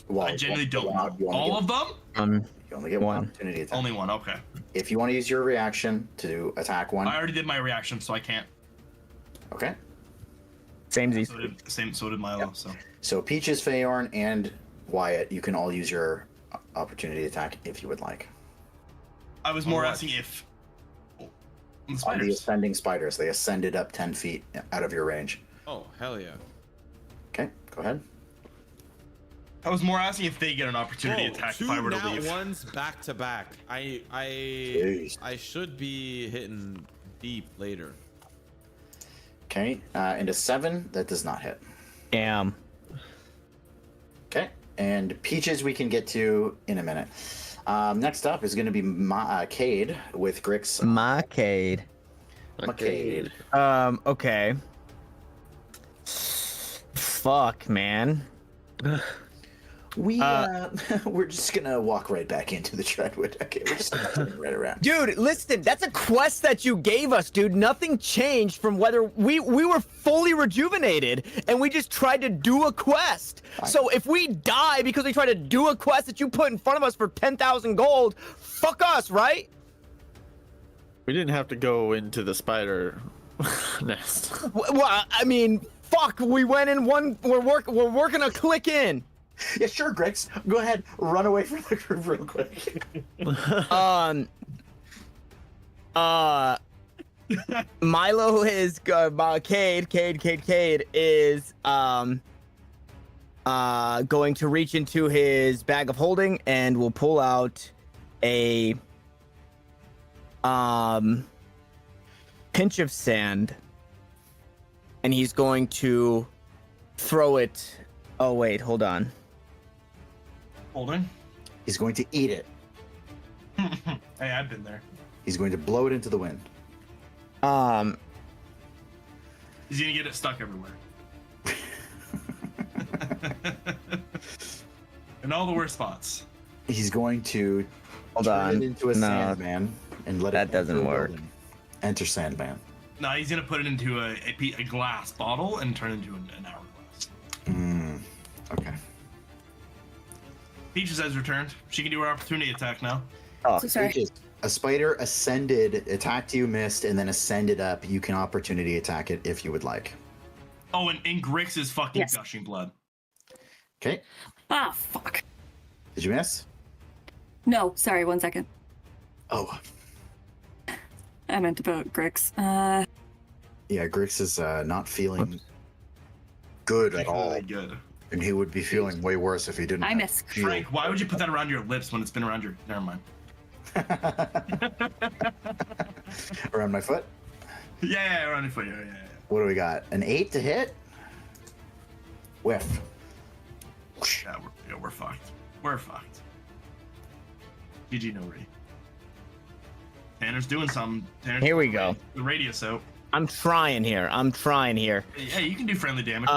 Well, I genuinely don't you know. only All get- of them? You only get one One. opportunity attack. Only one. Okay. If you want to use your reaction to attack one, I already did my reaction, so I can't. okay. Samesies. So did Milo. Yep. So So Peaches, Feyorn, and Wyatt, you can all use your opportunity attack if you would like. I was more Alright. asking if on the On the spiders. ascending spiders, they ascended up 10 feet out of your range. Oh, hell yeah. Okay, go ahead. I was more asking if they get an opportunity Whoa, attack two if I were to nat leave. ones back to back. Jeez. I should be hitting deep later. Okay, and a 7, that does not hit. Damn. Okay, and Peaches we can get to in a minute. Next up is going to be Cade with Grix. Macade. Cade. Okay. Fuck, man. We're just gonna walk right back into the Treadwood. Okay, we're just gonna turn right around. Dude, listen, that's a quest that you gave us, dude. Nothing changed from whether we were fully rejuvenated and we just tried to do a quest. So if we die because we tried to do a quest that you put in front of us for 10,000 gold, fuck us, right? We didn't have to go into the spider nest. Well, I mean, fuck, we went in one, we're working a click in. Yeah, sure, Grix. Go ahead, run away from the group real quick. Milo is Cade is going to reach into his bag of holding and will pull out a pinch of sand, and he's going to throw it. Oh wait, hold on. Holding. He's going to eat it. Hey, I've been there. He's going to blow it into the wind. He's gonna get it stuck everywhere. In all the worst spots. He's going to Hold turn on. it into a No. Sandman and let That it doesn't enter a work. building. Enter Sandman. No, he's gonna put it into a glass bottle and turn it into an hourglass. Okay. Peaches has returned. She can do her opportunity attack now. Oh, So sorry. Peaches, a spider ascended, attacked you, missed, and then ascended up. You can opportunity attack it if you would like. Oh, and Grix is fucking Yes. gushing blood. Okay. Ah, fuck. Did you miss? No, sorry, 1 second. Oh. I meant about Grix. Yeah, Grix is not feeling good at all. Really good. And he would be feeling way worse if he didn't. I have miss. shield. Frank, why would you put that around your lips when it's been around your... Never mind. Around my foot? Yeah, around your foot. Yeah. What do we got? An 8 to hit? Whiff. Yeah, we're fucked. We're fucked. GG, no re. Tanner's doing something. Tanner's Here we doing go. The radius out. I'm trying here. Hey, you can do friendly damage.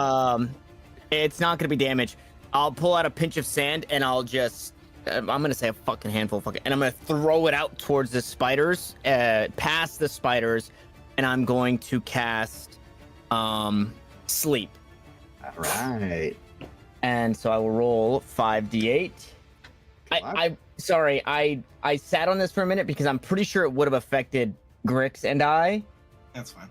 It's not gonna be damage. I'll pull out a pinch of sand and I'll just, I'm gonna say a fucking handful of and I'm gonna throw it out towards the spiders, past the spiders, and I'm going to cast, sleep. All right. And so I will roll 5d8. I sat on this for a minute because I'm pretty sure it would have affected Grix and I. That's fine.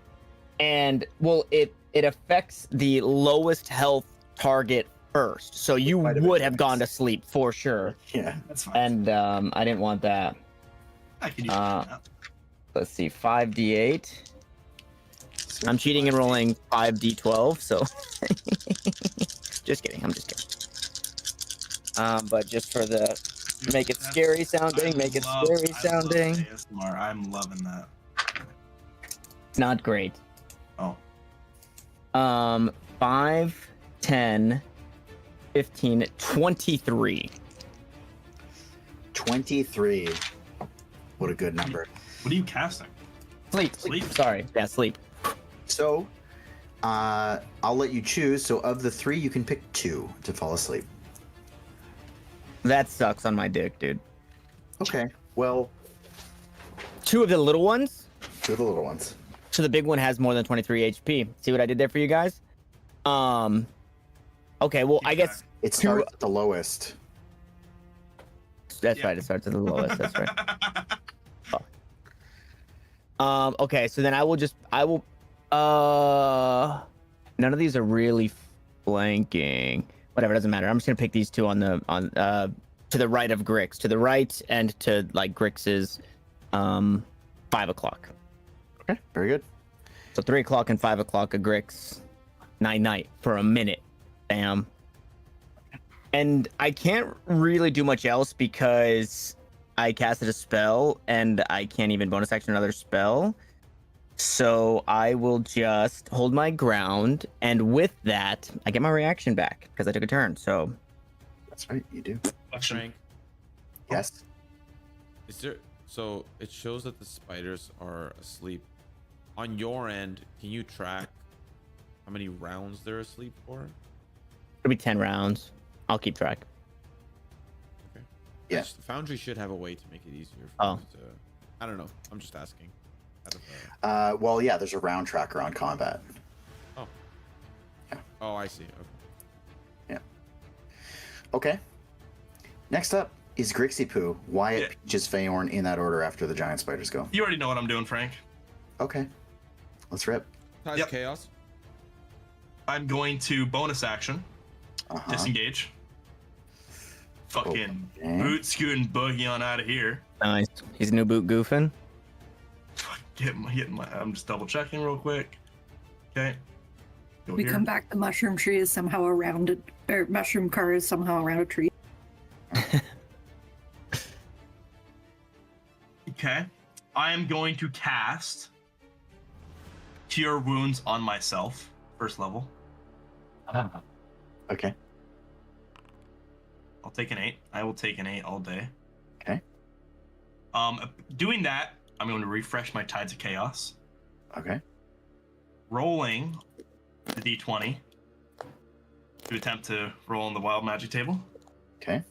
And well, it affects the lowest health target first, so you Quite a bit would have nice. gone to sleep for sure. Yeah. That's fine. And I didn't want that. I can use that. Let's see, 5d8. I'm cheating and rolling 5d12, so just kidding. I'm just kidding. But just for the make it scary sounding, make it scary sounding. ASMR. I'm loving that. It's not great. Oh. 5, 10, 15, 23. 23. What a good number. What are you casting? Sleep. Sleep. Sorry. Yeah, sleep. So, I'll let you choose. So, of the 3, you can pick 2 to fall asleep. That sucks on my dick, dude. Okay. Well, 2 of the little ones. 2 of the little ones. So the big one has more than 23 HP. See what I did there for you guys? Okay, well, I guess It starts at the lowest. that's Yeah. right. It starts at the lowest. That's right. Okay, so then I will None of these are really flanking. Whatever, doesn't matter. I'm just gonna pick these two on to the right of Grix, to the right and to like Grix's 5 o'clock. Okay, very good. So 3 o'clock and 5 o'clock of Grix. Night for a minute. Bam. And I can't really do much else because I casted a spell and I can't even bonus action another spell. So I will just hold my ground, and with that, I get my reaction back because I took a turn. So That's right, you do. Question. Phrank, Yes. is there? So it shows that the spiders are asleep. On your end, can you track how many rounds they're asleep for? it'll be 10 rounds. I'll keep track. Okay. Yeah. The Foundry should have a way to make it easier for Oh. us to. I don't know. I'm just asking. Out of, Well, yeah, there's a round tracker on combat. Oh, I see. Okay. Okay. Next up is Grixie Poo, Wyatt, Yeah. Peaches, Feyorn, in that order after the giant spiders go. You already know what I'm doing, Frank. Okay. Let's rip. Ties Yep. Chaos. I'm going to bonus action, Uh-huh. disengage. Fucking Okay. boot scooting boogie on out of here. Nice. He's new boot goofing. I'm just double checking real quick. Okay. Go We here. come back, the mushroom tree is somehow around it, or mushroom car is somehow around a tree. Okay. I am going to cast Cure Wounds on myself, first level. Okay. I'll take an 8. I will take an 8 all day. Okay. Doing that, I'm going to refresh my Tides of Chaos. Okay. Rolling the D20 to attempt to roll on the wild magic table. Okay.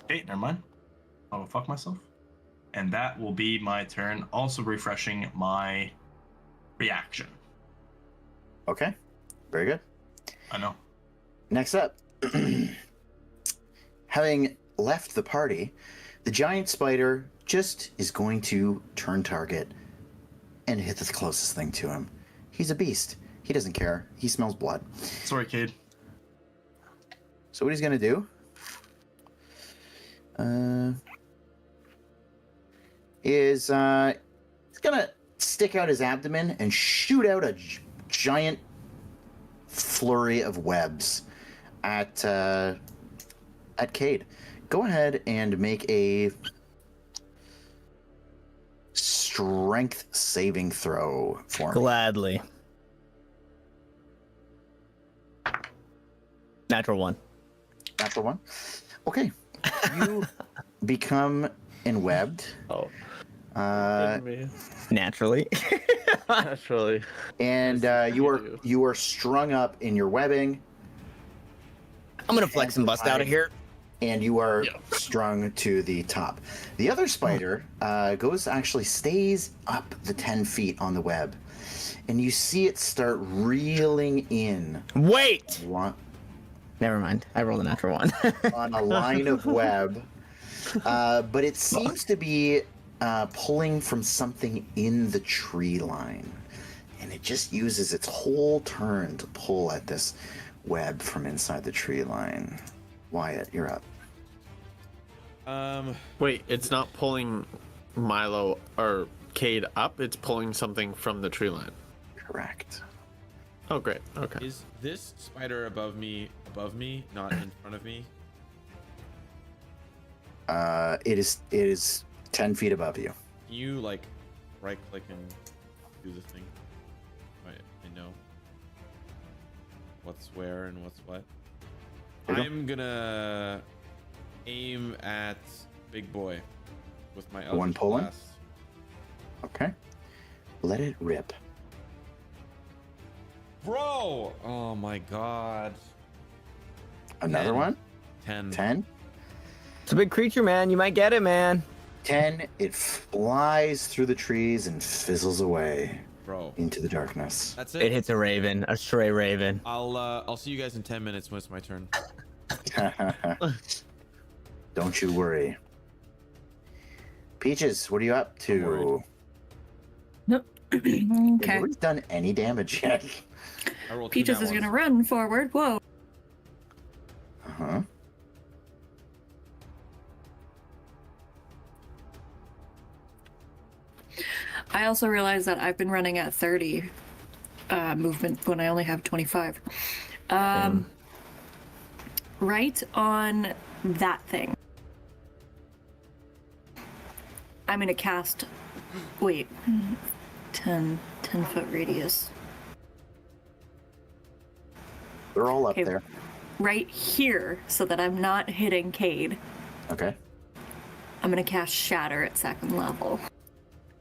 Okay, never mind. I'll go fuck myself. And that will be my turn. Also refreshing my reaction. Okay. Very good. I know. Next up, having left the party, the giant spider just is going to turn target and hit the closest thing to him. He's a beast. He doesn't care. He smells blood. Sorry, Cade. So what he's going to do is he's going to stick out his abdomen and shoot out a giant flurry of webs at Cade. Go ahead and make a strength saving throw for me. Gladly. Natural 1. Natural one. Okay. You become enwebbed. Oh, Uh, Naturally. naturally. and you are strung up in your webbing, I'm gonna flex and bust out of here. and you are strung to the top. The other spider stays up the 10 feet on the web, and you see it start reeling in Wait! one, Never mind. I rolled a natural 1. on a line of web, but it seems to be pulling from something in the tree line, and it just uses its whole turn to pull at this web from inside the tree line. Wyatt, you're up. Wait, it's not pulling Milo or Cade up, it's pulling something from the tree line. Correct. Oh, great. Okay. Is this spider above me, not in front of me? It is 10 feet above you. Can you like right click and do the thing? I know what's where and what's what. There you go. I'm gonna aim at Big Boy with my The one Eldritch pulling? Blast. Okay. Let it rip. Bro! Oh my god. Another 10. one? 10. 10? It's a big creature, man. You might get it, man. 10, it flies through the trees and fizzles away Bro. into the darkness. That's It it. hits a raven, a stray raven. I'll see you guys in 10 minutes when it's my turn. Don't you worry. Peaches, what are you up to? Nope. Okay. Nobody's done any damage yet. I rolled 2 Peaches nat is ones. gonna run forward. Whoa. Uh-huh. I also realized that I've been running at 30 movement when I only have 25. Right on that thing. I'm gonna cast. Wait. 10 foot radius. They're all up Okay. there. Right here, so that I'm not hitting Cade. Okay. I'm gonna cast Shatter at 2nd level.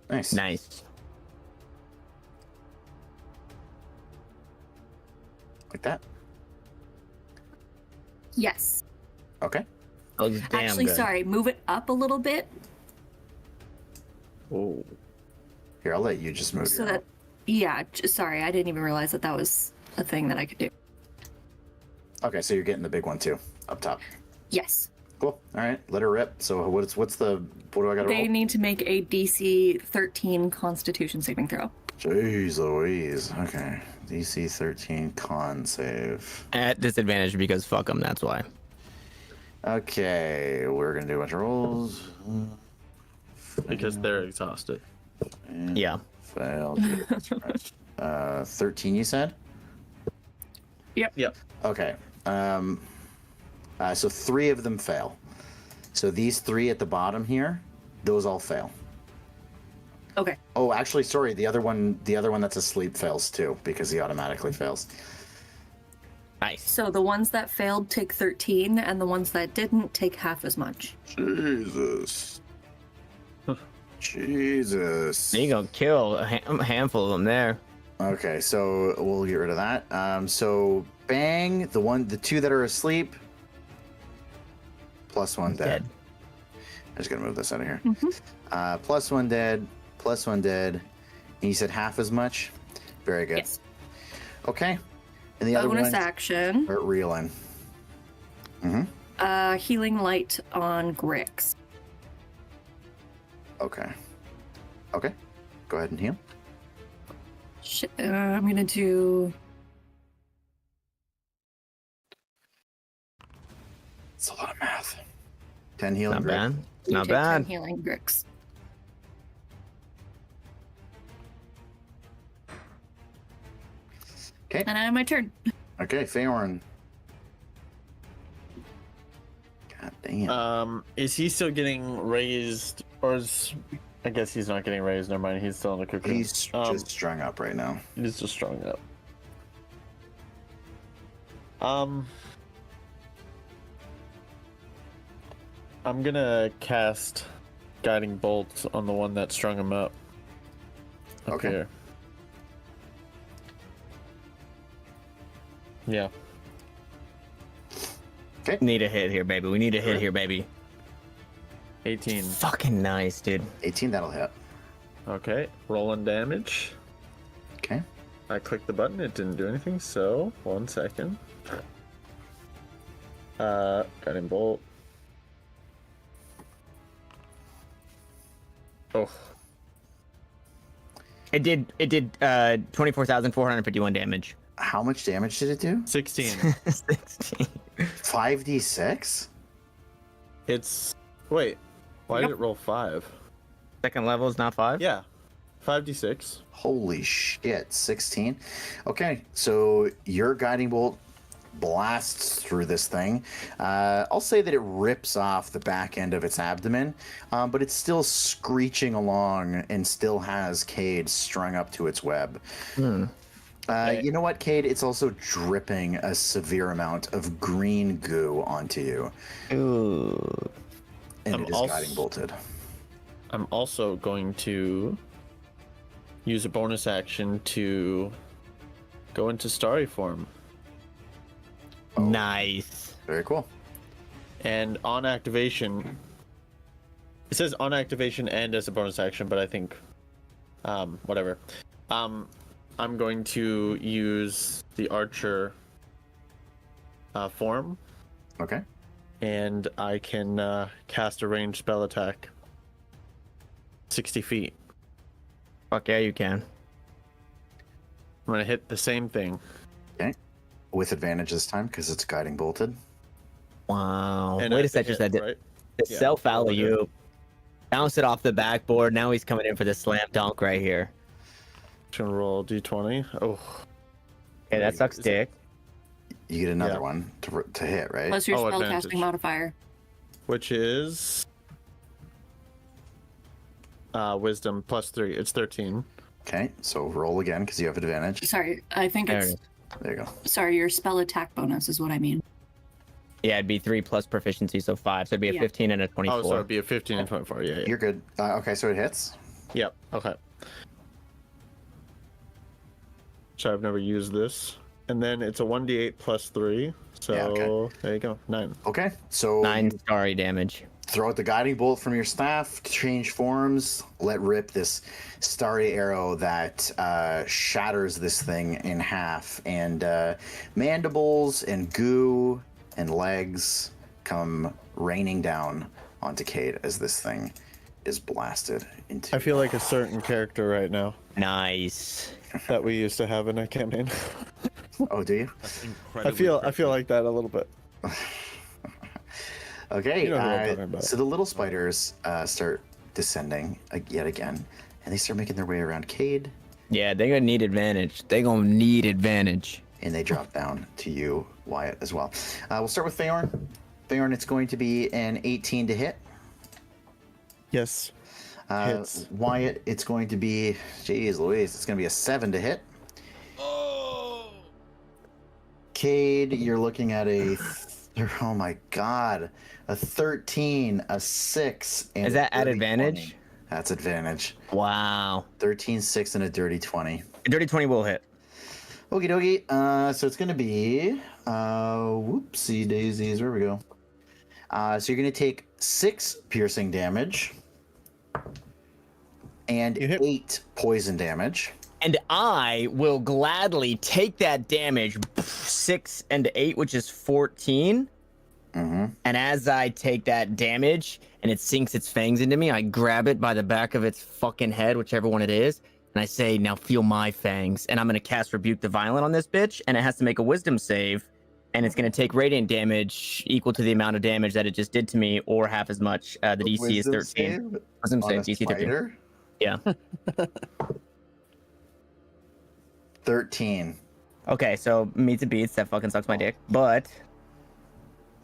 Nice. Nice. Like that. Yes. Okay. Looks damn Actually, good. sorry. Move it up a little bit Oh. Here, I'll let you just move so your that. Yeah. Sorry, I didn't even realize that was a thing that I could do. Okay, so you're getting the big one too, up top. Yes. Cool. All right, let her rip. So what do I got to They roll? need to make a DC 13 Constitution saving throw. Jeez Louise. Okay. DC 13 con save. At disadvantage because fuck them. That's why. Okay, we're gonna do a bunch of rolls. Because they're exhausted. And Yeah. Failed. 13 you said? Yep. Okay. So 3 of them fail. So these 3 at the bottom here, those all fail. Okay. Oh, actually, sorry. The other one that's asleep fails too because he automatically fails. Nice. So the ones that failed take 13, and the ones that didn't take half as much. Jesus. Jesus. There you go. Kill a handful of them there. Okay, so we'll get rid of that. So bang, the 2 that are asleep, +1 dead. I'm just gonna move this out of here. +1 dead, +1 dead. And you said half as much? Very good. Yes. Okay. And the other Bonus ones action. are reeling. Healing light on Grix. Okay. Okay. Go ahead and heal. I'm gonna do. It's a lot of math. 10 healing. Not Greg. bad. You Not take 10 bad. healing Grix. Okay. And I have my turn. Okay, Feyorn. God damn. Is he still getting raised, or is? I guess he's not getting raised. Never mind. He's still in the cocoon. He's just strung up right now. He's just strung up. I'm gonna cast Guiding Bolt on the one that strung him up. Up Okay. here. Yeah. Need a hit here, baby. We need a hit here, baby. 18. Fucking nice, dude. 18, that'll hit. Okay. Rolling damage. Okay. I clicked the button. It didn't do anything. So 1 second. Guiding Bolt. Oh. It did 24,451 damage. How much damage did it do? 16. 16. 5d6? It's wait. Why did it roll 5? Second level is not 5? Yeah. 5d6. Holy shit, 16. Okay, so your guiding bolt blasts through this thing. I'll say that it rips off the back end of its abdomen, but it's still screeching along and still has Cade strung up to its web. You know what, Cade? It's also dripping a severe amount of green goo onto you, Ooh. and I'm it is also- guiding bolted. I'm also going to use a bonus action to go into starry form. Nice. Very cool. And on activation, it says on activation and as a bonus action, but I think, whatever. I'm going to use the archer form, Okay. and I can cast a ranged spell attack 60 feet. Fuck yeah, you can. gonna hit the same thing. Okay. With advantage this time because it's guiding bolted. Wow. And Wait a that's second. hit, That right? the Yeah, self roll alley it. you bounce it off the backboard. Now he's coming in for the slam dunk right here. Just gonna roll d20. Oh, Okay, that sucks Is it- dick. You get another Yeah. one to hit, right? Plus your Oh, spellcasting advantage. modifier. which is wisdom +3. It's 13. Okay, so roll again because you have advantage. Sorry, I think There it it's. is. There you go. Sorry, your spell attack bonus is what I mean. Yeah, it'd be 3 plus proficiency, so 5. So it'd be a Yeah. 15 and a 24. Oh, so it'd be a 15 and 24. Yeah, yeah. You're good. Okay, so it hits. Yep. Okay. So I've never used this. And then it's a 1d8 +3. So Yeah, okay. there you go. 9. Okay, so 9 starry damage. throw out the guiding bolt from your staff, change forms, let rip this starry arrow that shatters this thing in half, and mandibles and goo and legs come raining down onto Cade as this thing is blasted into. I feel like a certain character right now Nice. that we used to have in a campaign. Oh, do you? That's I incredibly feel like that a little bit. Okay, You know who I'm talking about. so the little spiders start descending yet again, and they start making their way around Cade, Yeah, they're gonna need advantage. They're gonna need advantage. and they drop down to you, Wyatt, as well. We'll start with Feyorn. Feyorn, it's going to be an 18 to hit. Yes. Hits. Wyatt, it's going to be, geez Louise, it's going to be a 7 to hit. Cade, you're looking at oh my god, a 13, a 6, and Is a that at dirty advantage? 20. That's advantage. Wow. 13, 6, and a dirty 20. A dirty 20 will hit. Okie dokie. So it's going to be, whoopsie daisies, where we go. So you're going to take 6 piercing damage and You hit- 8 poison damage. And I will gladly take that damage, 6 and 8, which is 14. Mm-hmm. And as I take that damage and it sinks its fangs into me, I grab it by the back of its fucking head, whichever one it is, and I say, now feel my fangs. And I'm going to cast Rebuke the Violent on this bitch, and it has to make a wisdom save, and it's going to take radiant damage equal to the amount of damage that it just did to me, or half as much. The DC is 13. Wisdom save, DC 13. Spider? Yeah. 13. Okay, so meets and beats. That fucking sucks my dick. But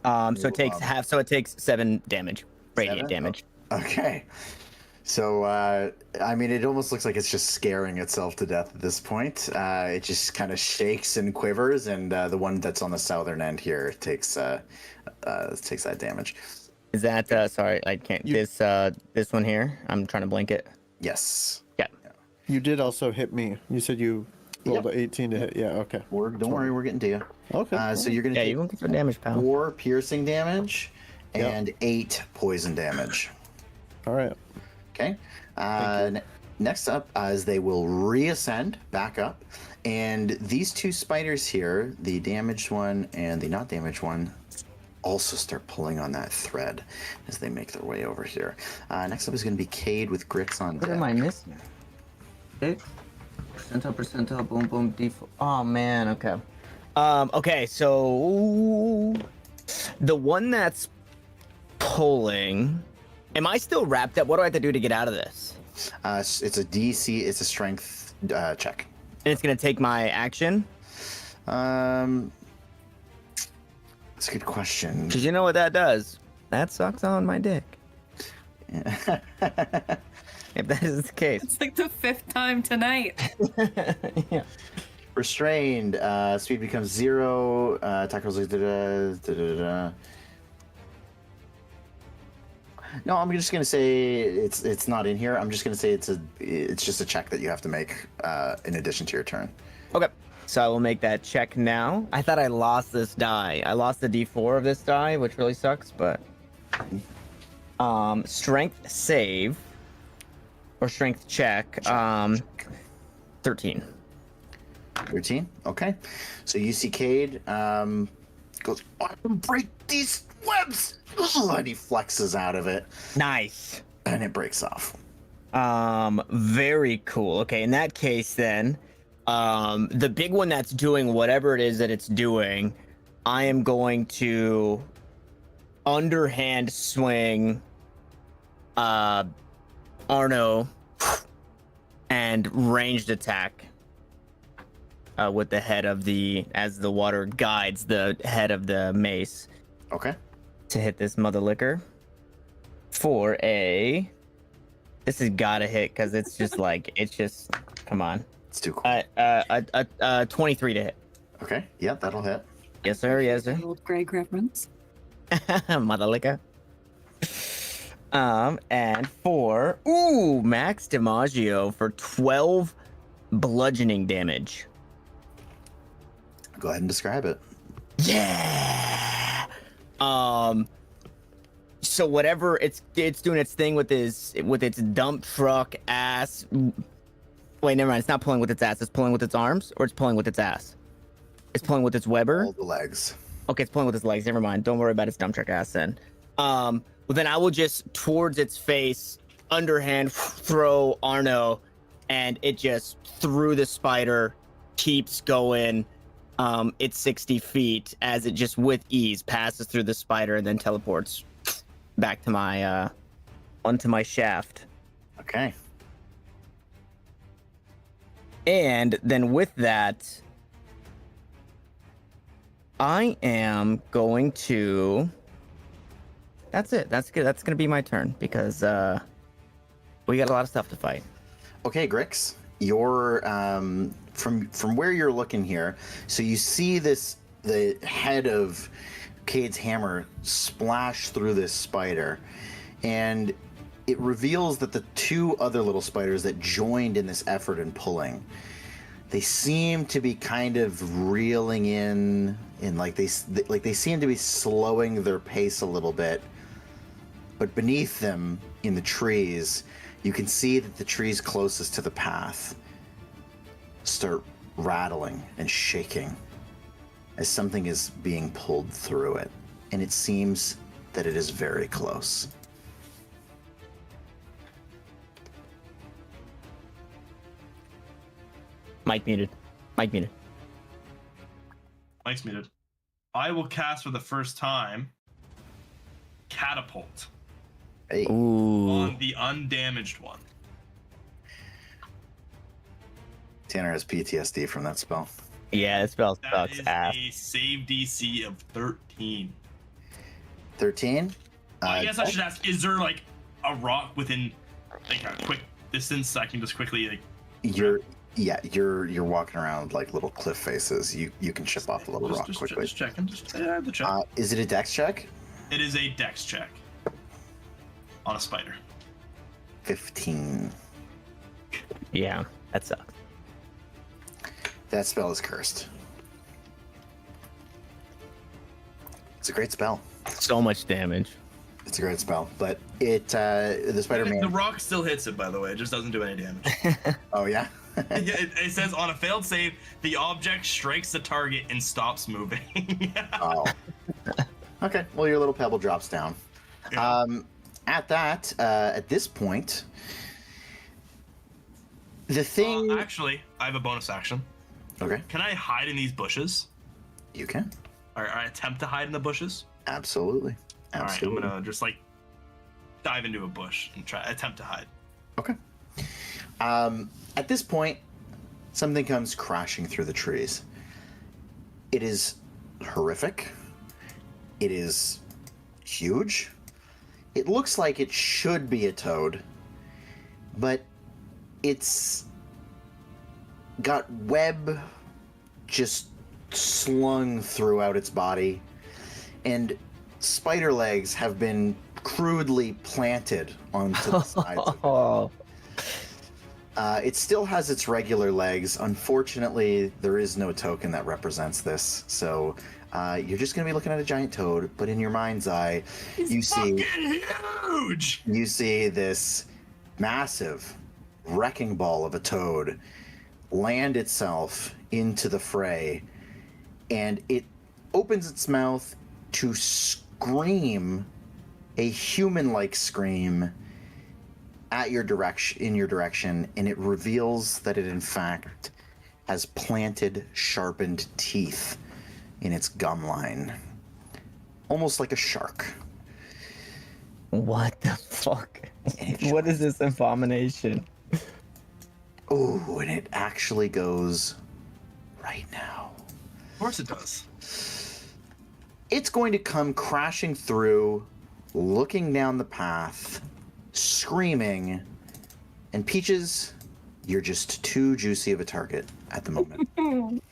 so it takes half. So it takes 7 damage, radiant 7? damage. Okay. So, I mean, it almost looks like it's just scaring itself to death at this point. It just kind of shakes and quivers, and the one that's on the southern end here takes that damage. Is that sorry? I can't. This one here. I'm trying to blink it. Yes. Yeah. You did also hit me. You said you rolled Yep. an 18 to hit. Yeah, okay. Don't worry, we're getting to you. Okay. So you're gonna Yeah, take you won't get some damage, pal. 4 piercing damage Yep. and 8 poison damage. All right. Okay. Next up, as they will reascend back up, and these 2 spiders here, the damaged one and the not damaged one, also start pulling on that thread as they make their way over here. Next up is going to be Cade with Grix on What deck. am I missing? 6 percentile, boom, boom, default. Oh man, okay. Okay, so the one that's pulling. Am I still wrapped up? What do I have to do to get out of this? It's a DC. It's a strength check. And it's gonna take my action. That's a good question. Cause you know what that does? That sucks on my dick. If that is the case. It's like the 5th time tonight. Yeah. Restrained. Speed becomes 0. Attack rolls like No, I'm just gonna say it's not in here. I'm just gonna say it's just a check that you have to make in addition to your turn. Okay. So I will make that check now. I thought I lost this die. I lost the D4 of this die, which really sucks, but strength save or strength check 13. 13. Okay. So you see Cade goes, I can break these webs, and he flexes out of it, Nice. and it breaks off. Very cool. Okay, in that case then, The big one that's doing whatever it is that it's doing, I am going to underhand swing Arno and ranged attack with the head of as the water guides the head of the mace Okay. to hit this mother liquor for a. This has gotta hit because it's just come on. It's too cool. 23 to hit. Okay. Yeah, that'll hit. Yes, sir. Yes, sir. Old Greg reference. Mother liquor. And for Max DiMaggio for 12 bludgeoning damage. Go ahead and describe it. Yeah. So whatever it's doing its thing with its dump truck ass. Wait, never mind. It's not pulling with its ass. It's pulling with its arms, or it's pulling with its ass. It's pulling with its Weber. All the legs. Okay, it's pulling with its legs. Never mind. Don't worry about its dump truck ass then. Well, then I will just towards its face, underhand throw Arno, and it just through the spider keeps going. It's 60 feet as it just with ease passes through the spider and then teleports back to my onto my shaft. Okay. And then with that, I am going to. That's it. That's good. That's gonna be my turn because we got a lot of stuff to fight. Okay, Grix, you're from where you're looking here. So you see the head of Cade's hammer splash through this spider, and it reveals that the two other little spiders that joined in this effort in pulling, they seem to be kind of reeling in like they seem to be slowing their pace a little bit. But beneath them in the trees, you can see that the trees closest to the path start rattling and shaking as something is being pulled through it. And it seems that it is very close. Mike muted. Mike's muted. I will cast for the first time Catapult Hey. Ooh. on the undamaged one. Tanner has PTSD from that spell. Yeah, this spell That sucks is ass. a save DC of 13. 13? I guess I should ask, is there like a rock within like a quick distance I can just quickly like You're walking around like little cliff faces. You can chip off a little rock quickly. Just checking. The check. Is it a dex check? It is a dex check on a spider. 15. Yeah, that sucks. That spell is cursed. It's a great spell. So much damage. It's a great spell, but the Spider-Man. The rock still hits it, by the way. It just doesn't do any damage. Oh yeah. it says on a failed save, the object strikes the target and stops moving. Oh. Okay. Well, your little pebble drops down. Yeah. At this point, the thing. Actually, I have a bonus action. Okay. Can I hide in these bushes? You can. Or I attempt to hide in the bushes? Absolutely. Absolutely. All right, I'm gonna just like dive into a bush and attempt to hide. Okay. At this point, something comes crashing through the trees. It is horrific. It is huge. It looks like it should be a toad, but it's got web just slung throughout its body, and spider legs have been crudely planted onto the sides of it. Oh. It still has its regular legs. Unfortunately, there is no token that represents this, so you're just going to be looking at a giant toad, but in your mind's eye, you see Huge! you see this massive wrecking ball of a toad land itself into the fray, and it opens its mouth to scream a human-like scream in your direction, and it reveals that it in fact has planted, sharpened teeth in its gum line, almost like a shark. What the fuck? And it What is this abomination? Oh, and it actually goes right now. Of course it does. It's going to come crashing through, looking down the path, screaming, and Peaches, you're just too juicy of a target at the moment.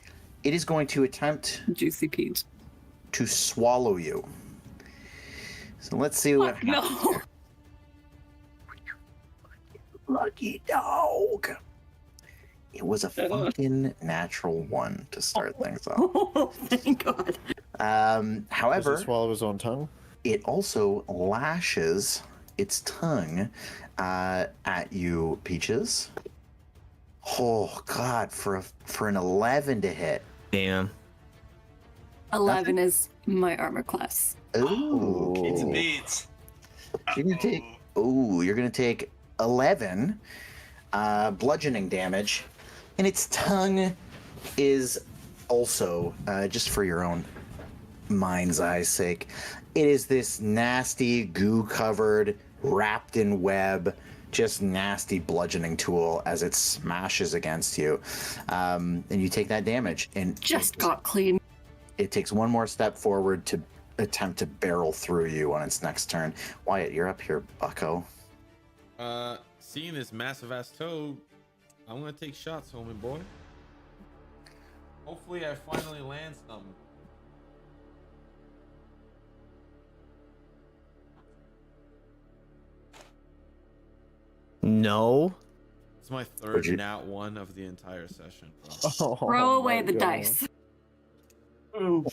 It is going to attempt Juicy Peach. to swallow you. So let's see what happens. No. Lucky dog. It was a fucking natural 1 to start things off. Oh, thank God. Does However, he swallow his own tongue? it also lashes its tongue at you, Peaches. Oh God, for an 11 to hit. Damn. 11 is my armor class. Ooh. Beats and beats. You're gonna take. Ooh, you're gonna take 11 bludgeoning damage, and its tongue is also just for your own mind's eye's sake. It is this nasty, goo-covered, wrapped in web, just nasty bludgeoning tool as it smashes against you, and you take that damage. And Just got clean. it takes one more step forward to attempt to barrel through you on its next turn. Wyatt, you're up here, bucko. Seeing this massive ass toad, I'm gonna take shots, homie boy. Hopefully, I finally land something. No. It's my Would third you- nat 1 of the entire session, bro. Throw away my the God. dice. Ooh.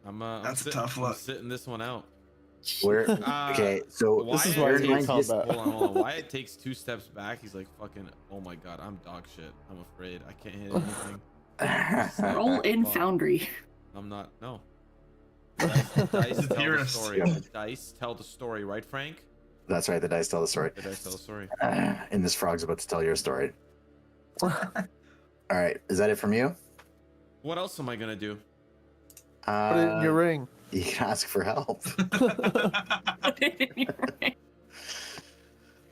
I'm That's a tough I'm look. sitting this one out. Where? Okay, so This is Wyatt why bear in we mind call this- that. Hold on. Wyatt takes 2 steps back. He's like, fucking, oh my god, I'm dog shit. I'm afraid. I can't hit anything. Roll in Fuck. Foundry. I'm not, no. Dice tell the Purist. story. The dice tell the story, right, Frank? That's right. The dice tell the story. The dice tell the story. And this frog's about to tell your story. All right, is that it from you? What else am I gonna do? Put it in your ring. You can ask for help.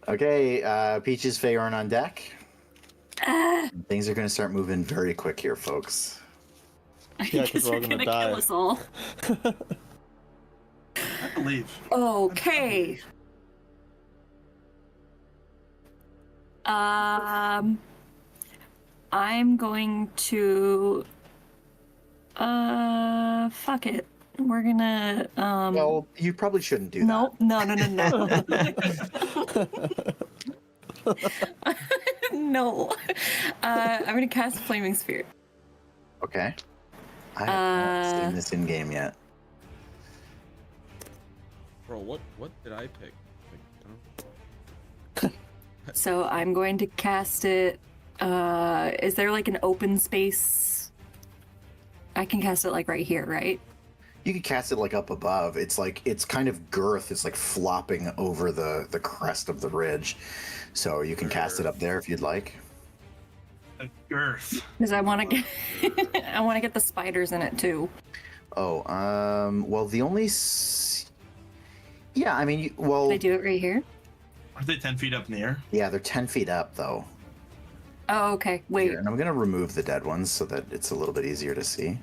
Okay, Peaches, Feyorn on deck. Things are going to start moving very quick here, folks. Yeah, 'cause we're all You're gonna gonna die. kill us all. I believe. Okay. I'm going to fuck it. We're gonna Well, you probably shouldn't do no. No. No. I'm gonna cast Flaming Sphere. that. Okay. I haven't seen this in game yet. Bro, what did I pick? Like, I don't- So I'm going to cast it. Is there like an open space? I can cast it like right here, right? You could cast it like up above. It's like it's kind of girth. It's like flopping over the crest of the ridge. So you can cast it up there if you'd like. A girth. Because I want to get, I want to get the spiders in it too. Oh, well, the only. Yeah, I mean, well, Can I do it right here? Are they 10 feet up in the air? yeah, they're 10 feet up though. Oh, okay. Wait. Here, and I'm gonna remove the dead ones so that it's a little bit easier to see.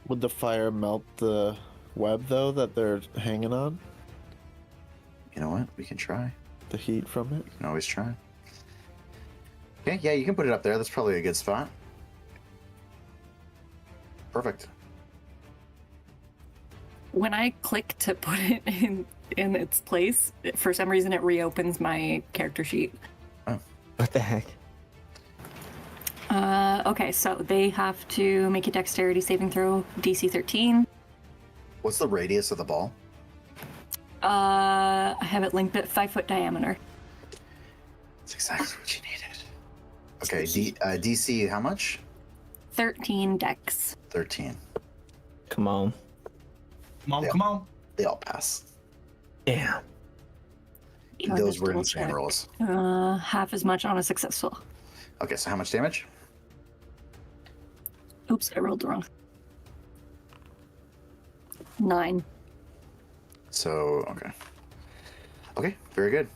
Would the fire melt the web though that they're hanging on? You know what? We can try. The heat from it? We can always try. Okay, yeah, you can put it up there. That's probably a good spot. Perfect. When I click to put it in its place, for some reason it reopens my character sheet. What the heck? Okay, so they have to make a dexterity saving throw, DC 13. What's the radius of the ball? I have it linked at 5 foot diameter. That's exactly what you needed. Okay, DC, how much? 13 dex. 13. Come on. Come on, Yeah. come on. They all pass. Damn. Those were insane rolls. Half as much on a successful. Okay, so how much damage? Oops, I rolled wrong. 9. So, okay. Okay, very good.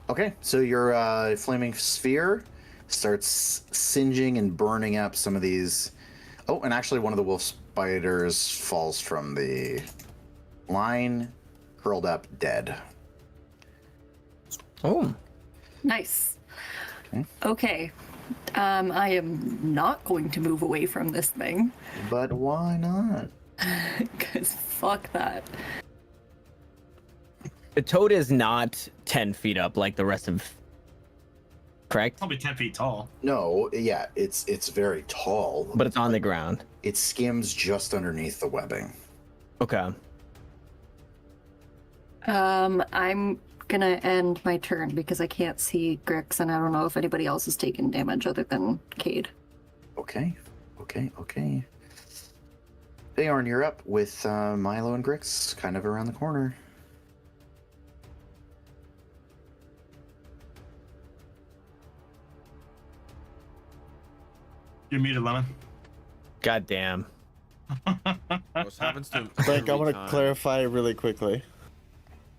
Okay, so your flaming sphere starts singeing and burning up some of these. Oh, and actually one of the wolf spiders falls from the line, curled up, dead. Oh. Nice. Okay. Okay. I am not going to move away from this thing. But why not? Because fuck that. The toad is not 10 feet up like the rest of. Correct? Probably 10 feet tall. No, yeah, it's very tall. But it's on the ground. It skims just underneath the webbing. Okay. I'm gonna end my turn because I can't see Grix and I don't know if anybody else has taken damage other than Cade. Okay. Feyorn, you're up with Milo and Grix kind of around the corner. You're muted, Lemon. God damn. What happens to Frank, I every want to time. clarify really quickly.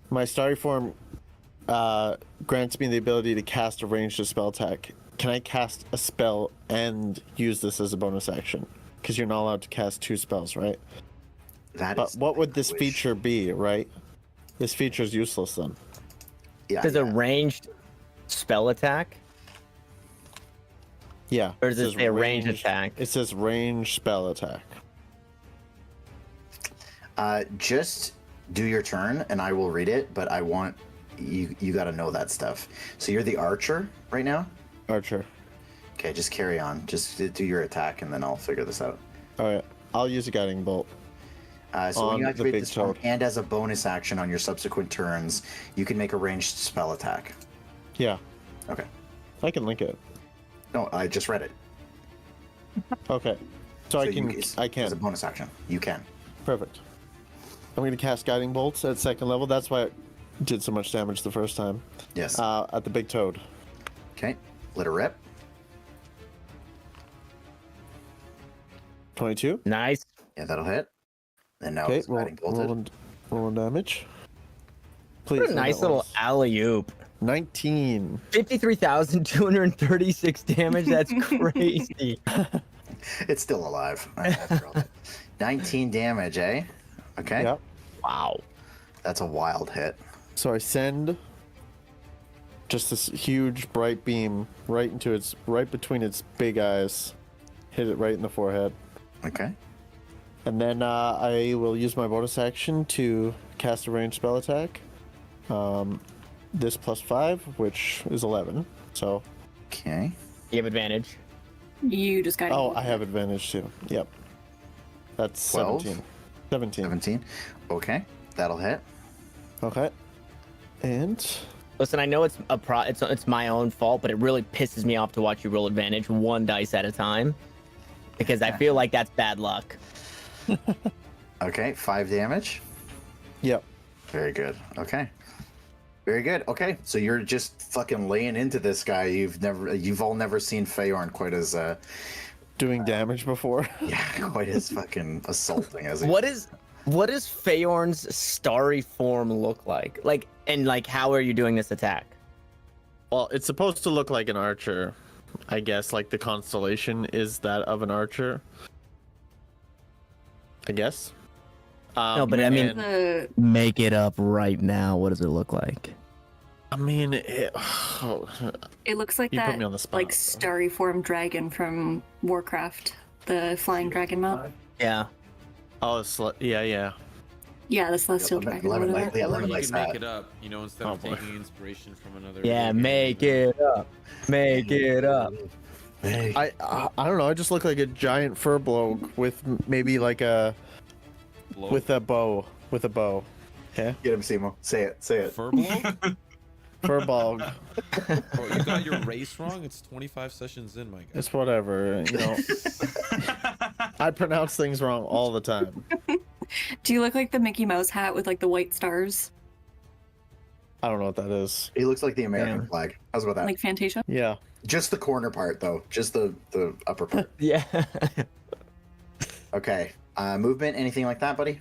My starry form grants me the ability to cast a ranged spell attack. Can I cast a spell and use this as a bonus action? Because you're not allowed to cast 2 spells, right? That But is what would this wish. feature be, right? This feature is useless then. Yeah, Does a ranged spell attack? Yeah. Or does it says say a ranged attack? It says ranged spell attack. Just do your turn and I will read it, but I want you got to know that stuff. So you're the archer right now? Archer. Okay, just carry on. Just do your attack and then I'll figure this out. Alright. I'll use a guiding bolt. So when On you the activate big this form toad. and as a bonus action on your subsequent turns, you can make a ranged spell attack. Yeah. Okay. I can link it. No, I just read it. Okay. So I you can. as I can. As a bonus action, you can. Perfect. I'm going to cast Guiding Bolts at 2nd level. That's why it did so much damage the first time. Yes. At the big toad. Okay. Let her rip. 22. Nice. Yeah, that'll hit. And now Okay, it's guiding bolted. rolling damage. Please. What a no, nice that little was alley oop. 19. 53,236 damage. That's crazy. It's still alive. After all that. 19 damage, eh? Okay. Yep. Wow. That's a wild hit. So I send just this huge bright beam right between its big eyes. Hit it right in the forehead. Okay. And then I will use my bonus action to cast a ranged spell attack. This plus 5, which is 11. So, Okay. You have advantage. You just got. I have advantage too. Yep. That's 12? 17. 17. 17. Okay. That'll hit. Okay. And Listen, I know it's my own fault, but it really pisses me off to watch you roll advantage 1 dice at a time, because I feel like that's bad luck. Okay. 5 damage. yep. Very good. Okay. Very good. Okay. So you're just fucking laying into this guy. You've all never seen Feyorn quite as Doing damage before. quite as fucking assaulting as he What does Feyorn's starry form look like? Like how are you doing this attack? Well, it's supposed to look like an archer. I guess like the constellation is that of an archer. I guess. No, but I mean- and- The Make it up right now. What does it look like? I mean, it looks like You put that me on the spot. like starry form dragon from Warcraft, the flying dragon mount. Yeah. yeah. Yeah, the celestial Lemon- dragon. lemon whatever. like- yeah, Or lemon you likes can make that. it up, instead Oh, of boy. taking inspiration from another. Yeah, video game. make it up. Make it up. Hey. I don't know. I just look like a giant fur bloke with maybe like a Blow? with a bow. Okay, Get him, Simo. Say it. Say it. Fur blow? fur ball. Bro, you got your race wrong. It's 25 sessions in, my guy. It's whatever. I pronounce things wrong all the time. Do you look like the Mickey Mouse hat with like the white stars? I don't know what that is. He looks like the American Yeah. flag. How's about that? Like Fantasia? Yeah. Just the corner part, though. Just the upper part. Yeah. Okay. Movement, anything like that, buddy?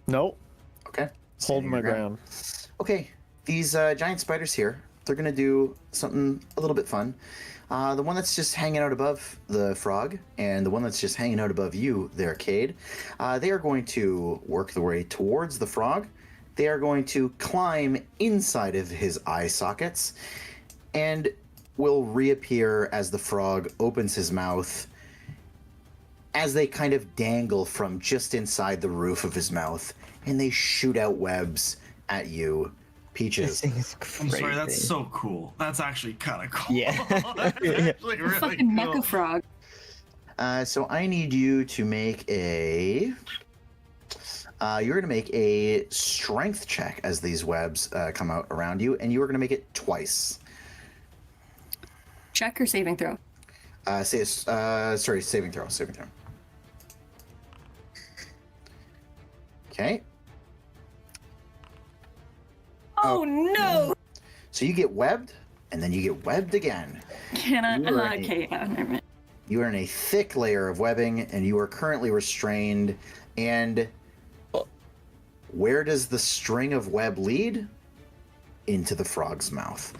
Nope. Okay. Holding my Standing your ground. Okay. These giant spiders here, they're going to do something a little bit fun. The one that's just hanging out above the frog and the one that's just hanging out above you, the arcade, they are going to work their way towards the frog. They are going to climb inside of his eye sockets and will reappear as the frog opens his mouth as they kind of dangle from just inside the roof of his mouth, and they shoot out webs at you, Peaches. I'm sorry, that's so cool. That's actually kind of cool. Yeah. That's actually really Fucking cool. mecha frog. So I need you to make a... you're going to make a strength check as these webs come out around you, and you are going to make it twice. Check or saving throw? Saving throw. Okay. Oh no! So you get webbed, and then you get webbed again. Can I? You are Okay, never mind. You are in a thick layer of webbing, and you are currently restrained. And where does the string of web lead? Into the frog's mouth.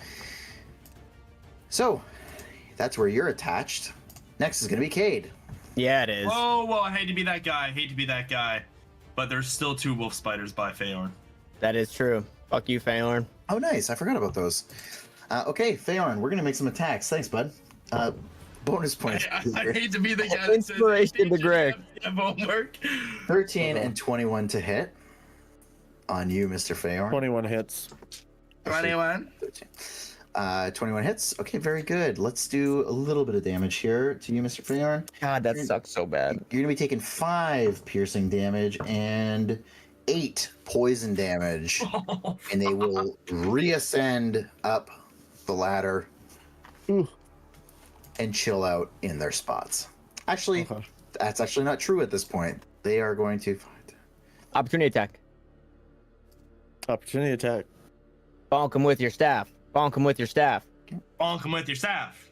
So, that's where you're attached. Next is going to be Cade. Yeah, it is. Whoa, I hate to be that guy. But there's still 2 wolf spiders by Feyorn. That is true. Fuck you, Feyorn. Oh, nice. I forgot about those. Okay, Feyorn, we're going to make some attacks. Thanks, bud. Bonus points. I hate to be the guy that says Inspiration to Grix. have homework. 13 and 21 to hit on you, Mr. Feyorn. 21 hits. 21. 21 hits. Okay, very good. Let's do a little bit of damage here to you, Mr. Feyorn. God, that sucks so bad. You're going to be taking 5 piercing damage and 8 poison damage. And they will reascend up the ladder and chill out in their spots. Actually, Okay. that's actually not true at this point. They are going to... Opportunity attack. Opportunity attack. Bonk him with your staff. Bonk him with your staff. Bonk him with your staff.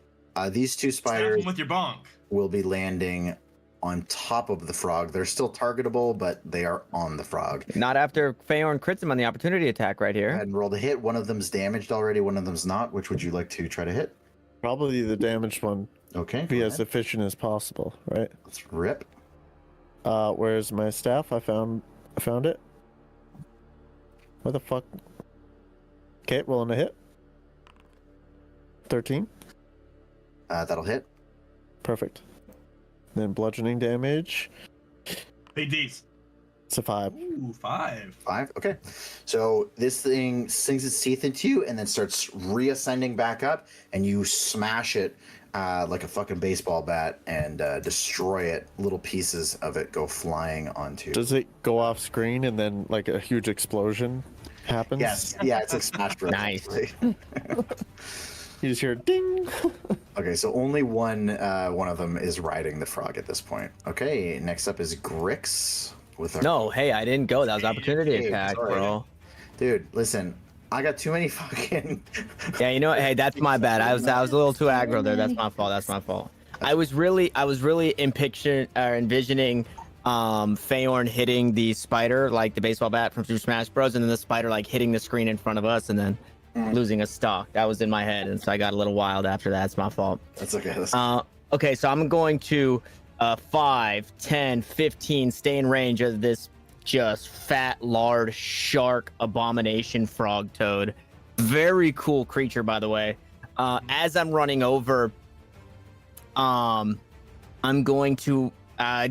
These 2 Staff spiders him with your bonk. will be landing on top of the frog. They're still targetable, but they are on the frog. Not after Feyorn crits him on the opportunity attack right Go here. ahead and roll the hit. One of them's damaged already, one of them's not. Which would you like to try to hit? Probably the damaged one. Okay. Be go as ahead. efficient as possible, right? Let's rip. Where's my staff? I found it. Where the fuck? Okay, rolling a hit. 13. That'll hit. Perfect. Then bludgeoning damage. Hey, D's. It's a 5. Ooh, 5. 5. Okay. So this thing sinks its teeth into you and then starts reascending back up, and you smash it like a fucking baseball bat and destroy it. Little pieces of it go flying onto. Does it go off screen and then like a huge explosion happens? Yes. Yeah, it's like Smash Bros. Nice. You just hear ding. Okay, so only one of them is riding the frog at this point. Okay, next up is Grix with a... No, hey, I didn't go. That was opportunity Hey, attack, sorry. bro. Dude, listen, I got too many fucking... Yeah, you know what? Hey, that's my bad. I was a little too aggro there. That's my fault. I was really envisioning Feyorn hitting the spider like the baseball bat from Super Smash Bros, and then the spider like hitting the screen in front of us and then losing a stock. That was in my head, and so I got a little wild after that. It's my fault. That's okay. Okay, so I'm going to 5, 10, 15 stay in range of this just fat, lard, shark abomination frog toad. Very cool creature, by the way. As I'm running over, I'm going to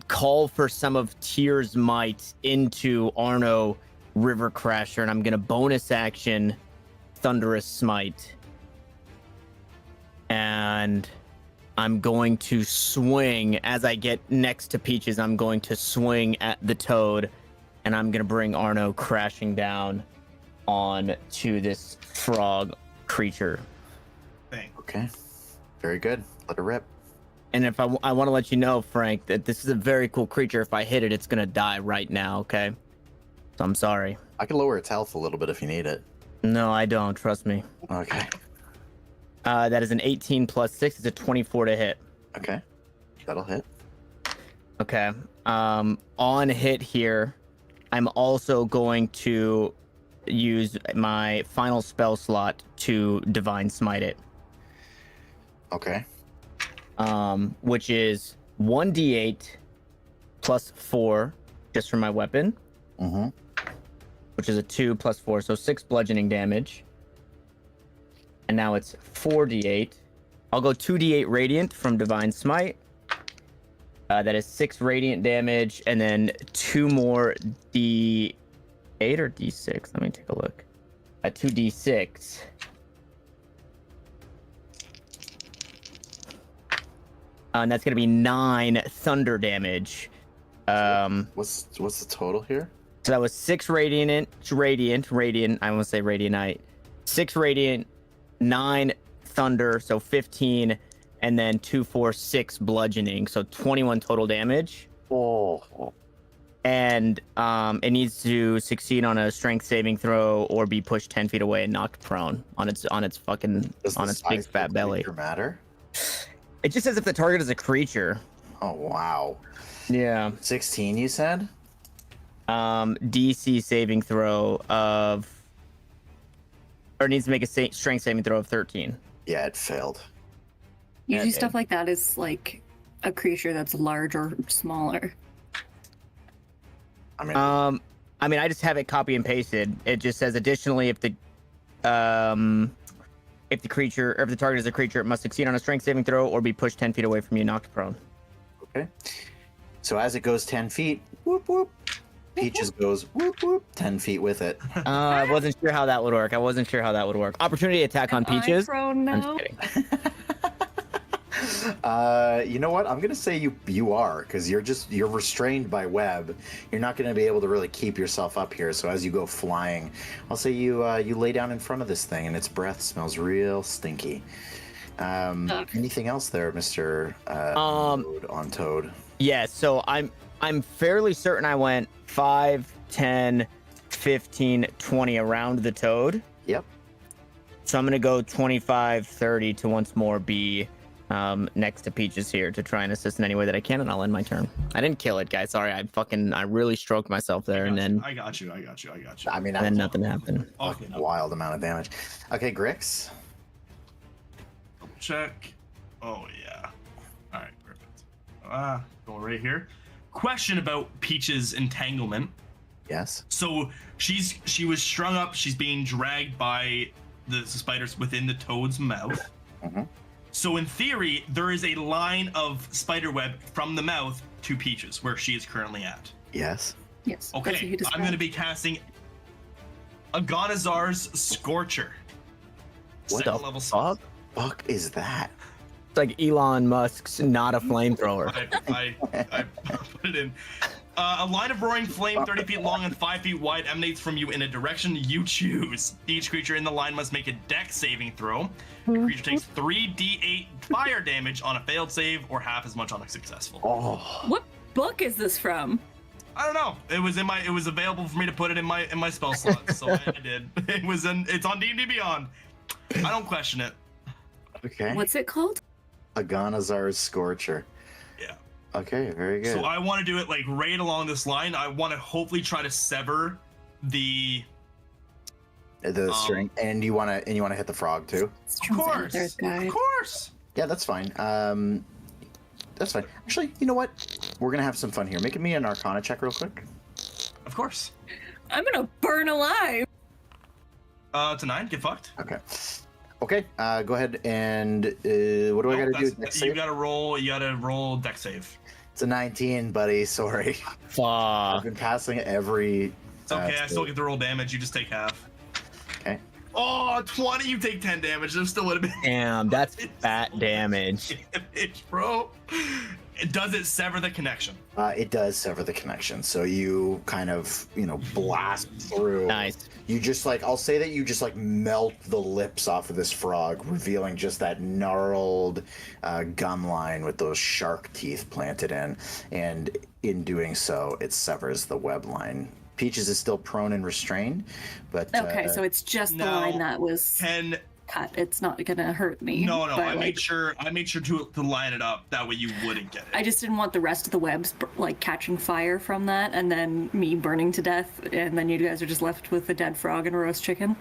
call for some of Tyr's might into Arno River Crasher, and I'm going to bonus action Thunderous Smite. And I'm going to swing as I get next to Peaches. I'm going to swing at the toad, and I'm going to bring Arno crashing down on to this frog creature. Thing. Okay. Very good. Let it rip. And if I want to let you know, Phrank, that this is a very cool creature. If I hit it, it's going to die right now, okay? So I'm sorry. I can lower its health a little bit if you need it. No, I don't. Trust me. Okay. That is an 18 plus 6. It's a 24 to hit. Okay. That'll hit. Okay. On hit here, I'm also going to use my final spell slot to divine smite it. Okay. Which is 1d8 plus 4 just for my weapon. Mm-hmm. Which is a 2 plus 4, so 6 bludgeoning damage. And now it's 4d8. I'll go 2d8 radiant from divine smite. That is 6 radiant damage, and then 2 more d8 or d6. Let me take a look. 2d6. And that's gonna be 9 thunder damage. What's the total here? So that was 6 radiant. I want to say radiantite. 6 radiant, 9 thunder, so 15, and then 2, 4, 6 bludgeoning, so 21 total damage. Oh. And it needs to succeed on a strength saving throw or be pushed 10 feet away and knocked prone on its big fat belly. Matter? It just says if the target is a creature. Oh wow. Yeah. 16, you said? DC saving throw of, or needs to make a strength saving throw of 13. Yeah, it failed. Usually stuff like that is like a creature that's large or smaller. I mean, I just have it copy and pasted. It just says additionally if the creature or if the target is a creature, it must succeed on a strength saving throw or be pushed 10 feet away from you, knocked prone. Okay. So as it goes 10 feet, whoop whoop, Peaches goes whoop whoop 10 feet with it. I wasn't sure how that would work. Opportunity attack on Peaches. Prone I'm now? just kidding. You know what? I'm gonna say you are, because you're restrained by web. You're not gonna be able to really keep yourself up here. So as you go flying, I'll say you lay down in front of this thing, and its breath smells real stinky. Anything else there, Mr. on Toad? Yeah, so I'm fairly certain I went 5, 10, 15, 20 around the toad. Yep. So I'm gonna go 25, 30 to once more be next to Peaches here to try and assist in any way that I can, and I'll end my turn. I didn't kill it, guys. Sorry, I really stroked myself there, and then I got you. I mean, and then nothing happened. fucking wild amount of damage. Okay, Grix. Check. Oh yeah. All right, perfect. Going right here. Question about Peach's entanglement. Yes. So she was strung up. She's being dragged by the spiders within the toad's mouth. Mm-hmm. So in theory, there is a line of spider web from the mouth to Peaches, where she is currently at. Yes. Yes. that's what Okay, you I'm described. going to be casting Agonazar's Scorcher. What Second the level fuck is that? It's like Elon Musk's not a flamethrower. I put it in. A line of roaring flame 30 feet long and 5 feet wide emanates from you in a direction you choose. Each creature in the line must make a dex saving throw. The creature takes 3d8 fire damage on a failed save or half as much on a successful. Oh. What book is this from? I don't know. It was available for me to put it in my spell slot, so I did. It's on D&D Beyond. I don't question it. Okay. What's it called? Agonazar's Scorcher. Yeah. Okay, very good. So I want to do it like right along this line. I want to hopefully try to sever the string, and you want to hit the frog too. Of course. There's guy. Of course. Yeah, that's fine. That's fine. Actually, you know what? We're gonna have some fun here. Make me an Arcana check real quick. Of course. I'm gonna burn alive. It's a 9. Get fucked. Okay. Okay. Go ahead and what do I gotta do? Dex You save? gotta roll dex save. It's a 19, buddy. Sorry. I've Fuck. been passing every. It's okay. I still get to roll damage. You just take half. Okay. Oh, 20. You take 10 damage. There still would have been Damn, that's fat damage. damage, bro. Does it sever the connection? It does sever the connection, so you kind of blast through. Nice. You just I'll say that you just melt the lips off of this frog, revealing just that gnarled gum line with those shark teeth planted in, and in doing so, it severs the web line Peaches is still prone and restrained, but Okay, so it's just the line that was Can cut. It's not gonna hurt me. no. but, I made sure to line it up that way you wouldn't get it. I just didn't want the rest of the webs like catching fire from that, and then me burning to death, and then you guys are just left with a dead frog and a roast chicken.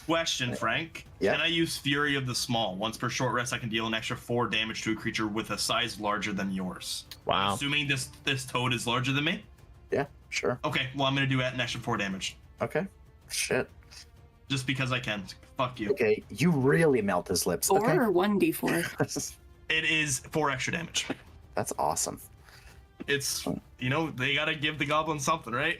Question, Frank. Yeah? Can I use Fury of the Small? Once per short rest, I can deal an extra 4 damage to a creature with a size larger than yours. Wow. Assuming this toad is larger than me? yeah, sure. Okay, well, I'm going to do an extra 4 damage. Okay. Shit. Just because I can. Fuck you. Okay, you really melt his lips. 4 Okay. or 1d4? It is 4 extra damage. That's awesome. It's, they got to give the goblin something, right?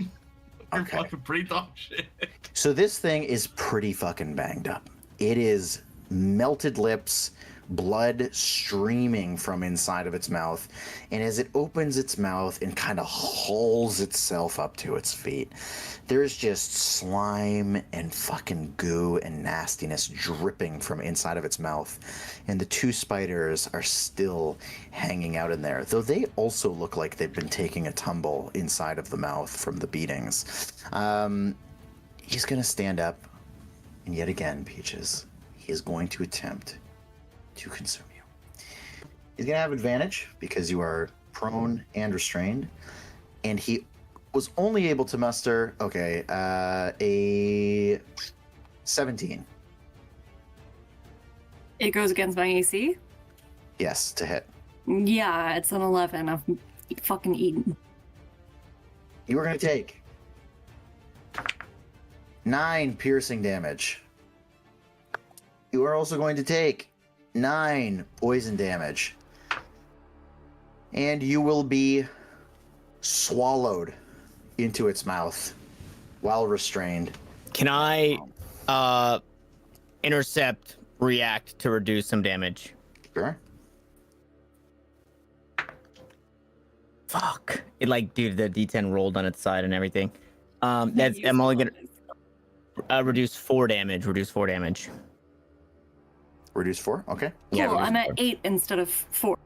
They're Okay. fucking pretty dog shit. So this thing is pretty fucking banged up. It is melted lips, blood streaming from inside of its mouth, and as it opens its mouth and kind of hauls itself up to its feet, there's just slime and fucking goo and nastiness dripping from inside of its mouth, and the 2 spiders are still hanging out in there, though they also look like they've been taking a tumble inside of the mouth from the beatings. He's gonna stand up, and yet again, Peaches, he is going to attempt to consume you. He's gonna have advantage because you are prone and restrained, and he was only able to muster a 17. It goes against my AC? Yes, to hit. Yeah, it's an 11. I'm fucking eating. You are gonna take 9 piercing damage. You are also going to take 9 poison damage. And you will be swallowed into its mouth while restrained. Can I intercept, react to reduce some damage? Sure. Fuck. It dude, the D10 rolled on its side and everything. I'm only gonna reduce 4 damage. Reduce 4 damage. Reduce 4? Okay. Cool, Yeah, I'm at four. 8 instead of 4.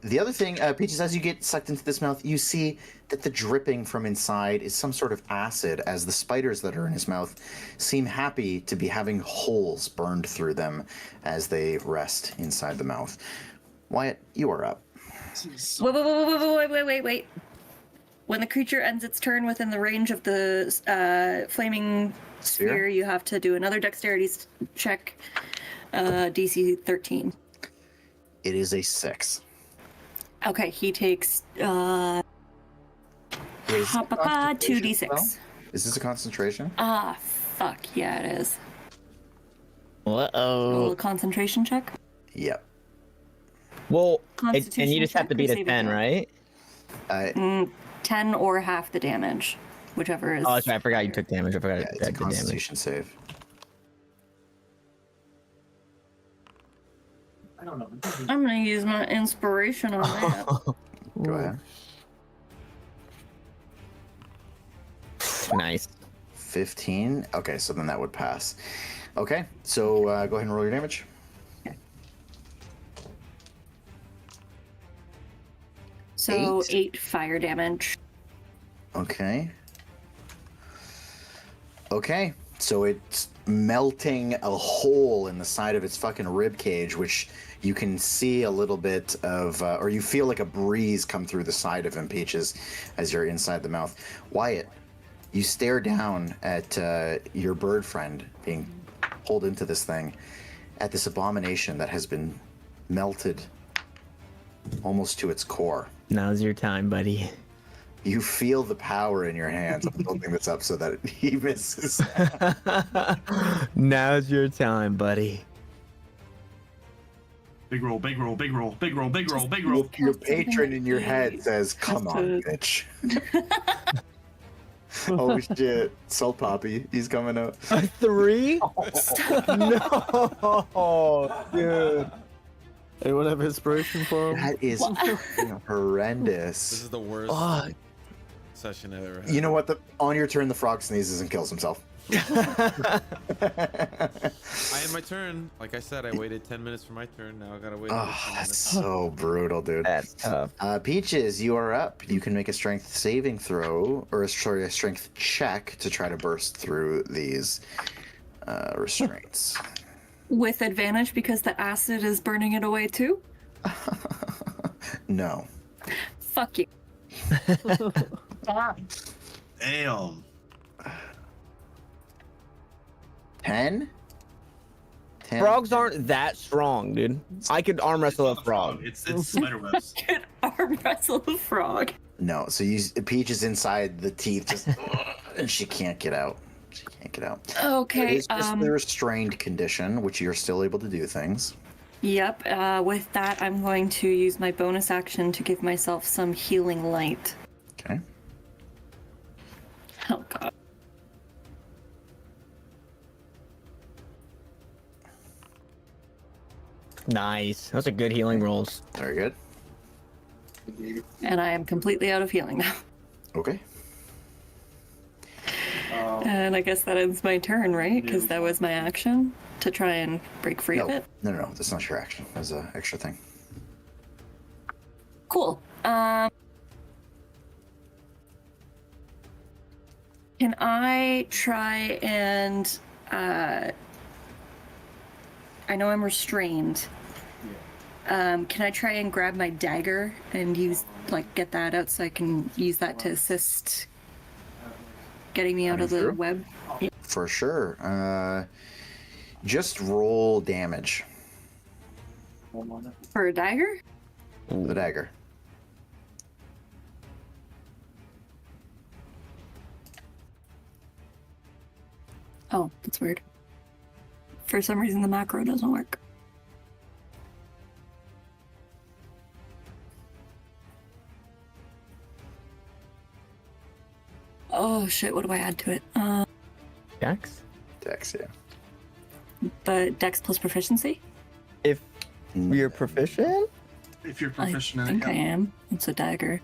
The other thing, Peaches, as you get sucked into this mouth, you see that the dripping from inside is some sort of acid, as the spiders that are in his mouth seem happy to be having holes burned through them as they rest inside the mouth. Wyatt, you are up. Wait. When the creature ends its turn within the range of the flaming sphere, you have to do another dexterity check, DC 13. It is a 6. Okay, he takes Is this a concentration 2d6. spell? Is this a concentration? Ah, fuck, yeah, it is. Roll Uh-oh. a concentration check. Yep. Well, and you Constitution just have to check or beat a save 10, throw? right? 10 or half the damage, whichever is. Oh, that's right. I forgot you took damage. I forgot Yeah, it's a the damage. Constitution save. I'm gonna use my inspiration on that. Go ahead. Nice. 15. Okay, so then that would pass. Okay, so go ahead and roll your damage. So 8? 8 fire damage. Okay. Okay, so it's melting a hole in the side of its fucking rib cage, which you can see a little bit of, or you feel like a breeze come through the side of him, Peaches, as you're inside the mouth. Wyatt, you stare down at your bird friend being pulled into this thing, at this abomination that has been melted almost to its core. Now's your time, buddy. You feel the power in your hands. I'm building this up so that he misses. Now's your time, buddy. Big roll, big roll, big roll, big roll, big roll, big roll. Your patron in your head says, "Come on, bitch." Oh shit! Salt Poppy, he's coming up. A 3? No, dude. Anyone have inspiration for him? That is fucking horrendous. This is the worst Fuck. session I've ever had. You know what? On your turn, the frog sneezes and kills himself. I had my turn. Like I said, I waited 10 minutes for my turn. Now I gotta wait. another 10 Oh, that's minutes. so brutal, dude. That's tough. Peaches, you are up. You can make a strength saving throw, or sorry, a strength check to try to burst through these restraints. With advantage because the acid is burning it away too? No. Fuck you. Damn. 10? 10? Frogs aren't that strong, dude. I could arm wrestle a frog. It's spider webs. Could arm wrestle a frog. No, so Peach is inside the teeth, just, and she can't get out. She can't get out. Okay. It's just the restrained condition, which you're still able to do things. Yep. With that, I'm going to use my bonus action to give myself some healing light. Okay. Oh god. Nice. Those are good healing rolls. Very good. And I am completely out of healing now. Okay. And I guess that ends my turn, right? Because that was my action to try and break free of No, it. no, that's not your action. That's an extra thing. Cool. Can I try and I know I'm restrained. Can I try and grab my dagger and get that out so I can use that to assist getting me out of the Sure. web? For sure. Just roll damage. For a dagger? The dagger. Oh, that's weird. For some reason, the macro doesn't work. Oh shit, what do I add to it? Dex? Dex, yeah. The dex plus proficiency? If you're proficient? If you're I proficient in think it, I yeah. am. It's a dagger.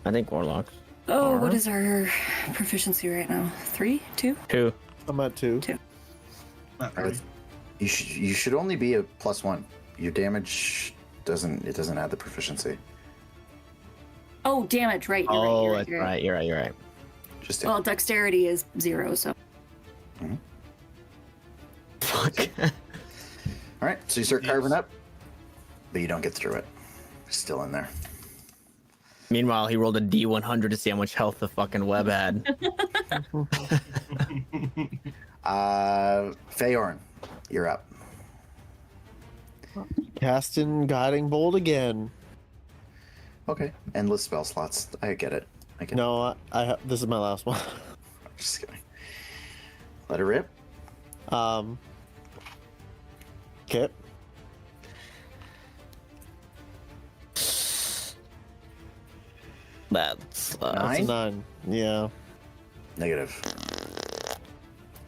I think warlocks. Oh, what Are? is our proficiency right now? 3? 2? 2. I'm at 2. Not really. You should only be a +1. Your damage doesn't add the proficiency. Oh, damage, right. You're Oh, right, that's you're right. You're right. Just Well, dexterity is 0, so. Fuck. all right. So you start carving up, but you don't get through it. Still in there. Meanwhile, he rolled a D100 to see how much health the fucking web had. Feyorn, you're up. Casting Guiding Bolt again. Okay. Endless spell slots. I get it. No, this is my last one. Just kidding. Let it rip. Okay. That's That's a 9? 9. Yeah. Negative.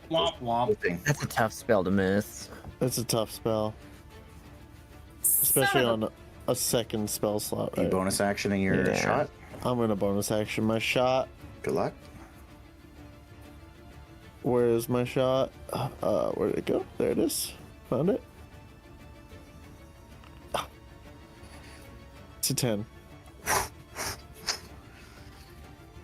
Womp womp. Hoping. a tough spell to miss. It's a tough spell. Especially on a second spell slot, You right? bonus action in your Yeah. shot. I'm gonna bonus action my shot. Good luck. Where is my shot? Where did it go? There it is. Found it. Ah. It's a 10.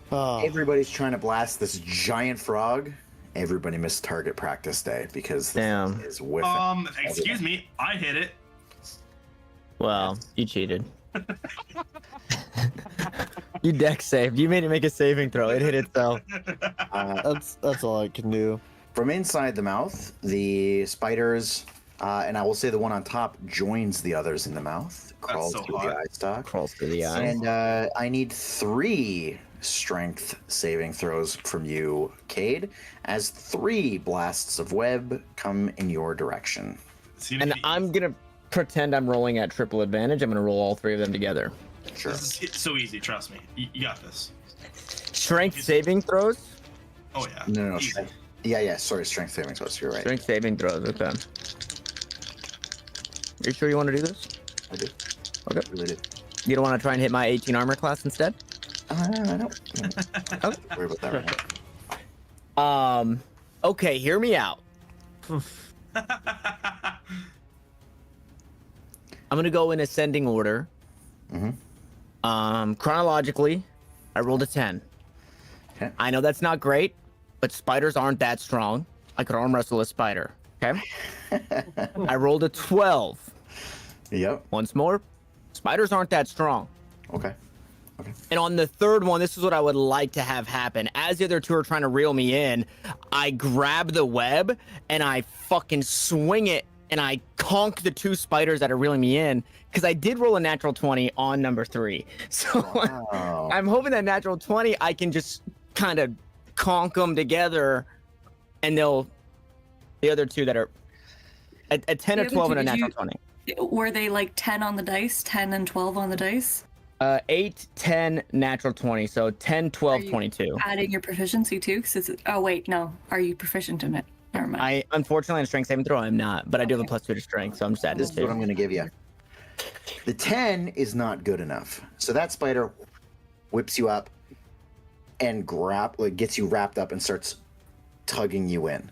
Oh, Everybody's trying to blast this giant frog. Everybody missed target practice day because this Damn. thing is whiffing. Excuse me, I hit it. Well, you cheated. You dex saved. You made it make a saving throw. It hit itself. that's all I can do. From inside the mouth, the spiders, and I will say the one on top joins the others in the mouth, crawls so through the hot. eye stalk. Crawls through the eye. And I need 3 strength saving throws from you, Cade, as 3 blasts of web come in your direction. Seems And to be- I'm gonna pretend I'm rolling at triple advantage. I'm gonna roll all 3 of them together. Sure. This is so easy, trust me. You got this. Strength saving throws? Oh yeah. No. Easy. Yeah. Sorry, strength saving throws. You're right. Strength saving throws, okay. You sure you want to do this? I do. Okay. I really do. You don't want to try and hit my 18 armor class instead? I don't. Okay. Worry about that right now. Okay, hear me out. I'm gonna go in ascending order. Chronologically, I rolled a 10. Okay. I know that's not great, but spiders aren't that strong. I could arm wrestle a spider. Okay. I rolled a 12. Yep. Once more, spiders aren't that strong. Okay. And on the third one, this is what I would like to have happen. As the other two are trying to reel me in, I grab the web and I fucking swing it and I conk the two spiders that are reeling me in, because I did roll a natural 20 on number 3. So Wow. I'm hoping that natural 20, I can just kind of conk them together and the other two that are a 10 or The other 12 two, and a did natural you- 20. Were they like 10 on the dice? 10 and 12 on the dice? 8, 10, natural 20. So 10, 12, Are you 22. Adding your proficiency too? 'Cause oh, wait, no. Are you proficient in it? Never mind. I unfortunately on strength saving throw I'm not, but I do have a +2 to strength, so I'm just adding This this is what I'm too. going to give you. The 10 is not good enough. So that spider whips you up and gets you wrapped up and starts tugging you in.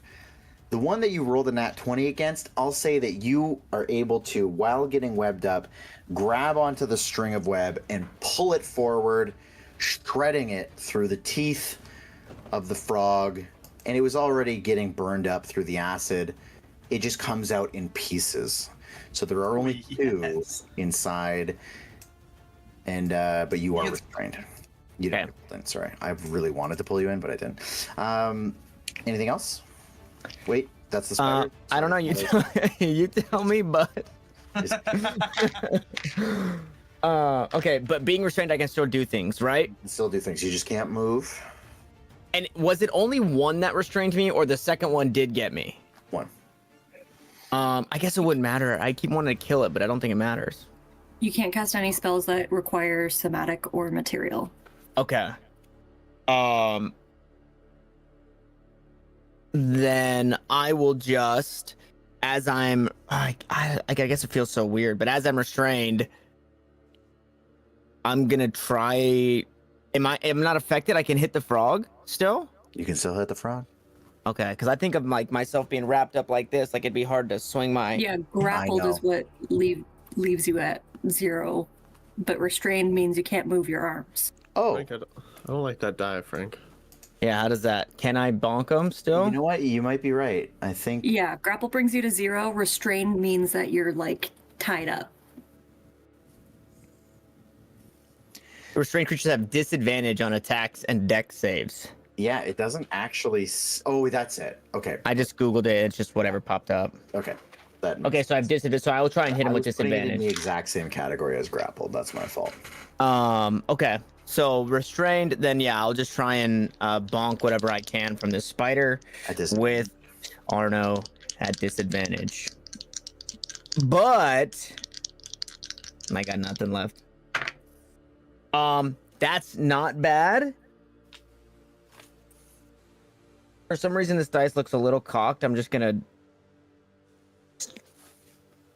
The one that you rolled a nat 20 against, I'll say that you are able to, while getting webbed up, grab onto the string of web and pull it forward, shredding it through the teeth of the frog. And it was already getting burned up through the acid. It just comes out in pieces. So there are only two inside, and but you are restrained. You didn't. Sorry, I really wanted to pull you in, but I didn't. Anything else? Wait, that's the spider. I don't know. You tell me, but okay. But being restrained, I can still do things, right? You can still do things. You just can't move. And was it only one that restrained me, or the second one did get me? One. I guess it wouldn't matter. I keep wanting to kill it, but I don't think it matters. You can't cast any spells that require somatic or material. Okay. Then I will just, as I'm, I guess it feels so weird, but as I'm restrained, I'm gonna try. Am I not affected? I can hit the frog still. You can still hit the frog. Okay, because I think of like myself being wrapped up like this, like it'd be hard to swing my. Yeah, grappled is what leaves you at 0, but restrained means you can't move your arms. Oh, Frank, I don't like that die, Frank. Yeah, how does that? Can I bonk them still? you know what? You might be right. I think. Yeah, grapple brings you to 0. Restrained means that you're like tied up. Restrained creatures have disadvantage on attacks and dex saves. Yeah, it doesn't actually. Oh, that's it. Okay. I just googled it. It's just whatever popped up. Okay. That makes Okay, so I have disadvantage. So I will try and hit him I with was putting it in the disadvantage. exact same category as grappled. That's my fault. Okay. So restrained, then yeah, I'll just try and bonk whatever I can from this spider At this with Arno at disadvantage. But I got nothing left. That's not bad. For some reason, this dice looks a little cocked. I'm just gonna.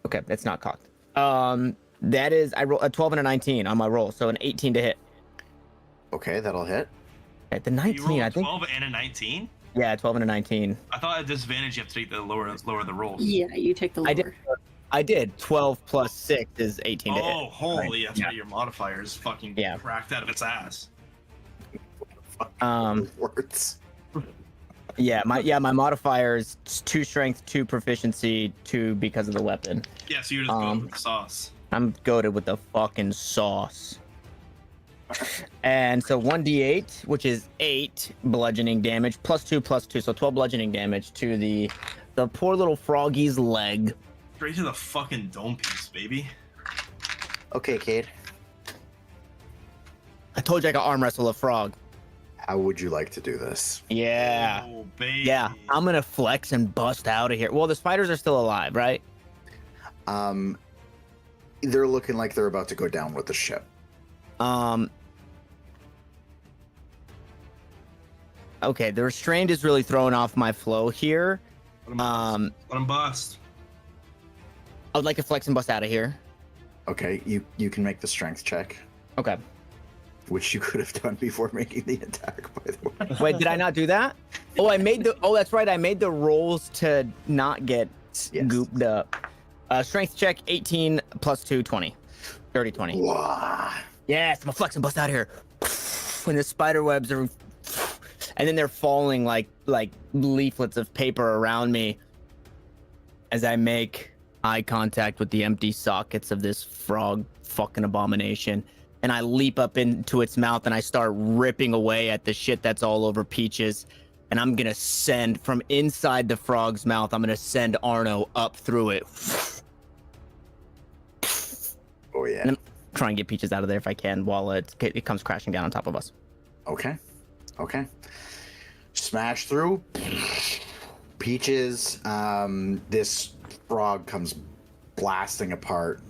Okay, it's not cocked. That is, I roll a 12 and a 19 on my roll, so an 18 to hit. Okay, that'll hit. At the You 19, rolled I a think. 12 and a 19? Yeah, 12 and a 19. I thought at disadvantage you have to take the lower the rolls. Yeah, you take the lower. I did. 12 plus 6 is 18 to hit. Oh, holy! That's Yeah. why your modifier is fucking Yeah. cracked out of its ass. Words. Yeah, my modifier is 2 strength, 2 proficiency, 2 because of the weapon. Yeah, so you're just going with the sauce. I'm goated with the fucking sauce. And so 1d8, which is 8 bludgeoning damage, plus 2, so 12 bludgeoning damage to the poor little froggy's leg. Straight to the fucking dome piece, baby. Okay, Cade. I told you I could arm wrestle a frog. How would you like to do this? Yeah. Oh, baby. Yeah, I'm gonna flex and bust out of here. Well, the spiders are still alive, right? They're looking like they're about to go down with the ship. Okay, the restrained is really throwing off my flow here. Let him bust. I would like to flex and bust out of here. Okay, you can make the strength check, Okay. which you could have done before making the attack, by the way. Wait, did I not do that? I made the. Oh, that's right. I made the rolls to not get Yes. gooped up. Strength check 18 plus 2, 20. 30, 20. Wah. Yes, I'm a flex and bust out here. When the spider webs are, and then they're falling like leaflets of paper around me as I make eye contact with the empty sockets of this frog fucking abomination. And I leap up into its mouth and I start ripping away at the shit that's all over Peaches. And I'm gonna send from inside the frog's mouth, I'm gonna send Arno up through it. Oh yeah. And I'm trying to get Peaches out of there if I can while it comes crashing down on top of us. Okay. Smash through. Peaches. This frog comes blasting apart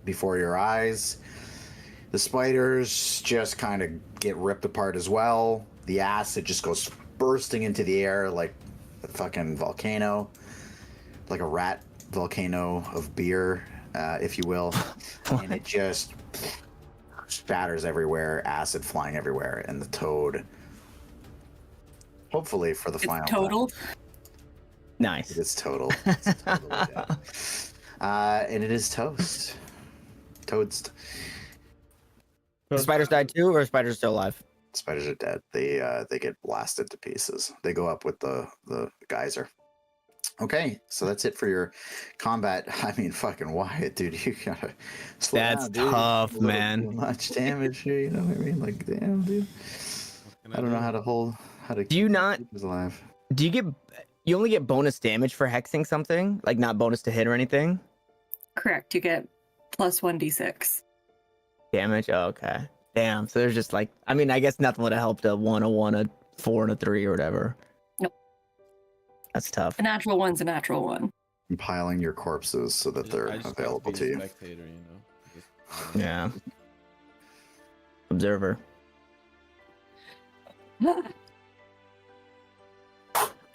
before your eyes. The spiders just kind of get ripped apart as well. The acid just goes bursting into the air like a fucking volcano, like a rat volcano of beer, if you will. And it just spatters everywhere, acid flying everywhere, and the toad, hopefully for the It's final totaled. Nice. It is total. It's totally dead. And it is toast. Toad's. The spiders died too, or spiders still alive? Spiders are dead. They get blasted to pieces. They go up with the geyser. Okay, so that's it for your combat. I mean, fucking Wyatt, dude, you gotta slow That's down, dude. tough, A little man. too much damage here, you know what I mean? Like, damn, dude. I don't know how to. Do you not? keep us alive. Do you get? You only get bonus damage for hexing something, like not bonus to hit or anything. Correct. You get plus 1d6. Damage. Oh, okay. Damn. So there's just like, I mean, I guess nothing would have helped a 1, a 1, a 4, and a 3 or whatever. Nope. That's tough. A natural one's a natural one. Compiling your corpses so that they're I just available gotta to be a you. spectator, you know? Just- Yeah. Observer.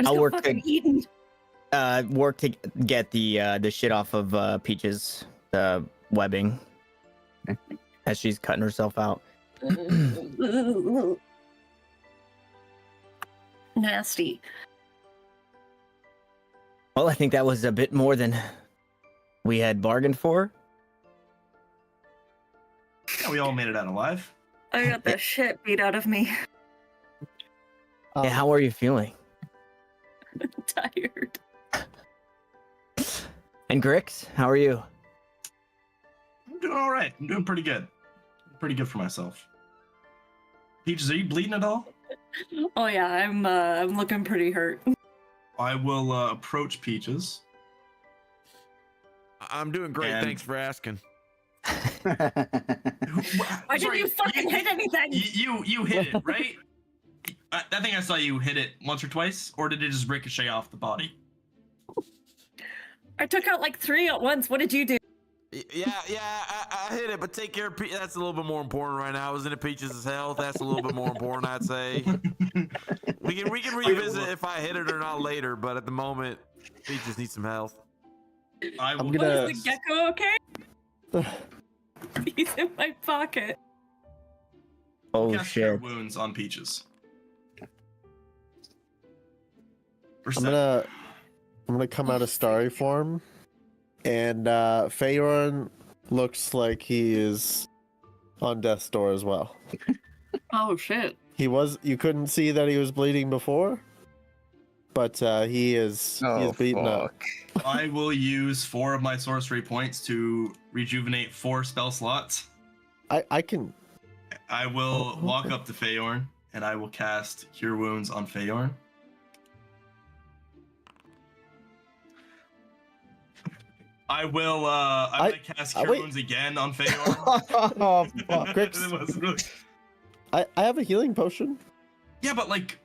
I'll work fucking to- eating. Work to get the shit off of Peach's webbing as she's cutting herself out. Nasty. Well, I think that was a bit more than we had bargained for. Yeah, we all made it out alive. I got the shit beat out of me. Yeah, how are you feeling? I'm tired. And Grix, how are you? I'm doing all right. I'm doing pretty good. Pretty good for myself. Peaches, are you bleeding at all? Oh yeah, I'm looking pretty hurt. I will approach Peaches. I'm doing great. And- Thanks for asking. Why didn't you fucking hit anything? You hit it, right? I think I saw you hit it once or twice, or did it just ricochet off the body? I took out like 3 at once. What did you do? Yeah, I hit it, but take care of that's a little bit more important right now. I was into Peaches' health. That's a little bit more important, I'd say. We can revisit if I hit it or not later, but at the moment, Peaches needs some health. I will I'm gonna- Is the gecko okay? He's in my pocket. Oh cast Cure shit. Wounds on Peaches. I'm gonna come out of starry form, and Feyorn looks like he is on death's door as well. Oh shit. You couldn't see that he was bleeding before, but he is beaten up. I will use 4 of my sorcery points to rejuvenate 4 spell slots. I can. I will walk up to Feyorn and I will cast Cure Wounds on Feyorn. I'm gonna cast Cure wait. Wounds again on Feyorn. Oh fuck, Grix, It wasn't really- I have a healing potion. Yeah, but like,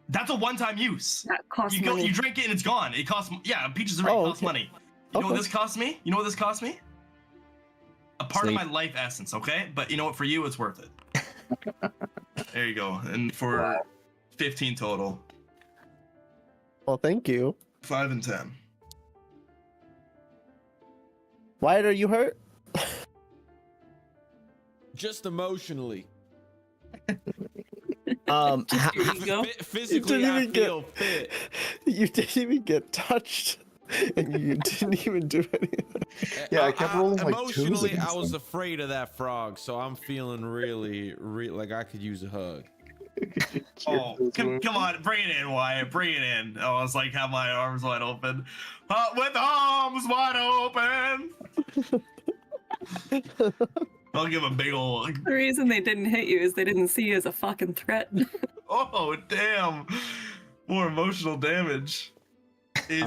that's a one-time use. That costs You money. drink it and it's gone. It costs, yeah, Peaches are right, Oh, it costs okay. money. You know what Okay. this costs me? You know what this costs me? A part Sleep. of my life essence, okay? But you know what, for you, it's worth it. There you go. And for 15 total. Well, thank you. 5 and 10. Wyatt, are you hurt? Just emotionally. Just your ego. Physically, I even feel fit. You didn't even get touched, and you didn't even do anything. Yeah, I kept rolling like twos emotionally, I against was them. afraid of that frog, so I'm feeling really like I could use a hug. Oh, come on, bring it in, Wyatt, bring it in. Oh, I was like, have my arms wide open. With arms wide open. I'll give a big ol'. The reason they didn't hit you is they didn't see you as a fucking threat. Oh, damn. More emotional damage. Is,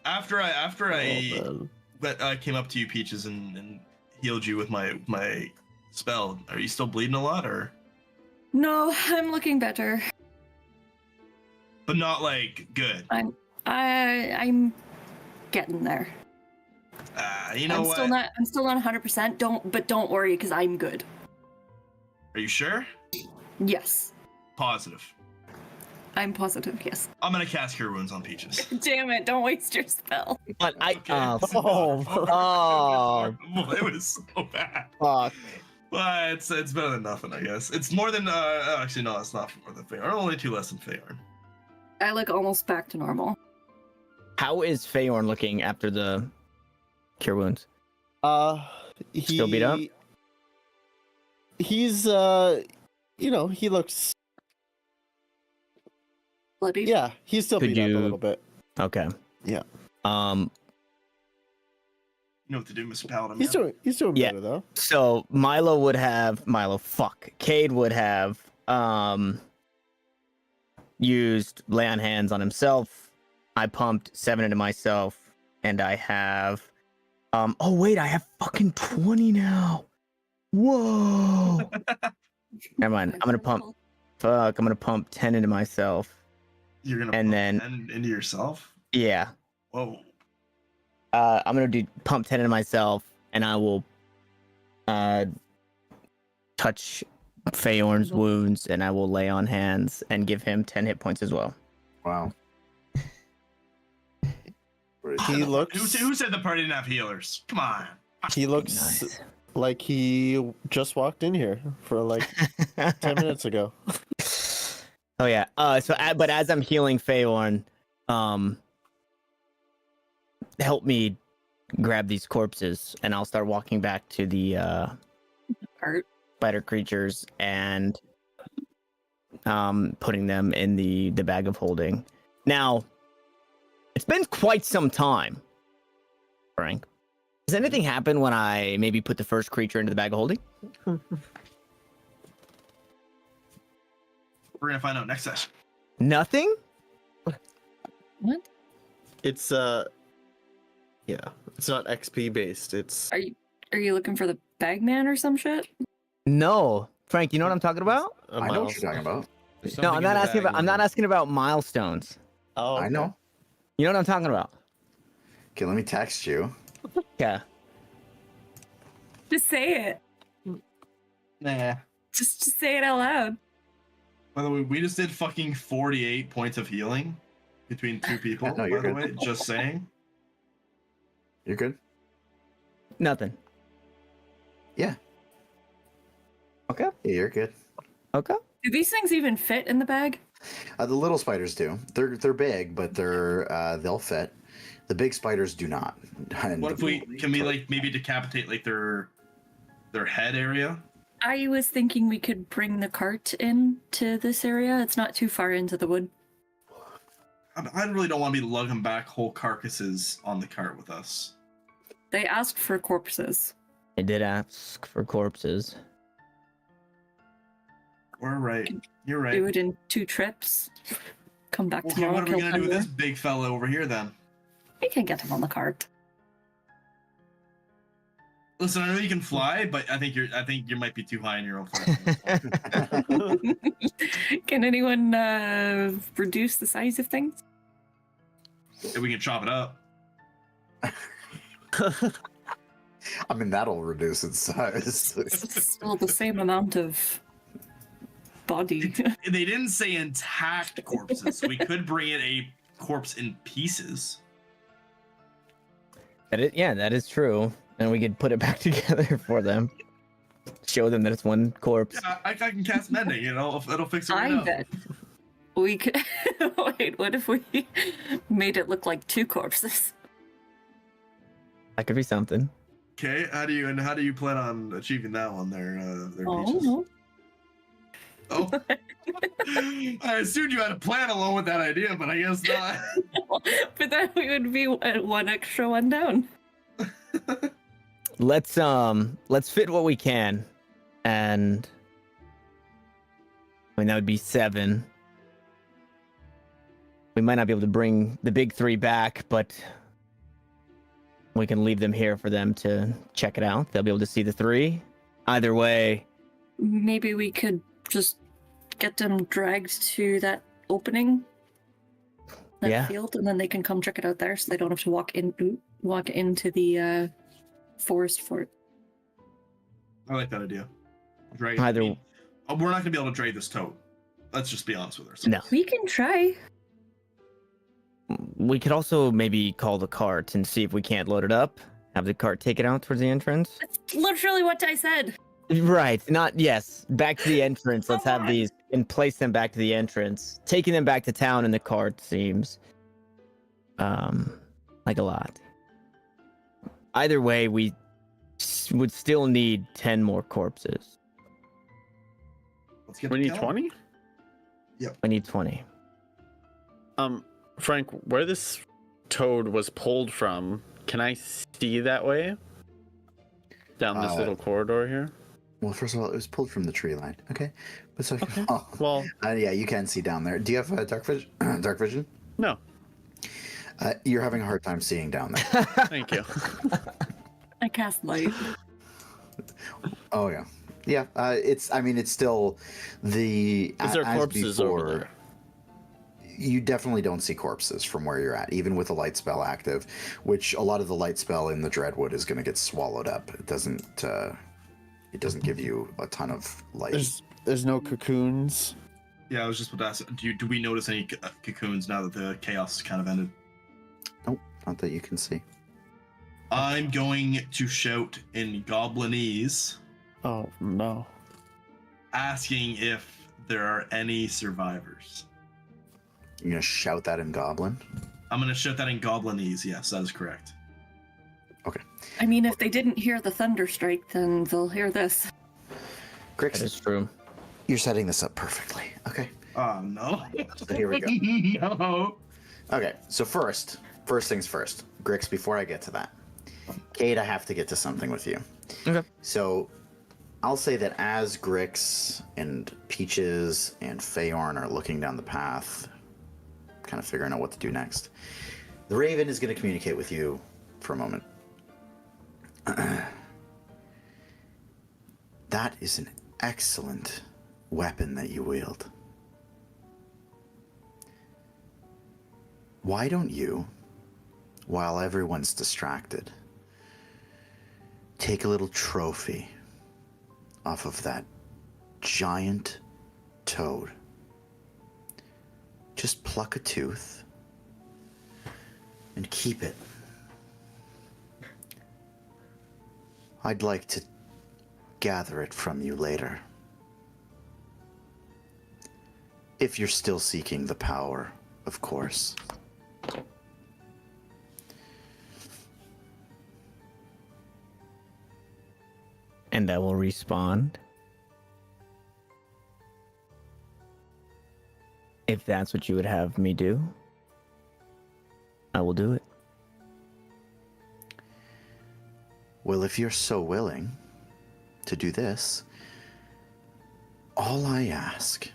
after I came up to you, Peaches, and healed you with my spell, are you still bleeding a lot, or? No, I'm looking better. But not, like, good. I'm getting there. You know what? I'm still not 100%. Don't worry, because I'm good. Are you sure? Yes. Positive. I'm positive, yes. I'm gonna cast Cure Wounds on Peaches. Damn it, don't waste your spell. But I Okay. oh, It was so bad. fuck. But it's better than nothing, I guess. It's more than actually no, it's not more than Feyorn. Only 2 less than Feyorn. I look almost back to normal. How is Feyorn looking after the cure wounds? He, Still beat up? He's he looks. Bloody. Yeah, he's still Could beat up you- a little bit. Okay. Yeah. You know what to do, Mr. Paladin. He's man. doing Yeah. better though. So Cade would have used lay on hands on himself. I pumped 7 into myself, and I have oh wait, I have fucking 20 now. Whoa. Never mind. I'm gonna pump 10 into myself. You're gonna and put then- 10 into yourself. Yeah. Whoa. I'm gonna pump 10 into myself, and I will touch Feyorn's wounds, and I will lay on hands and give him 10 hit points as well. Wow. He looks. Who said the party didn't have healers? Come on. He looks Nice. like he just walked in here for like 10 minutes ago. Oh yeah. But as I'm healing Feyorn, help me grab these corpses, and I'll start walking back to the Part. spider creatures and putting them in the bag of holding. Now, it's been quite some time, Frank. Has anything happened when I maybe put the first creature into the bag of holding? We're gonna find out next session. Nothing? What? It's yeah, it's not XP based. It's Are you looking for the bagman or some shit? No. Frank, you know what I'm talking about? a I know what milestone. you're talking about. There's No, something I'm in not the asking bag, about I'm not man. asking about milestones. Oh, I know. You know what I'm talking about? Okay, let me text you. Yeah. Just say it. Nah. Just say it out loud. By the way, we just did fucking 48 points of healing between 2 people. No, you're by the good. way, just saying. You're good? Nothing. Yeah. Okay. Yeah, you're good. Okay. Do these things even fit in the bag? The little spiders do. They're big, but they'll fit. The big spiders do not. And What if can we like maybe decapitate like their head area? I was thinking we could bring the cart in to this area. It's not too far into the wood. I really don't want to be lugging back whole carcasses on the cart with us. They asked for corpses. I did ask for corpses. We're right. You're right. Do it in 2 trips. Come back Okay, tomorrow. what are we kill gonna do with Thunder. this big fella over here then? We can get him on the cart. Listen, I know you can fly, but I think you might be too high in your own flight. Can anyone reduce the size of things? If we can chop it up. I mean, that'll reduce its size. It's still the same amount of body. They didn't say intact corpses. We could bring in a corpse in pieces. That is true. And we could put it back together for them. Show them that it's one corpse. Yeah, I can cast mending. You know, it'll fix it right I now. bet we could. Wait, what if we made it look like two corpses? That could be something. Okay, how do you plan on achieving that one there, Oh, Peaches? no. Oh, I assumed you had a plan along with that idea, but I guess not. But then we would be one extra one down. Let's fit what we can, and I mean that would be 7. We might not be able to bring the big 3 back, but we can leave them here for them to check it out. They'll be able to see the 3. Either way, Maybe we could just get them dragged to that opening, that Yeah. field, and then they can come check it out there, so they don't have to walk into the forest fort. I like that idea. Drag. Either- We're not gonna be able to drag this toad. Let's just be honest with ourselves. no. We can try. We could also maybe call the cart and see if we can't load it up. Have the cart take it out towards the entrance. That's literally what I said. Right. Yes. Back to the entrance. Let's have Come on. these and place them back to the entrance. Taking them back to town in the cart seems like a lot. Either way, we would still need 10 more corpses. Let's get We to need killing. 20? We need 20. Frank, where this toad was pulled from, can I see that way? Down this little corridor here? Well, first of all, it was pulled from the tree line. Okay, but so Okay. oh, Well, yeah, you can see down there. Do you have dark vision? Dark vision? no. You're having a hard time seeing down there. Thank you. I cast light. Oh yeah, yeah. It's. I mean, it's still the. Is there as corpses before, over there? You definitely don't see corpses from where you're at, even with the light spell active, which a lot of the light spell in the Dreadwood is going to get swallowed up. It doesn't. It doesn't give you a ton of light. There's no cocoons. Yeah, I was just about to ask. Do we notice any cocoons now that the chaos kind of ended? Nope, not that you can see. I'm going to shout in Goblinese, Oh, no. asking if there are any survivors. You're gonna shout that in Goblin. I'm going to shout that in Goblinese. Yes, that is correct. I mean, if they didn't hear the thunder strike, then they'll hear this. That Grix, is true. you're setting this up perfectly. Okay, Oh, no. so here we go. No. Okay, so first things first. Grix, before I get to that, Kate, I have to get to something with you. Okay. So I'll say that as Grix and Peaches and Feyorn are looking down the path, kind of figuring out what to do next, the Raven is going to communicate with you for a moment. That is an excellent weapon that you wield. Why don't you, while everyone's distracted, take a little trophy off of that giant toad? Just pluck a tooth and keep it. I'd like to gather it from you later. If you're still seeking the power, of course. And I will respond. If that's what you would have me do, I will do it. Well, if you're so willing to do this, all I ask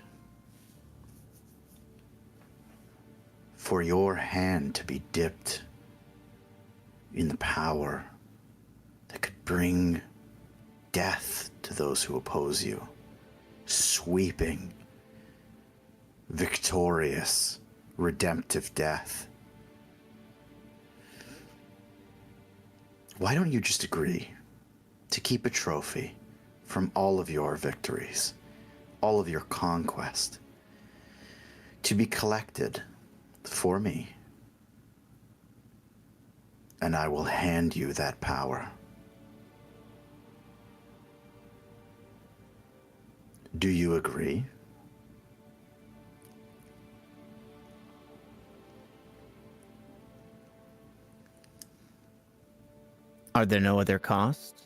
for your hand to be dipped in the power that could bring death to those who oppose you, sweeping, victorious, redemptive death. Why don't you just agree to keep a trophy from all of your victories, all of your conquest, to be collected for me, and I will hand you that power. Do you agree? Are there no other costs?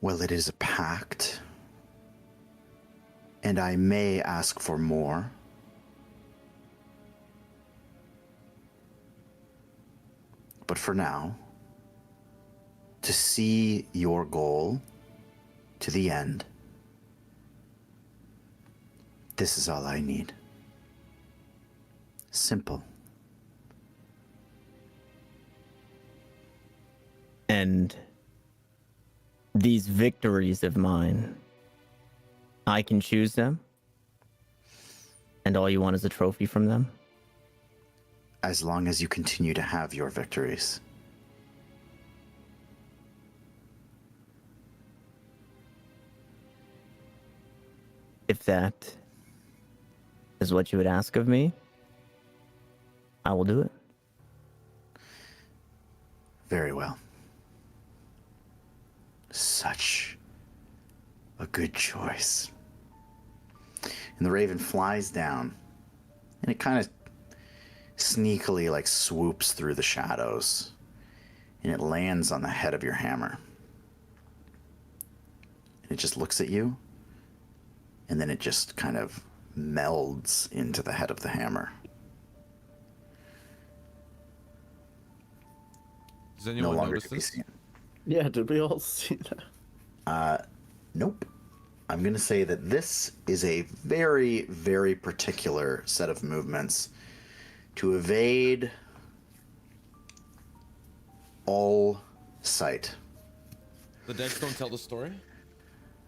Well, it is a pact. And I may ask for more. But for now, to see your goal to the end, this is all I need. Simple. And these victories of mine, I can choose them? And all you want is a trophy from them? As long as you continue to have your victories. If that is what you would ask of me, I will do it. Very well. Such a good choice. And the raven flies down, and it kind of sneakily like swoops through the shadows, and it lands on the head of your hammer. And it just looks at you, and then it just kind of melds into the head of the hammer. Does anyone No longer notice to be this? seen. Yeah, did we all see that? Nope. I'm going to say that this is a very, very particular set of movements to evade all sight. The dice don't tell the story?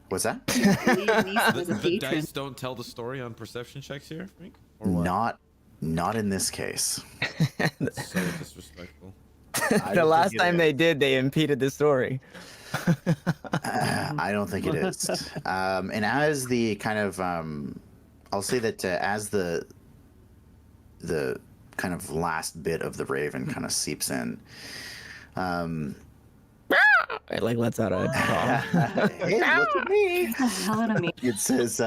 What's that? The dice don't tell the story on perception checks here, Frank? Or what? Not in this case. So disrespectful. The last time they did, they impeded the story. I don't think it is. And as the kind of, I'll say that as the kind of last bit of the raven kind of seeps in, It like lets out a call. hey, look at me. Get the hell out of me. It says,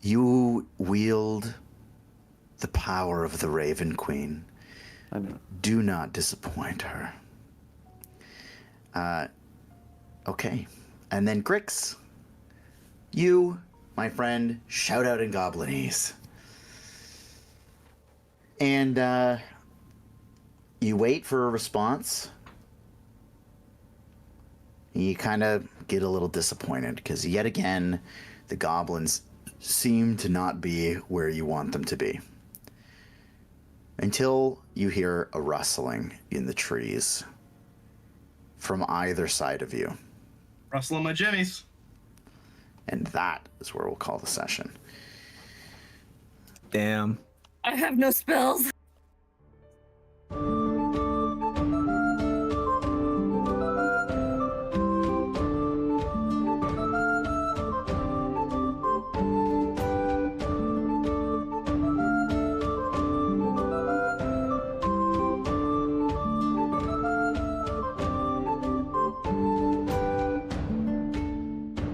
you wield the power of the Raven Queen. I know. Do not disappoint her. Okay. And then Grix, you, my friend, shout out in Goblinese. And you wait for a response. You kind of get a little disappointed because yet again, the goblins seem to not be where you want them to be. Until you hear a rustling in the trees from either side of you. Rustling my jimmies. And that is where we'll call the session. Damn. I have no spells.